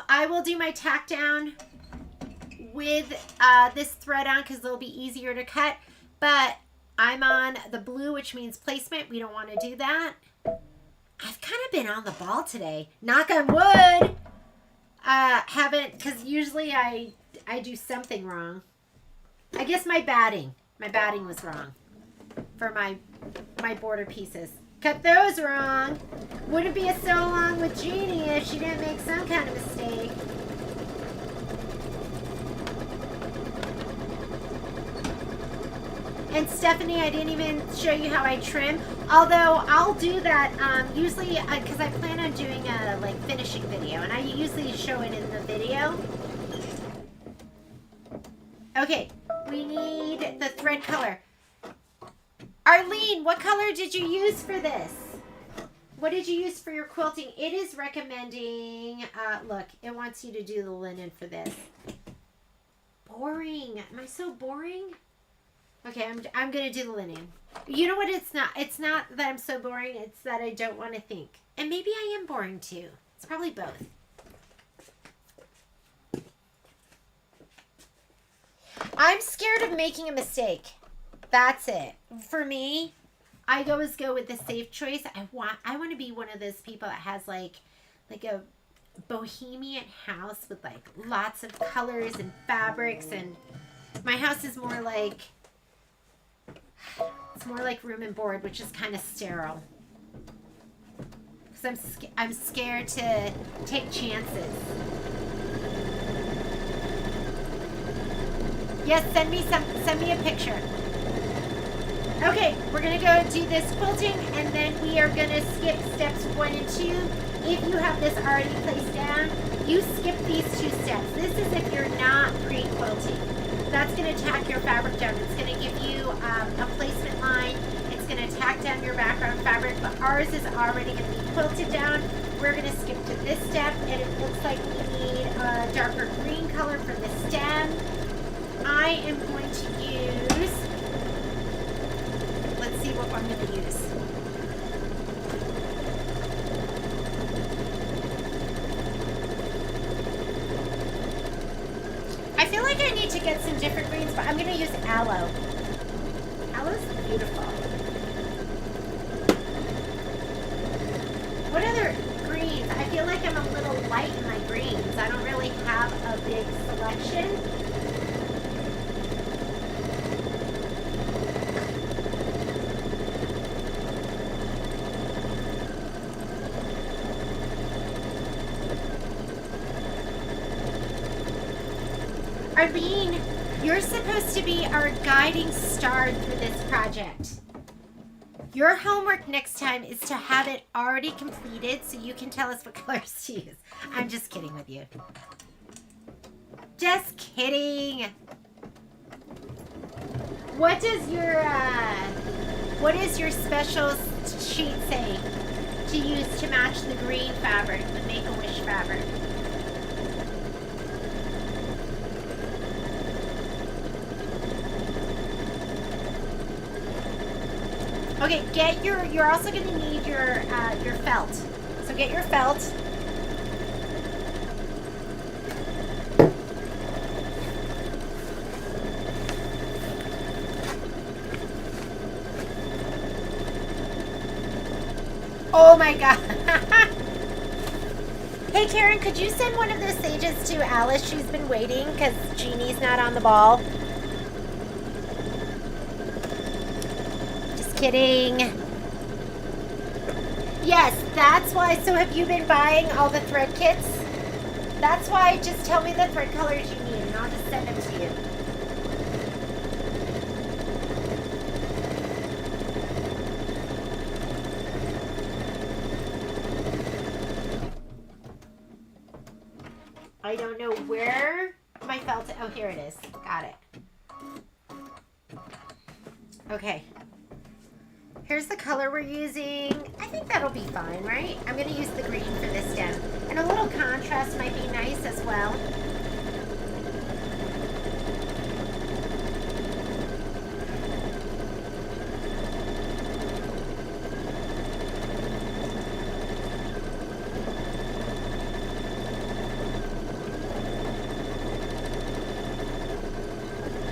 I will do my tack down with this thread on because it'll be easier to cut. But I'm on the blue, which means placement. We don't want to do that. I've kind of been on the ball today. Knock on wood. Haven't, because usually I do something wrong. I guess my batting was wrong for my border pieces. Cut those wrong. Wouldn't be a so long with Jeannie if she didn't make some kind of mistake. And Stephanie, I didn't even show you how I trim. Although I'll do that usually because I plan on doing a finishing video, and I usually show it in the video. Okay, we need the thread color. Arlene, what color did you use for this? What did you use for your quilting? It is recommending, look, it wants you to do the linen for this. Boring. Am I so boring? Okay, I'm going to do the linen. You know what? It's not that I'm so boring. It's that I don't want to think. And maybe I am boring too. It's probably both. I'm scared of making a mistake. That's it. For me, I always go with the safe choice. I want to be one of those people that has like a bohemian house with lots of colors and fabrics, and my house is more like room and board, which is kind of sterile. Because I'm scared to take chances. Yes, send me a picture. Okay, we're going to go do this quilting, and then we are going to skip steps 1 and 2. If you have this already placed down, you skip these 2 steps. This is if you're not pre-quilting. That's going to tack your fabric down. It's going to give you a placement line. It's going to tack down your background fabric, but ours is already going to be quilted down. We're going to skip to this step, and it looks like we need a darker green color for the stem. I am going to use, let's see what I'm going to use. I feel like I need to get some different greens, but I'm going to use aloe. Aloe's beautiful. What other greens? I feel like I'm a little light in my greens. I don't really have a big selection. Arlene, you're supposed to be our guiding star through this project. Your homework next time is to have it already completed so you can tell us what colors to use. I'm just kidding with you. Just kidding. What is your special sheet say to use to match the green fabric, the Make-A-Wish fabric? Okay, you're also going to need your felt. So get your felt. Oh my God. Hey Karen, could you send one of those sages to Alice? She's been waiting because Jeannie's not on the ball. Just kidding. Yes, that's why. So have you been buying all the thread kits? That's why. Just tell me the thread colors you need and I'll just send them to you. I don't know where my felt. Oh, here it is. Got it. Okay. Here's the color we're using. I think that'll be fine, right? I'm going to use the green for this stem. And a little contrast might be nice as well.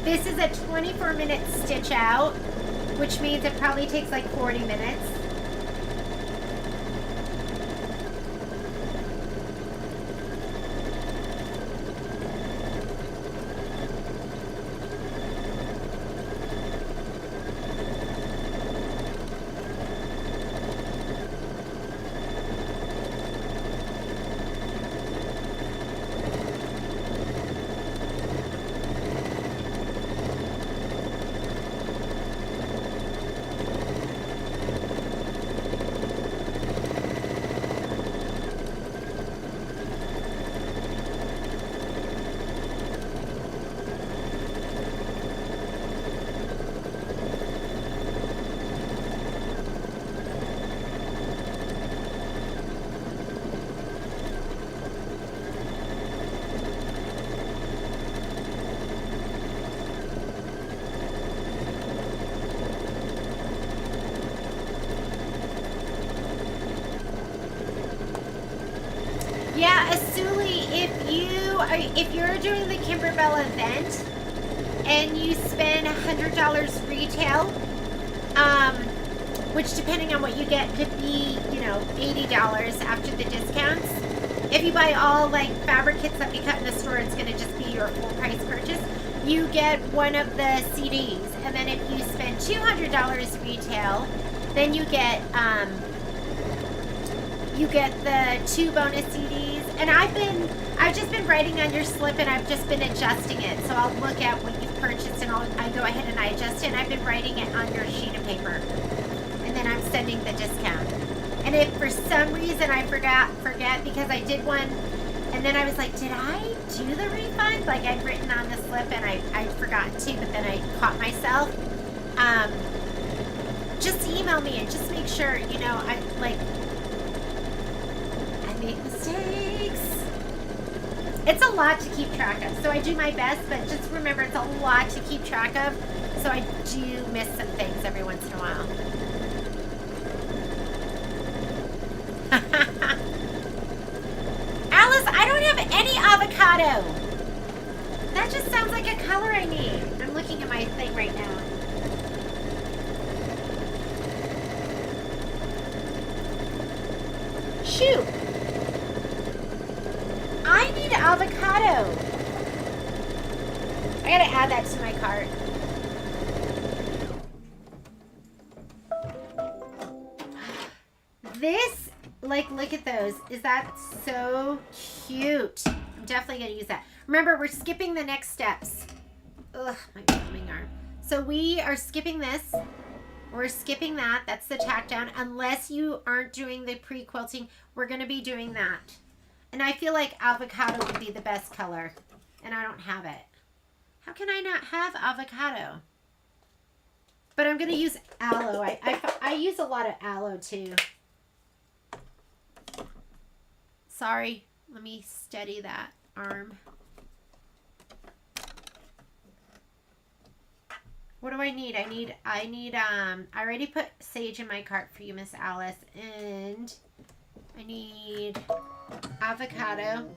This is a 24-minute stitch out, which means it probably takes like 40 minutes. Yeah, Asuli, if you're doing the Kimberbell event and you spend $100 retail, which depending on what you get could be, $80 after the discounts. If you buy all like fabric kits that we cut in the store, it's going to just be your full price purchase. You get one of the CDs, and then if you spend $200 retail, then you get the 2 bonus CDs. And I've just been writing on your slip, and I've just been adjusting it. So I'll look at what you've purchased, and I go ahead and I adjust it. And I've been writing it on your sheet of paper, and then I'm sending the discount. And if for some reason I forget because I did one, and then I was like, did I do the refund? Like I'd written on the slip, and I'd forgotten to, but then I caught myself. Just email me and just make sure, I make mistakes. It's a lot to keep track of, so I do my best, but just remember it's a lot to keep track of, so I do miss some things every once in a while. Alice, I don't have any avocado. That just sounds like a color I need. I'm looking at my thing right now. Shoot. I need avocado. I gotta add that to my cart. This, look at those. Is that so cute? I'm definitely gonna use that. Remember, we're skipping the next steps. Ugh, my filming arm. So we are skipping this. We're skipping that. That's the tack down. Unless you aren't doing the pre-quilting, we're gonna be doing that. And I feel like avocado would be the best color. And I don't have it. How can I not have avocado? But I'm going to use aloe. I use a lot of aloe too. Sorry. Let me steady that arm. What do I need? I already put sage in my cart for you, Miss Alice. And I need avocado.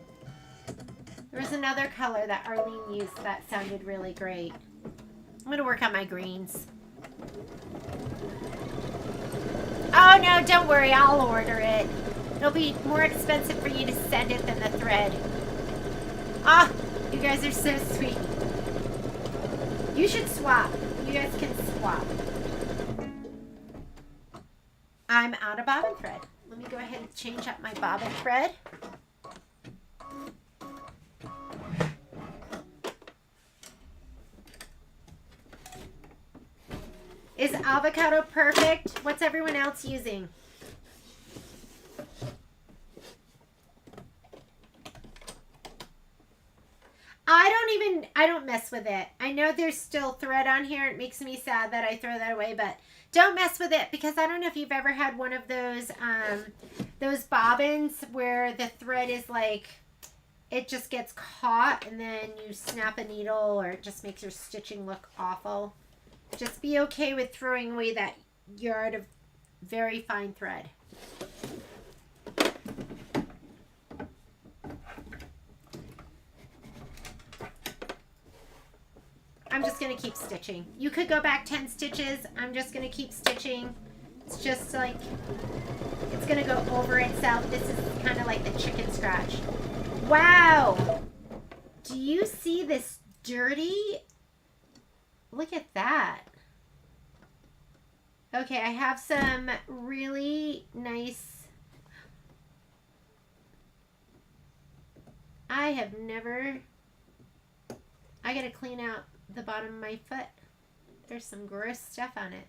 There was another color that Arlene used that sounded really great. I'm going to work on my greens. Oh, no, don't worry. I'll order it. It'll be more expensive for you to send it than the thread. Ah, you guys are so sweet. You should swap. You guys can swap. I'm out of bobbin thread. Let me go ahead and change up my bobbin thread. Is avocado perfect? What's everyone else using? I don't mess with it. I know there's still thread on here. It makes me sad that I throw that away, but don't mess with it because I don't know if you've ever had one of those bobbins where the thread is like, it just gets caught and then you snap a needle or it just makes your stitching look awful. Just be okay with throwing away that yard of very fine thread. I'm just going to keep stitching. You could go back 10 stitches. I'm just going to keep stitching. It's just like, it's going to go over itself. This is kind of like the chicken scratch. Wow. Do you see this dirty? Look at that. Okay, I have some really nice. I gotta clean out the bottom of my foot. There's some gross stuff on it.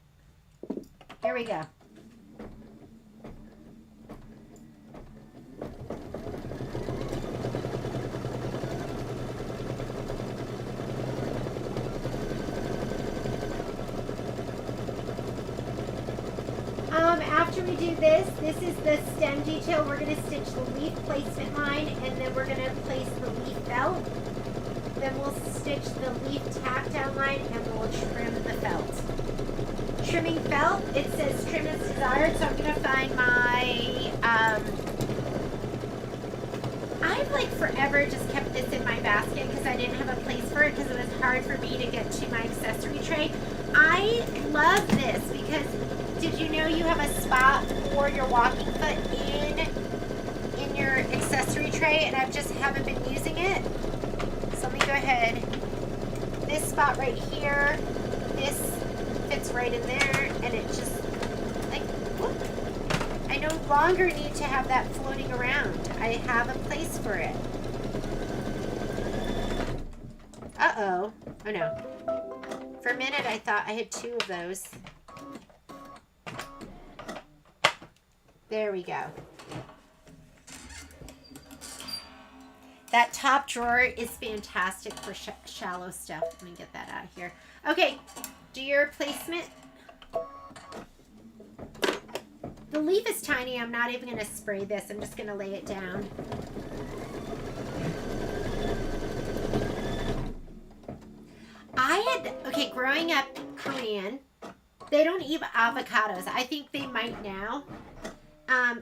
Here we go. After we do this is the stem detail. We're going to stitch the leaf placement line and then we're going to place the leaf felt. Then we'll stitch the leaf tack down line and we'll trim the felt. Trimming felt, it says trim as desired, so I'm going to find my, I've like forever just kept this in my basket because I didn't have a place for it because it was hard for me to get to my accessory tray. I love this because did you know you have a spot for your walking foot in your accessory tray and I just haven't been using it? So let me go ahead. This spot right here, this fits right in there and it just like, whoop. I no longer need to have that floating around. I have a place for it. Uh-oh. Oh no. For a minute I thought I had two of those. There we go. That top drawer is fantastic for shallow stuff. Let me get that out of here. Okay, do your placement. The leaf is tiny. I'm not even going to spray this. I'm just going to lay it down. Okay, growing up Korean, they don't eat avocados. I think they might now.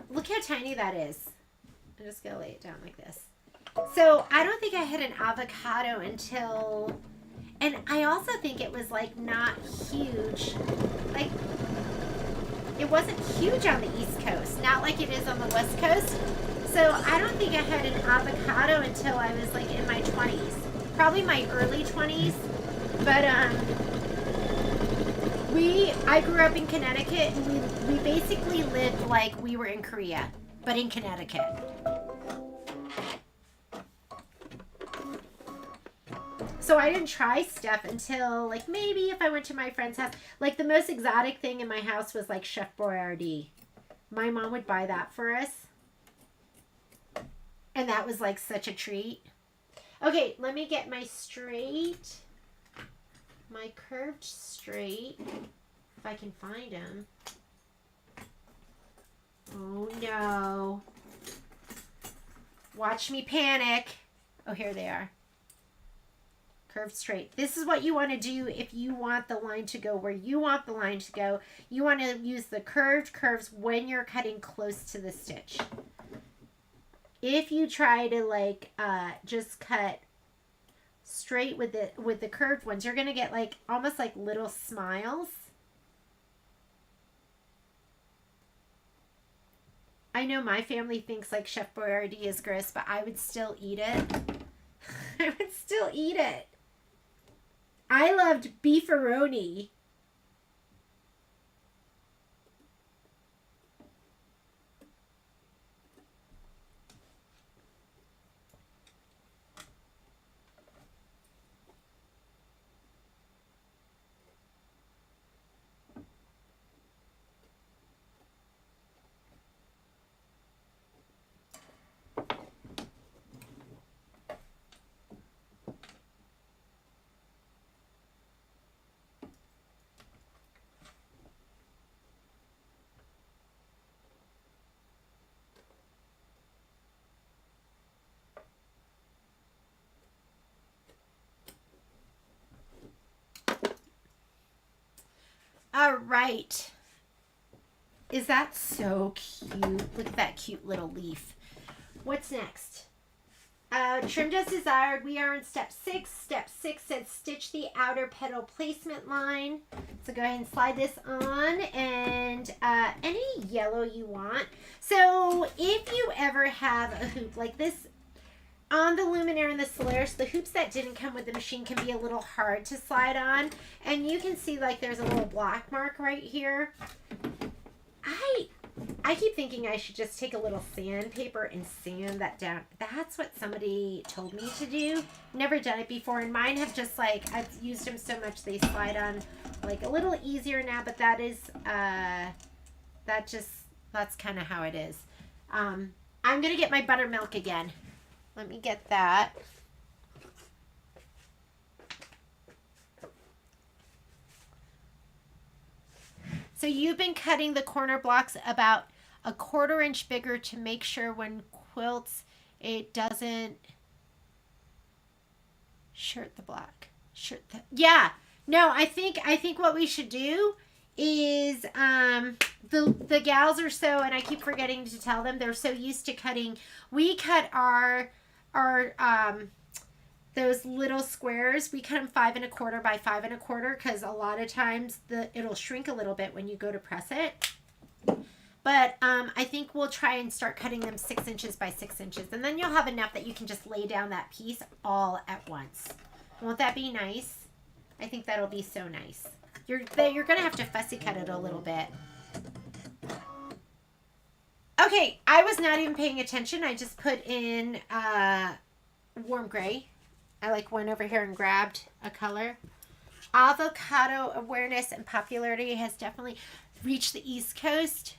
Look how tiny that is. I'm just going to lay it down like this. So I don't think I had an avocado until, and I also think it was like not huge. Like it wasn't huge on the East Coast, not like it is on the West Coast. So I don't think I had an avocado until I was like in my 20s, probably my early 20s. But I grew up in Connecticut and we basically lived like we were in Korea, but in Connecticut. So I didn't try stuff until like maybe if I went to my friend's house. Like the most exotic thing in my house was like Chef Boyardee. My mom would buy that for us. And that was like such a treat. Okay, let me get my curved straight, if I can find them. Oh no. Watch me panic. Oh, here they are. curved straight. This is what you want to do if you want the line to go where you want the line to go. You want to use the curved curves when you're cutting close to the stitch. If you try to like just cut straight with the curved ones, you're going to get like almost like little smiles. I know my family thinks like Chef Boyardee is gross, but I would still eat it. I would still eat it. I loved beefaroni. All right. Is that so cute? Look at that cute little leaf. What's next? Trimmed as desired. We are in step 6. Step 6 said stitch the outer petal placement line. So go ahead and slide this on, and any yellow you want. So if you ever have a hoop like this, on the Luminaire and the Solaris, the hoops that didn't come with the machine can be a little hard to slide on. And you can see like there's a little black mark right here. I keep thinking I should just take a little sandpaper and sand that down. That's what somebody told me to do. Never done it before. And mine have just like, I've used them so much they slide on like a little easier now. But that is, that's kind of how it is. I'm going to get my buttermilk again. Let me get that. So you've been cutting the corner blocks about a 1/4 inch bigger to make sure when quilts it doesn't shirt the black. Yeah. No, I think what we should do is the gals are so, and I keep forgetting to tell them, they're so used to cutting. We cut our those little squares, we cut them 5 1/4 by 5 1/4 because a lot of times it'll shrink a little bit when you go to press it. But I think we'll try and start cutting them 6 inches by 6 inches, and then you'll have enough that you can just lay down that piece all at once. Won't that be nice? I think that'll be so nice. You're gonna have to fussy cut it a little bit. Okay, I was not even paying attention. I just put in warm gray. I like went over here and grabbed a color. Avocado awareness and popularity has definitely reached the East Coast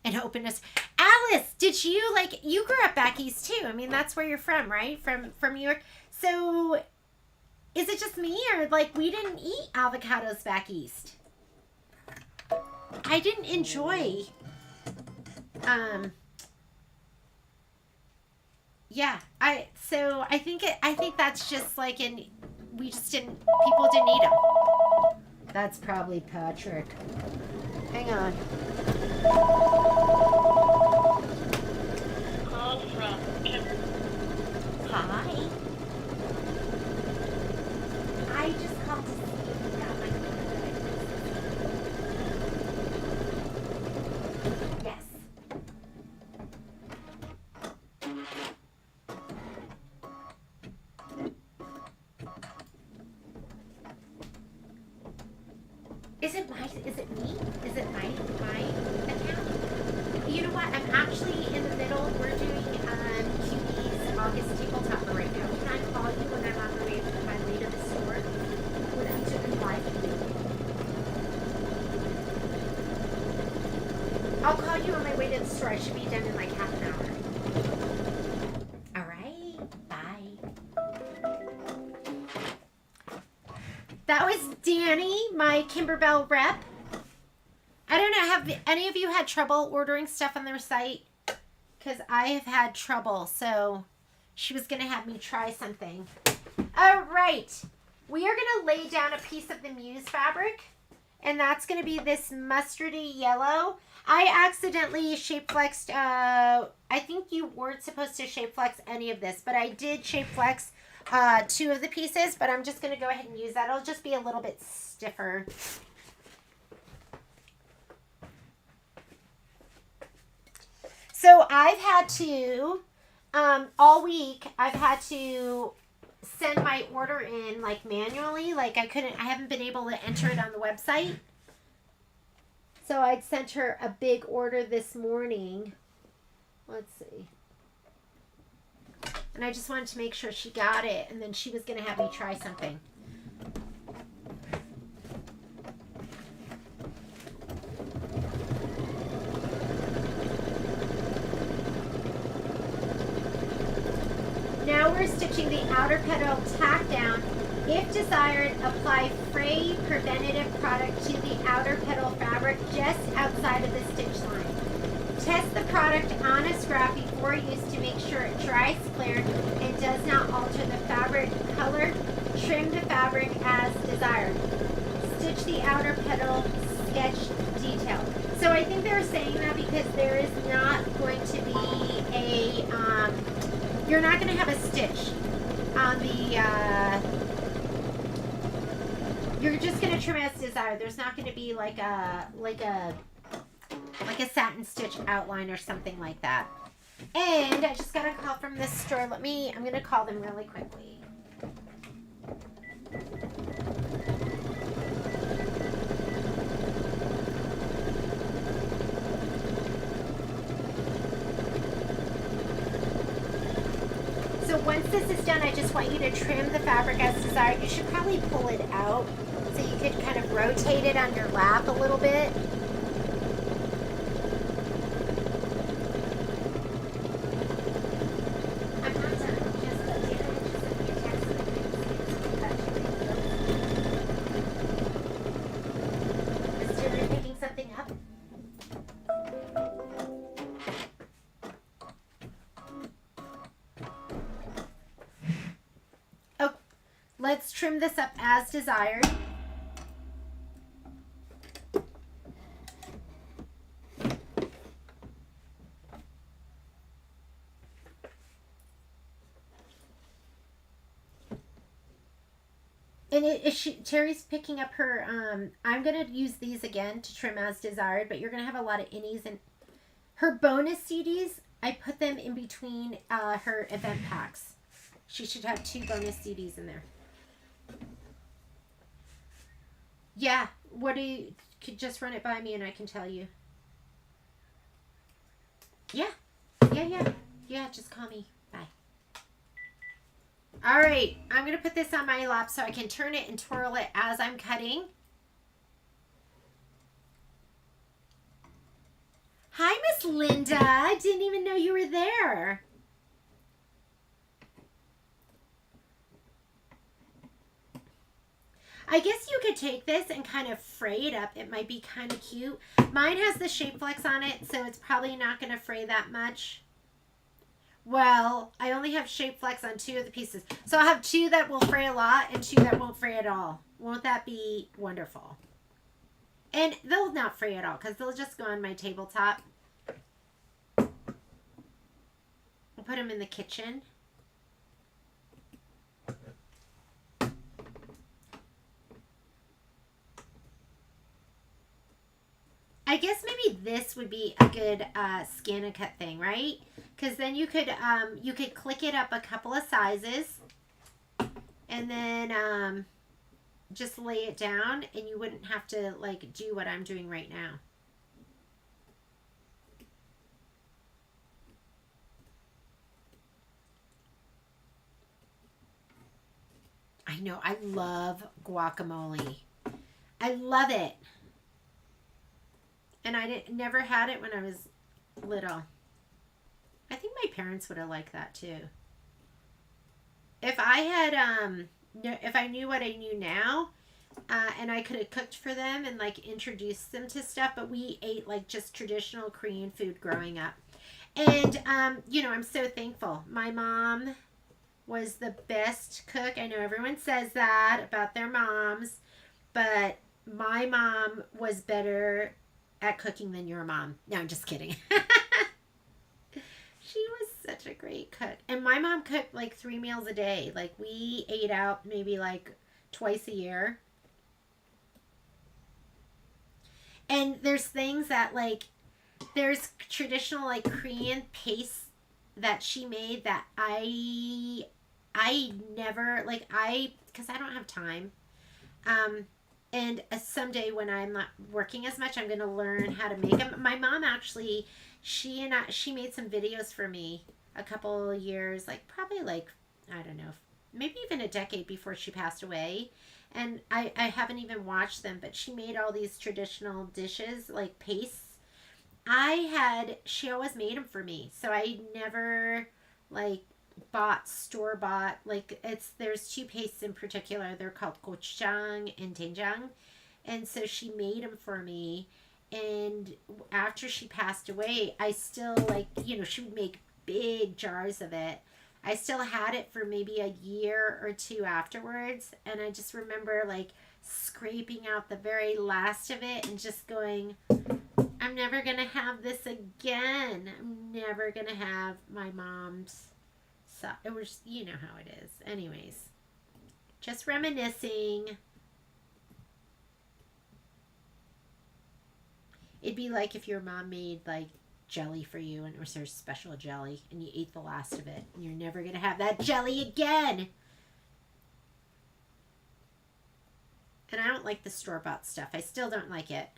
and openness. Alice, did you you grew up back east too? I mean, that's where you're from, right? From New York. So is it just me, or we didn't eat avocados back east? I didn't enjoy yeah, I think that's just we just didn't, people didn't eat them. That's probably Patrick. Hang on. Call from Kimberbell. Hi. I just called to see if you got my phone. Yes. Is it my account? You know what? I'm actually in the middle. We're doing Cuties August tabletop right now. Can I call you when I'm on my way to the store? Would I do it live with you? I'll call you on my way to the store. I should be done in half an hour. All right. Bye. That was Danny, my Kimberbell rep. I don't know, have any of you had trouble ordering stuff on their site? Because I have had trouble, so she was going to have me try something. All right. We are going to lay down a piece of the Muse fabric, and that's going to be this mustardy yellow. I accidentally shape flexed, I think you weren't supposed to shape flex any of this, but I did shape flex 2 of the pieces, but I'm just going to go ahead and use that. It'll just be a little bit stiffer. So I've had to, all week, I've had to send my order in like manually. Like I haven't been able to enter it on the website. So I'd sent her a big order this morning. Let's see. And I just wanted to make sure she got it, and then she was going to have me try something. Now we're stitching the outer petal tack down. If desired, apply fray preventative product to the outer petal fabric just outside of the stitch line. Test the product on a scrap before use to make sure it dries clear and does not alter the fabric color. Trim the fabric as desired. Stitch the outer petal sketch detail. So I think they're saying that because there is not going to be a, you're not going to have a stitch on the, you're just going to trim as desired. There's not going to be like a satin stitch outline or something like that. And I just got a call from this store. I'm going to call them really quickly. So once this is done, I just want you to trim the fabric as desired. You should probably pull it out so you could kind of rotate it on your lap a little bit. I'm not done. Is Taylor picking something up? Let's trim this up as desired. And Terry's picking up her, I'm going to use these again to trim as desired, but you're going to have a lot of innies. And her bonus CDs, I put them in between her event packs. She should have 2 bonus CDs in there. Yeah, could just run it by me and I can tell you. Yeah, just call me. Bye. All right, I'm going to put this on my lap so I can turn it and twirl it as I'm cutting. Hi, Miss Linda. I didn't even know you were there. I guess you could take this and kind of fray it up. It might be kind of cute. Mine has the shape flex on it, so it's probably not going to fray that much. Well, I only have shape flex on 2 of the pieces. So I'll have 2 that will fray a lot and 2 that won't fray at all. Won't that be wonderful? And they'll not fray at all because they'll just go on my tabletop. I'll put them in the kitchen. I guess maybe this would be a good scan and cut thing, right? Because then you could click it up a couple of sizes and then just lay it down and you wouldn't have to like do what I'm doing right now. I know, I love guacamole. I love it. And I never had it when I was little. I think my parents would have liked that too. If I had, if I knew what I knew now, and I could have cooked for them and like introduced them to stuff, but we ate like just traditional Korean food growing up. And, you know, I'm so thankful. My mom was the best cook. I know everyone says that about their moms, but my mom was better at cooking than your mom. No, I'm just kidding. She was such a great cook. And my mom cooked like 3 meals a day. Like we ate out maybe like twice a year. And there's things that like, there's traditional like Korean paste that she made that I never, like because I don't have time. And someday when I'm not working as much, I'm going to learn how to make them. My mom actually, she made some videos for me a couple of years, like probably like, I don't know, maybe even a decade before she passed away. And I haven't even watched them, but she made all these traditional dishes, like pastes. She always made them for me. So I never like bought store-bought, like there's 2 pastes in particular. They're called gochujang and doenjang. And so she made them for me. And after she passed away, I still like, she would make big jars of it. I still had it for maybe a year or 2 afterwards. And I just remember like scraping out the very last of it and just going, I'm never going to have this again. I'm never going to have my mom's. So it was, you know how it is. Anyways, just reminiscing. It'd be like if your mom made like jelly for you and it was her special jelly and you ate the last of it and you're never going to have that jelly again. And I don't like the store-bought stuff. I still don't like it.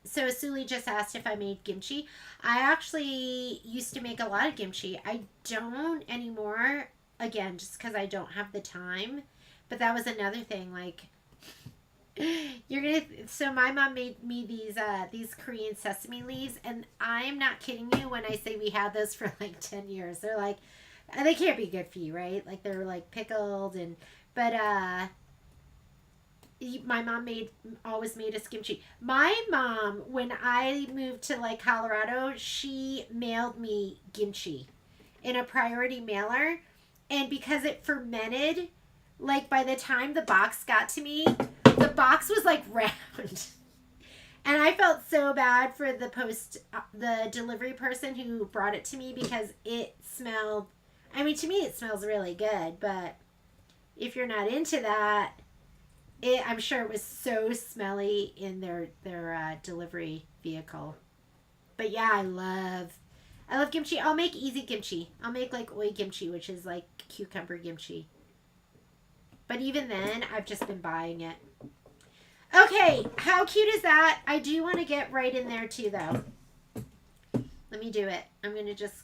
So Suli just asked if I made kimchi. I actually used to make a lot of kimchi. I don't anymore, again, just because I don't have the time. But that was another thing, like, so my mom made me these Korean sesame leaves, and I'm not kidding you when I say we had those for like 10 years. They're like, they can't be good for you, right? Like they're like pickled but my mom always made us kimchi. My mom, when I moved to like Colorado, she mailed me kimchi in a priority mailer. And because it fermented, like by the time the box got to me, the box was like round. And I felt so bad for the delivery person who brought it to me because it smelled, I mean, to me it smells really good, but if you're not into that, I'm sure it was so smelly in their delivery vehicle. But yeah, I love kimchi. I'll make easy kimchi. I'll make like oi kimchi, which is like cucumber kimchi. But even then, I've just been buying it. Okay, how cute is that? I do want to get right in there too, though. Let me do it. I'm going to just...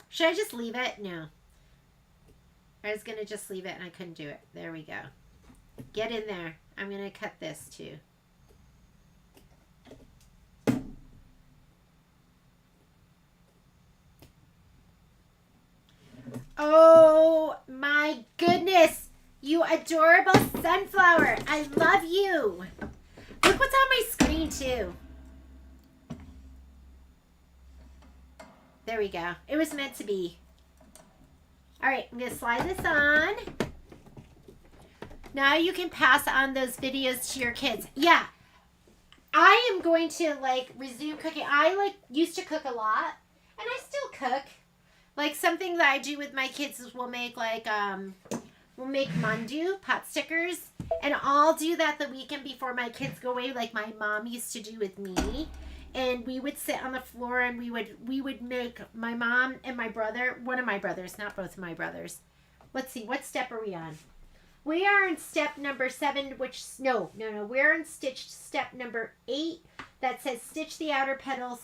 Should I just leave it? No. I was going to just leave it and I couldn't do it. There we go. Get in there. I'm going to cut this too. Oh my goodness. You adorable sunflower. I love you. Look what's on my screen too. There we go. It was meant to be. All right, I'm going to slide this on. Now you can pass on those videos to your kids. Yeah, I am going to like resume cooking. I like used to cook a lot, and I still cook. Like something that I do with my kids is we'll make mandu, pot stickers, and I'll do that the weekend before my kids go away, like my mom used to do with me. And we would sit on the floor and we would make, my mom and my brother, one of my brothers, not both of my brothers. Let's see, what step are we on? We are in step number 7, which, no. We're in step number 8 that says stitch the outer petal,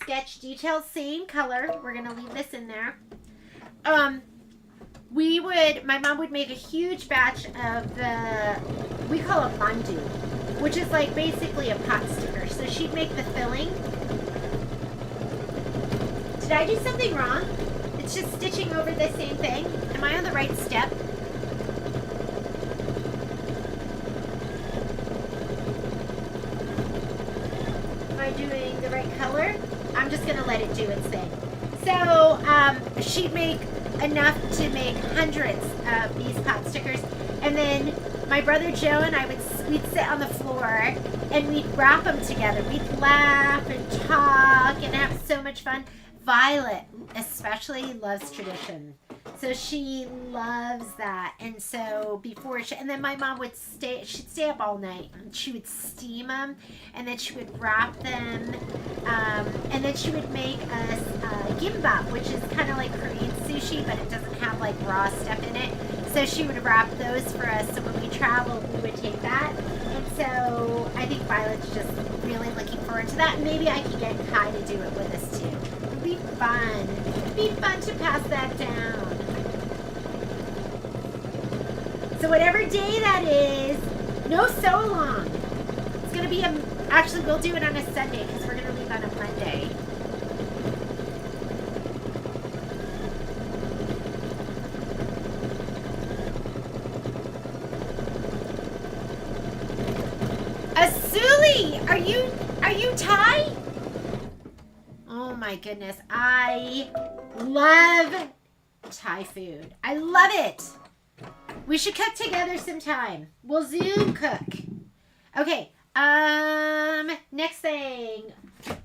sketch details, same color. We're going to leave this in there. My mom would make a huge batch of the we call a mandu, which is like basically a pot sticker. So she'd make the filling. Did I do something wrong? It's just stitching over the same thing. Am I on the right step? Am I doing the right color? I'm just gonna let it do its thing. So she'd make enough to make hundreds of these pot stickers, and then my brother Joe and we'd sit on the floor and we'd wrap them together. We'd laugh and talk and have so much fun. Violet especially loves tradition, so she loves that. And so and then my mom she'd stay up all night and she would steam them, and then she would wrap them, and then she would make us gimbap, which is kind of like Korean sushi, but it doesn't have like raw stuff in it. So she would wrap those for us, so when we traveled we would take that. And so I think Violet's just really looking forward to that. Maybe I can get Kai to do it with us too. It'd be fun. It'd be fun to pass that down. So whatever day that is, no so long. It's going to be actually we'll do it on a Sunday because we're going to leave on a Monday. Asuli, are you Thai? Oh my goodness, I love Thai food. I love it. We should cook together sometime. We'll Zoom cook. Okay, next thing.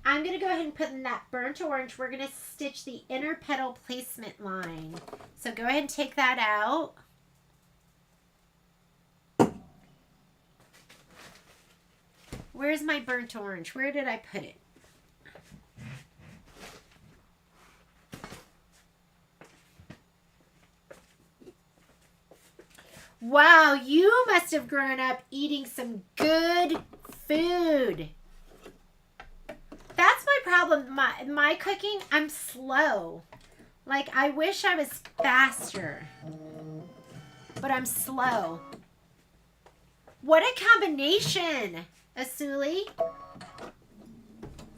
I'm going to go ahead and put in that burnt orange. We're going to stitch the inner petal placement line. So go ahead and take that out. Where's my burnt orange? Where did I put it? Wow, you must have grown up eating some good food. That's my problem. My cooking, I'm slow. Like, I wish I was faster. But I'm slow. What a combination, Asuli.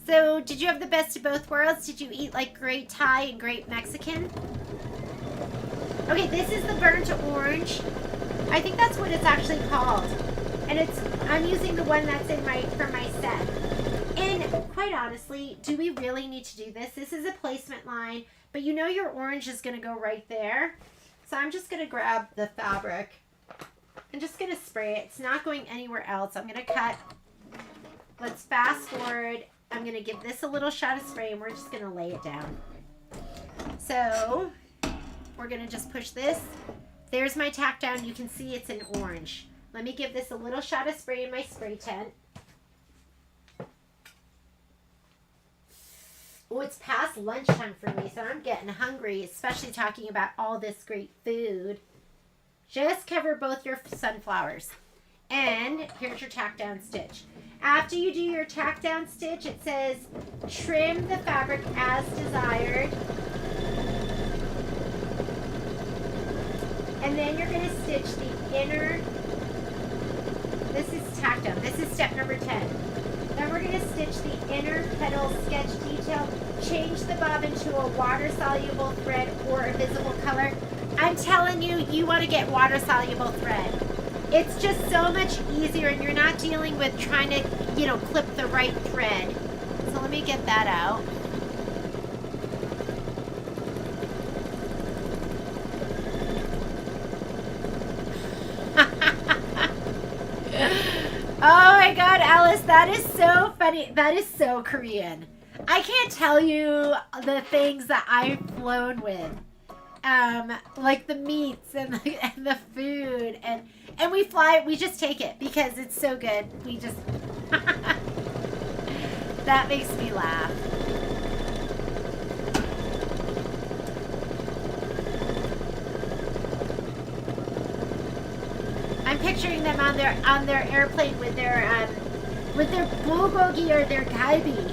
So, did you have the best of both worlds? Did you eat like great Thai and great Mexican? Okay, this is the burnt orange. I think that's what it's actually called. And I'm using the one that's from my set. And quite honestly, do we really need to do this? This is a placement line, but you know your orange is going to go right there. So I'm just going to grab the fabric and just going to spray it. It's not going anywhere else. I'm going to cut. Let's fast forward. I'm going to give this a little shot of spray and we're just going to lay it down. So we're going to just push this. There's my tack down. You can see it's an orange. Let me give this a little shot of spray in my spray tent. Oh, it's past lunchtime for me, so I'm getting hungry, especially talking about all this great food. Just cover both your sunflowers. And here's your tack down stitch. After you do your tack down stitch, it says trim the fabric as desired. And then you're going to stitch the inner. This is tack down. This is step number 10. Then we're going to stitch the inner petal sketch detail. Change the bobbin to a water-soluble thread or a visible color. I'm telling you, you want to get water-soluble thread. It's just so much easier, and you're not dealing with trying to, clip the right thread. So let me get that out. Oh my God, Alice, that is so funny. That is so Korean. I can't tell you the things that I've flown with. Like the meats and the food and we fly, we just take it because it's so good. We just, that makes me laugh. I'm picturing them on their airplane with their bulgogi or their galbi.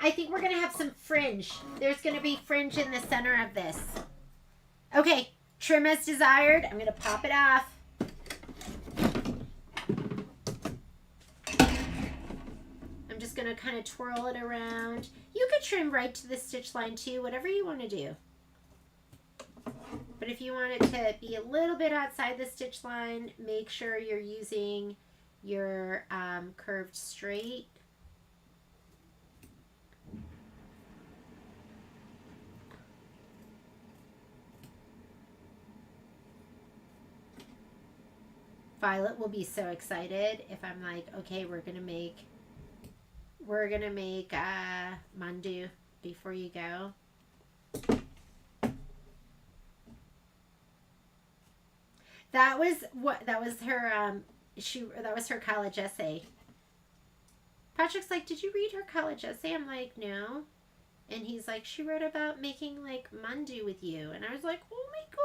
I think we're going to have some fringe. There's going to be fringe in the center of this. Okay, trim as desired. I'm going to pop it off. I'm just going to kind of twirl it around. You could trim right to the stitch line too, whatever you want to do. But if you want it to be a little bit outside the stitch line, make sure you're using your curved straight. Violet will be so excited if I'm like, okay, we're gonna make mandu before you go. That was her college essay. Patrick's like, did you read her college essay? I'm like, no. And he's like, she wrote about making like mandu with you. And I was like, oh my god.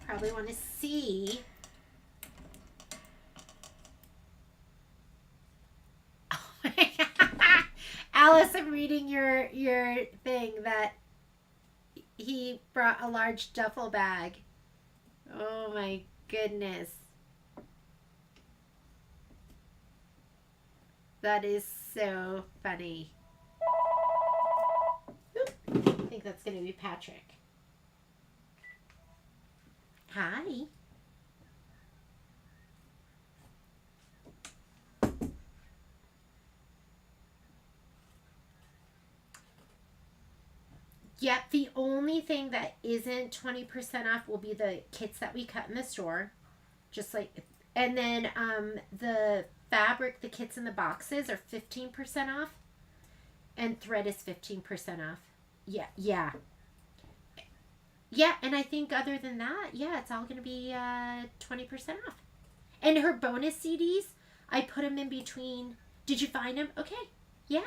Probably want to see. Oh my God. Alice, I'm reading your thing that he brought a large duffel bag. Oh my goodness. That is so funny. Oop. I think that's going to be Patrick. Hi. Yep, the only thing that isn't 20% off will be the kits that we cut in the store. Just like, and then the fabric, the kits in the boxes are 15% off. And thread is 15% off. Yeah, yeah. Yeah, and I think other than that, yeah, it's all going to be 20% off. And her bonus CDs, I put them in between. Did you find them? Okay, yeah.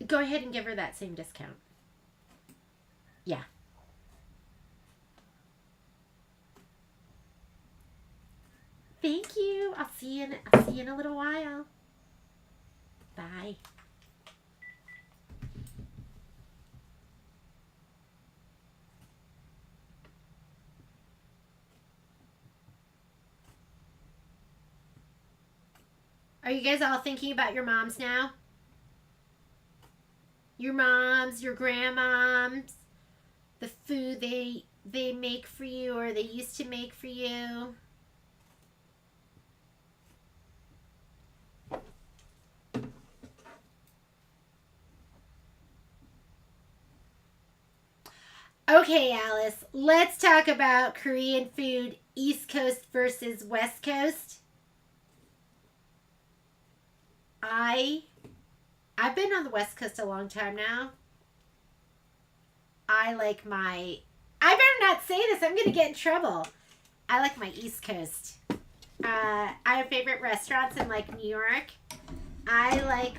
Go ahead and give her that same discount. Yeah. Thank you. I'll see you in a little while. Bye. Are you guys all thinking about your moms now? Your moms, your grandmoms, the food they make for you or they used to make for you. Okay, Alice, let's talk about Korean food, East Coast versus West Coast. I've been on the West Coast a long time now. I better not say this, I'm going to get in trouble. I like my East Coast. I have favorite restaurants in like New York. I like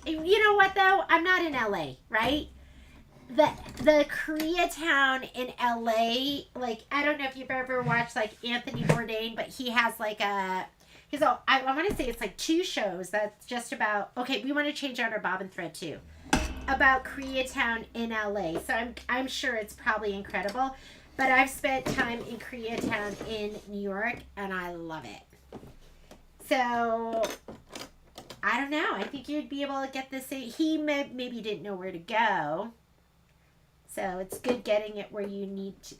you know what though? I'm not in LA, right? The Koreatown in LA, like, I don't know if you've ever watched like Anthony Bourdain, but he has like I want to say it's like 2 shows that's just about, okay, we want to change out our bobbin thread too, about Koreatown in LA. So I'm sure it's probably incredible, but I've spent time in Koreatown in New York and I love it. So I don't know. I think you'd be able to get this. He maybe didn't know where to go. So it's good getting it where you need to,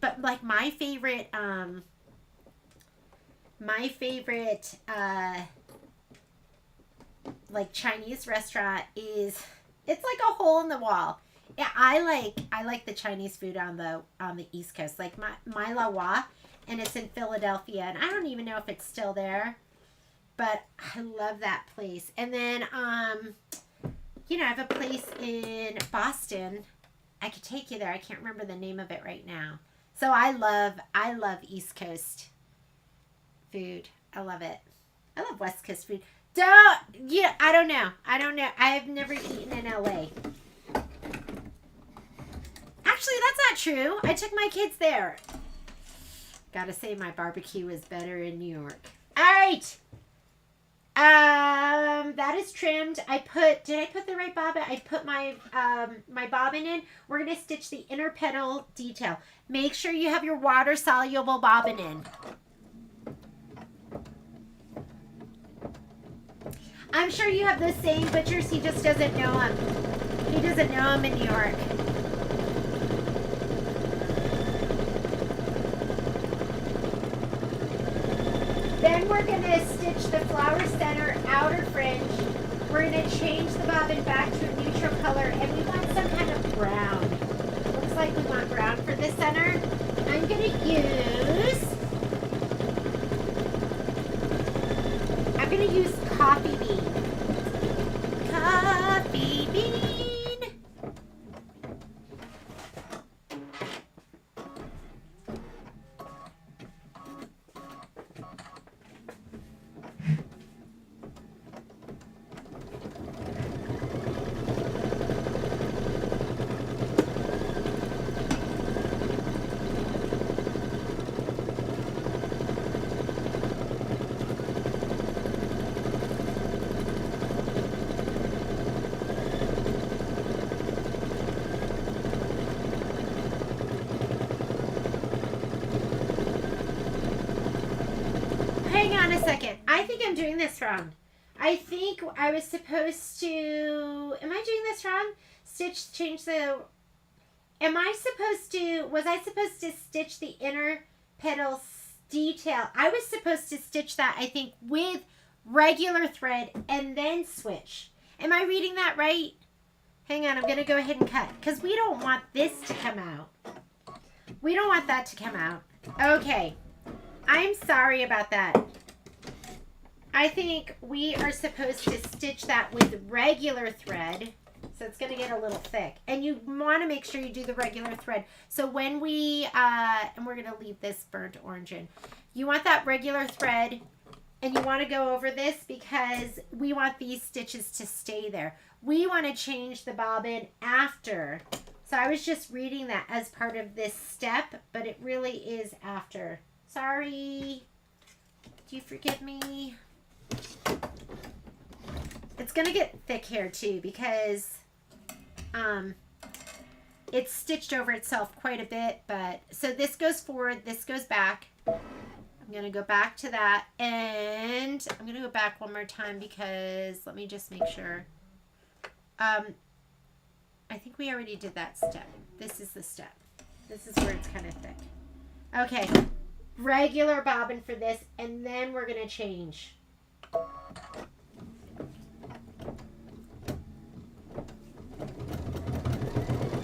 but like my favorite my favorite like Chinese restaurant is, it's like a hole in the wall. Yeah, I like the Chinese food on the East Coast, like my La Wa, and it's in Philadelphia, and I don't even know if it's still there, but I love that place. And then you know, I have a place in Boston. I could take you there. I can't remember the name of it right now. So I love East Coast food. I love it. I love West Coast food. I don't know. I've never eaten in LA. Actually, that's not true. I took my kids there. Gotta say, my barbecue is better in New York. All right. That is trimmed. Did I put the right bobbin? I put my my bobbin in. We're gonna stitch the inner petal detail. Make sure you have your water soluble bobbin in. I'm sure you have the same butchers. He just doesn't know them. He doesn't know them in New York. Then we're going to stitch the flower center outer fringe. We're going to change the bobbin back to a neutral color, and we want some kind of brown. Looks like we want brown for the center. I'm going to use coffee bean. Coffee bean. Hang on a second. I think I'm doing this wrong. I think I was supposed to... Am I doing this wrong? Was I supposed to stitch the inner petal detail? I was supposed to stitch that, I think, with regular thread and then switch. Am I reading that right? Hang on, I'm going to go ahead and cut, because we don't want this to come out. We don't want that to come out. Okay. I'm sorry about that. I think we are supposed to stitch that with regular thread. So it's going to get a little thick. And you want to make sure you do the regular thread. So when we, and we're going to leave this burnt orange in. You want that regular thread, and you want to go over this because we want these stitches to stay there. We want to change the bobbin after. So I was just reading that as part of this step, but it really is after. Sorry. Do you forgive me? It's going to get thick here too because it's stitched over itself quite a bit. But so this goes forward, this goes back. I'm going to go back to that, and I'm going to go back one more time because let me just make sure. I think we already did that step. This is the step. This is where it's kind of thick. Okay. Regular bobbin for this, and then we're going to change.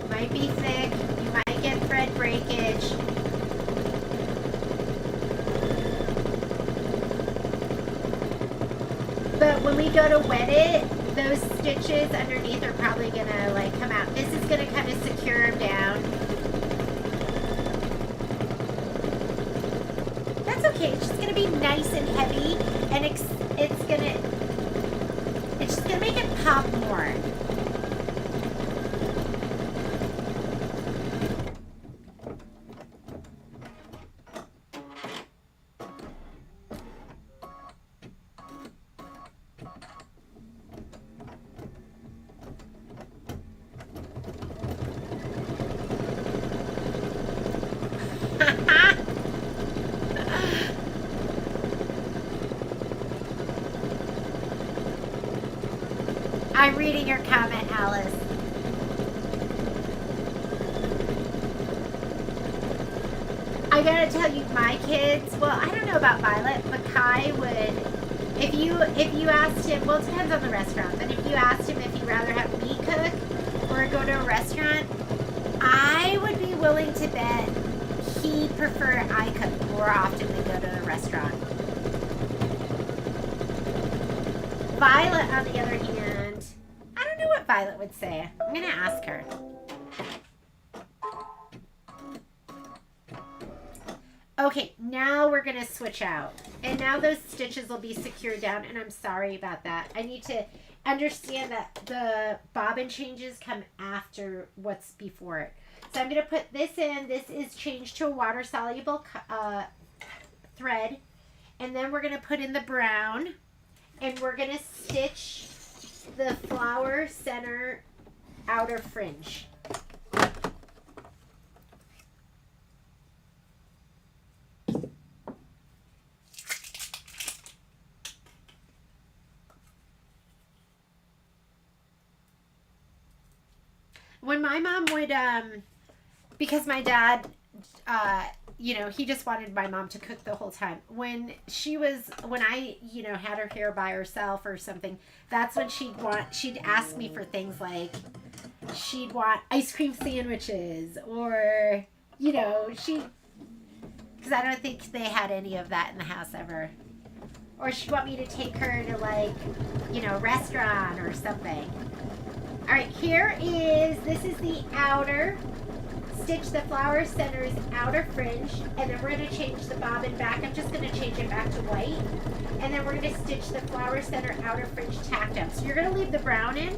Might be thick. You might get thread breakage. But when we go to wet it, those stitches underneath are probably going to like come out. This is going to kind of secure them down. That's okay. It's just going to be nice and heavy, and it's just going to make it pop more. I'm reading your comment, Alice. I gotta tell you, my kids, well, I don't know about Violet, but Kai would, if you asked him, well, it depends on the restaurant, but if you asked him if he'd rather have me cook or go to a restaurant, I would be willing to bet he'd prefer I cook more often than go to a restaurant. Violet, on the other hand, I don't know what Violet would say. I'm gonna ask her. Okay, now we're gonna switch out. And now those stitches will be secured down, and I'm sorry about that. I need to understand that the bobbin changes come after what's before it. So I'm gonna put this in. This is changed to a water-soluble thread. And then we're gonna put in the brown, and we're gonna stitch the flower center outer fringe. When my mom would, because my dad, he just wanted my mom to cook the whole time. When I, had her hair by herself or something, that's when she'd ask me for things like, she'd want ice cream sandwiches or, because I don't think they had any of that in the house ever. Or she'd want me to take her to a restaurant or something. All right, this is the outer, stitch the flower center's outer fringe, and then we're going to change the bobbin back. I'm just going to change it back to white, and then we're going to stitch the flower center outer fringe tacked up. So you're going to leave the brown in.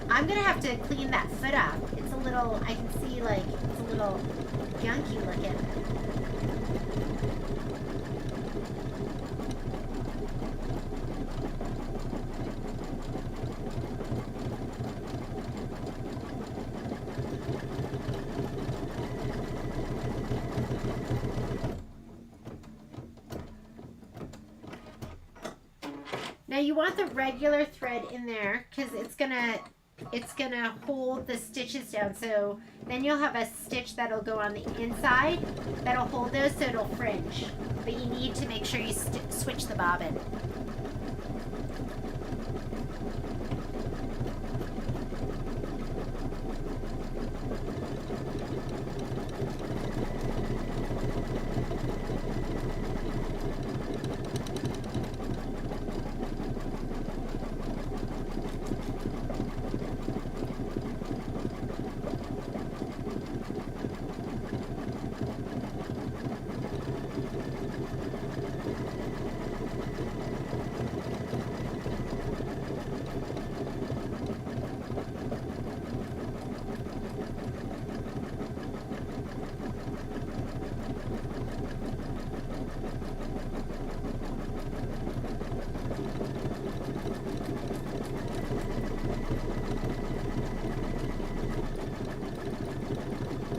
I'm gonna have to clean that foot off. It's a little, I can see it's a little gunky looking. Now you want the regular thread in there because it's gonna hold the stitches down. So then you'll have a stitch that'll go on the inside that'll hold those so it'll fringe. But you need to make sure you switch the bobbin.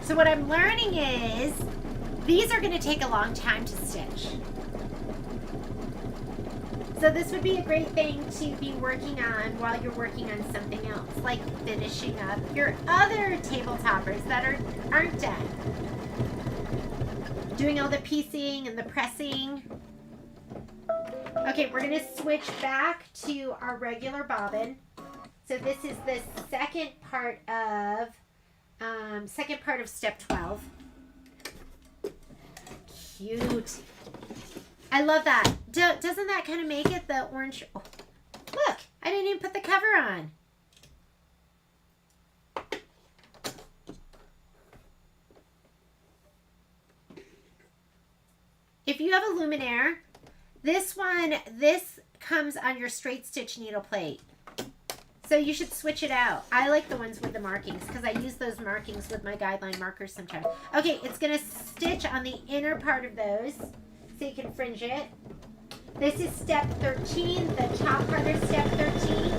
So what I'm learning is these are going to take a long time to stitch. So this would be a great thing to be working on while you're working on something else, like finishing up your other table toppers that aren't done. Doing all the piecing and the pressing. Okay, we're going to switch back to our regular bobbin. So this is the second part of step 12. Cute. I love that. Doesn't that kind of make it the orange? Oh, look, I didn't even put the cover on. If you have a luminaire, this comes on your straight stitch needle plate. So you should switch it out. I like the ones with the markings because I use those markings with my guideline markers sometimes. Okay, it's going to stitch on the inner part of those so you can fringe it. This is step 13, the top part of step 13.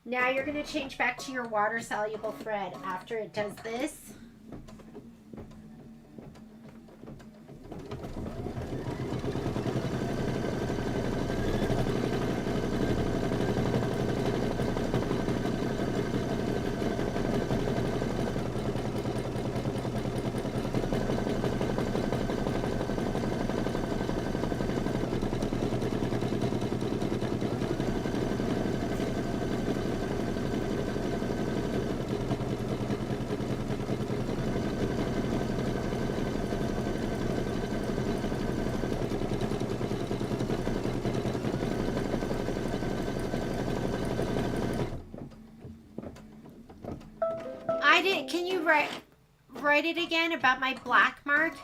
Now you're going to change back to your water soluble thread after it does this. Can you write it again about my black mark?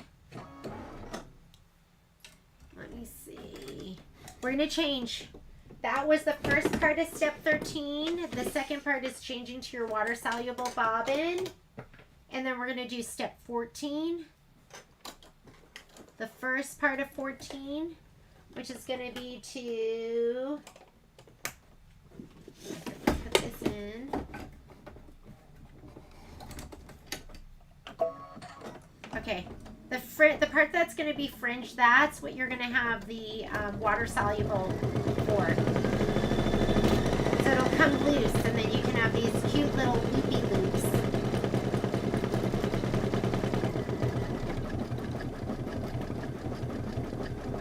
Let me see. We're going to change. That was the first part of step 13. The second part is changing to your water soluble bobbin. And then we're going to do step 14. The first part of 14, which is going to be to put this in. Okay, the part that's going to be fringed, that's what you're going to have the water soluble for. So it'll come loose, and then you can have these cute little loopy loops.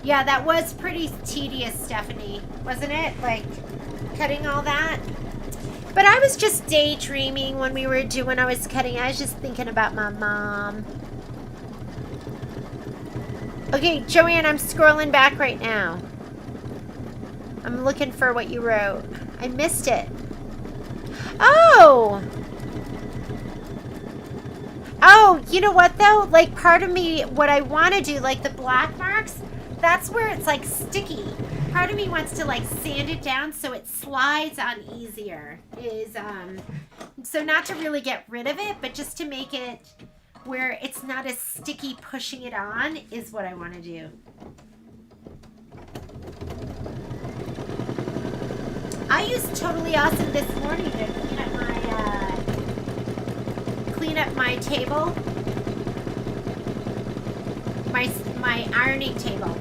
Yeah, that was pretty tedious, Stephanie, wasn't it? Like, cutting all that. But I was just daydreaming when I was cutting. I was just thinking about my mom. Okay, Joanne, I'm scrolling back right now. I'm looking for what you wrote. I missed it. Oh! Oh, you know what, though? Like, part of me, what I want to do, like the black marks, that's where it's, like, sticky. Part of me wants to, like, sand it down so it slides on easier. So not to really get rid of it, but just to make it where it's not as sticky pushing it on is what I want to do. I used Totally Awesome this morning to clean up my table, my ironing table.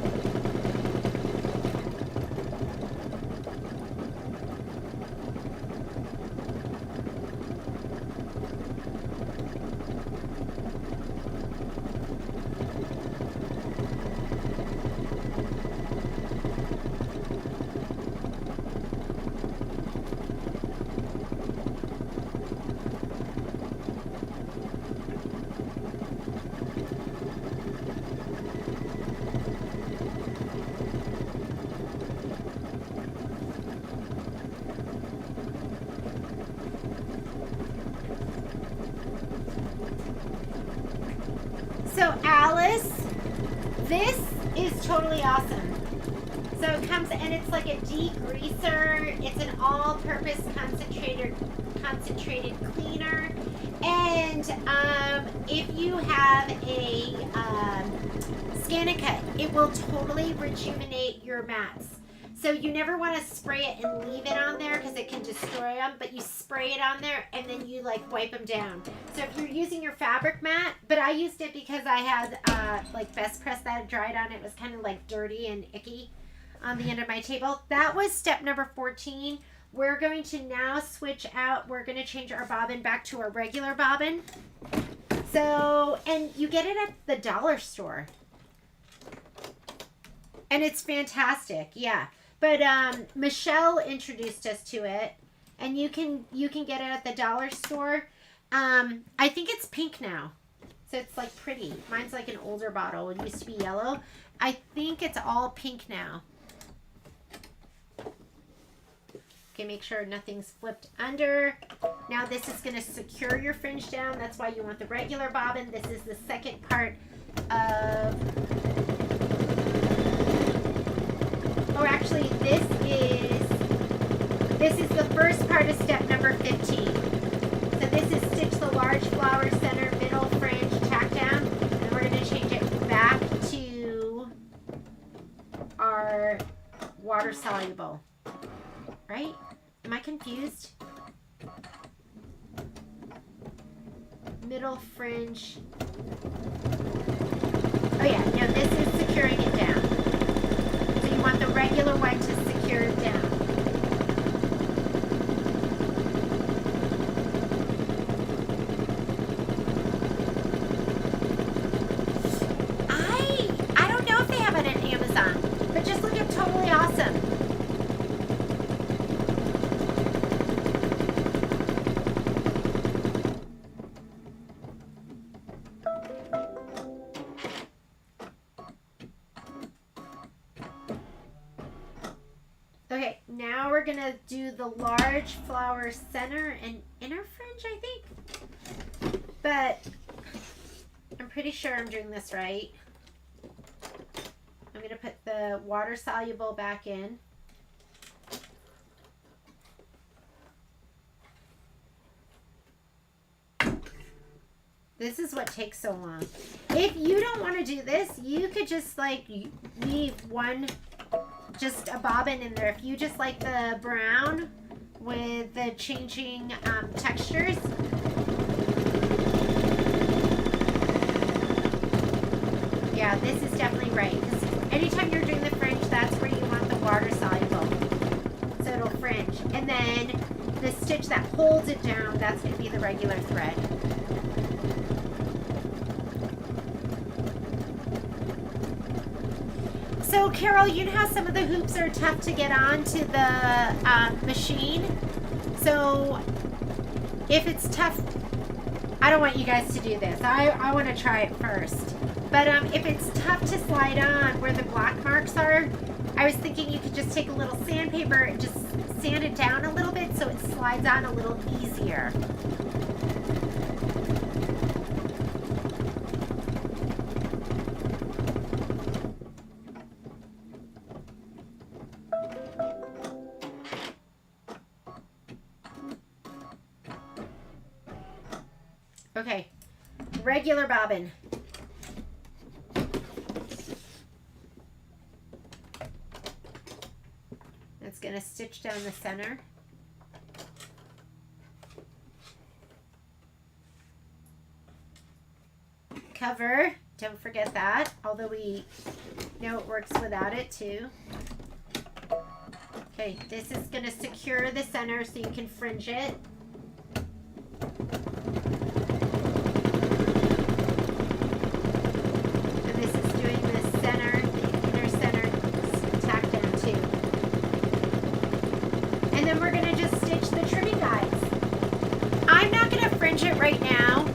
So Alice, this is Totally Awesome. So it comes and it's like a degreaser. It's an all-purpose concentrated cleaner. And if you have a Scan-A-Cut, it will totally rejuvenate your mats. So you never want to spray it and leave it on there because it can destroy them, but you spray it on there and then you like wipe them down. So if you're using your fabric mat, but I used it because I had like Best Press that had dried on. It was kind of like dirty and icky on the end of my table. That was step number 14. We're going to now switch out. We're going to change our bobbin back to our regular bobbin. So, and you get it at the dollar store. And it's fantastic, yeah. But Michelle introduced us to it, and you can get it at the dollar store. I think it's pink now, so it's like pretty. Mine's like an older bottle. It used to be yellow. I think it's all pink now. Okay, make sure nothing's flipped under. Now this is going to secure your fringe down. That's why you want the regular bobbin. This is the second part of... Oh, actually, this is the first part of step number 15. So this is stitch the large flower center, middle fringe, tack down, and we're going to change it back to our water soluble. Right? Am I confused? middle fringe. Oh yeah, no, this is securing it down. So you want the regular one to secure it down. I don't know if they have it on Amazon, but just look at Totally Awesome. Okay, now we're gonna do the large flower center and inner fringe, I think. But I'm pretty sure I'm doing this right. I'm gonna put the water soluble back in. This is what takes so long. If you don't want to do this, you could just like leave one, just a bobbin in there. If you just like the brown with the changing textures. Yeah, this is definitely right. Because anytime you're doing the fringe, that's where you want the water soluble. So it'll fringe. And then the stitch that holds it down, that's going to be the regular thread. So Carol, you know how some of the hoops are tough to get onto the machine? So if it's tough, I don't want you guys to do this. I want to try it first. But if it's tough to slide on where the black marks are, I was thinking you could just take a little sandpaper and just sand it down a little bit so it slides on a little easier. Okay, regular bobbin. It's going to stitch down the center. Cover, don't forget that, although we know it works without it too. Okay, this is going to secure the center so you can fringe it. It right now,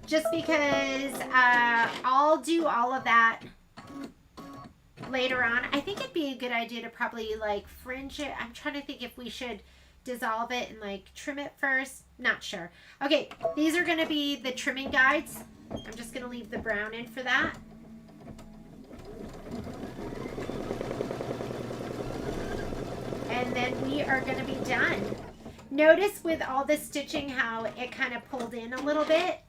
just because I'll do all of that later on. I think it'd be a good idea to probably like fringe it. I'm trying to think if we should dissolve it and like trim it first. Not sure. Okay, these are going to be the trimming guides. I'm just going to leave the brown in for that. And then we are going to be done. Notice with all the stitching how it kind of pulled in a little bit.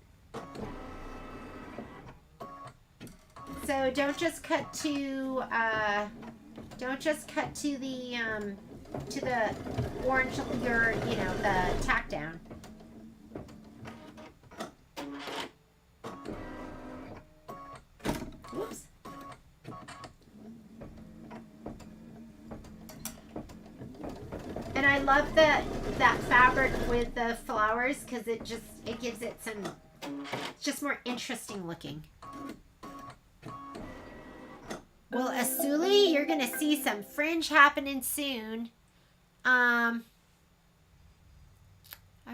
So don't just cut to the orange, the tack down. Whoops. And I love that fabric with the flowers because it gives it some, it's just more interesting looking. Well, Asuli, you're going to see some fringe happening soon. I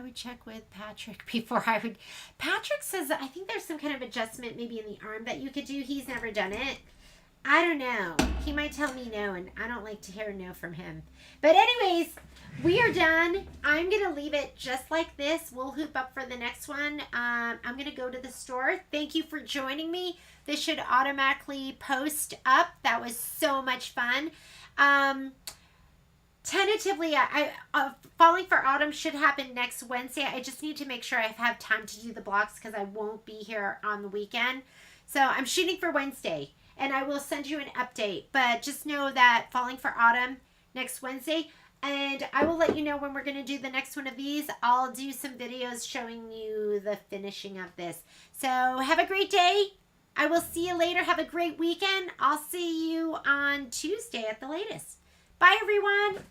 would check with Patrick before I would. Patrick says, I think there's some kind of adjustment maybe in the arm that you could do. He's never done it. I don't know. He might tell me no, and I don't like to hear no from him. But anyways, we are done. I'm going to leave it just like this. We'll hoop up for the next one. I'm going to go to the store. Thank you for joining me. This should automatically post up. That was so much fun. Tentatively, Falling for Autumn should happen next Wednesday. I just need to make sure I have time to do the blocks because I won't be here on the weekend. So I'm shooting for Wednesday. And I will send you an update. But just know that Falling for Autumn next Wednesday. And I will let you know when we're going to do the next one of these. I'll do some videos showing you the finishing of this. So have a great day. I will see you later. Have a great weekend. I'll see you on Tuesday at the latest. Bye, everyone.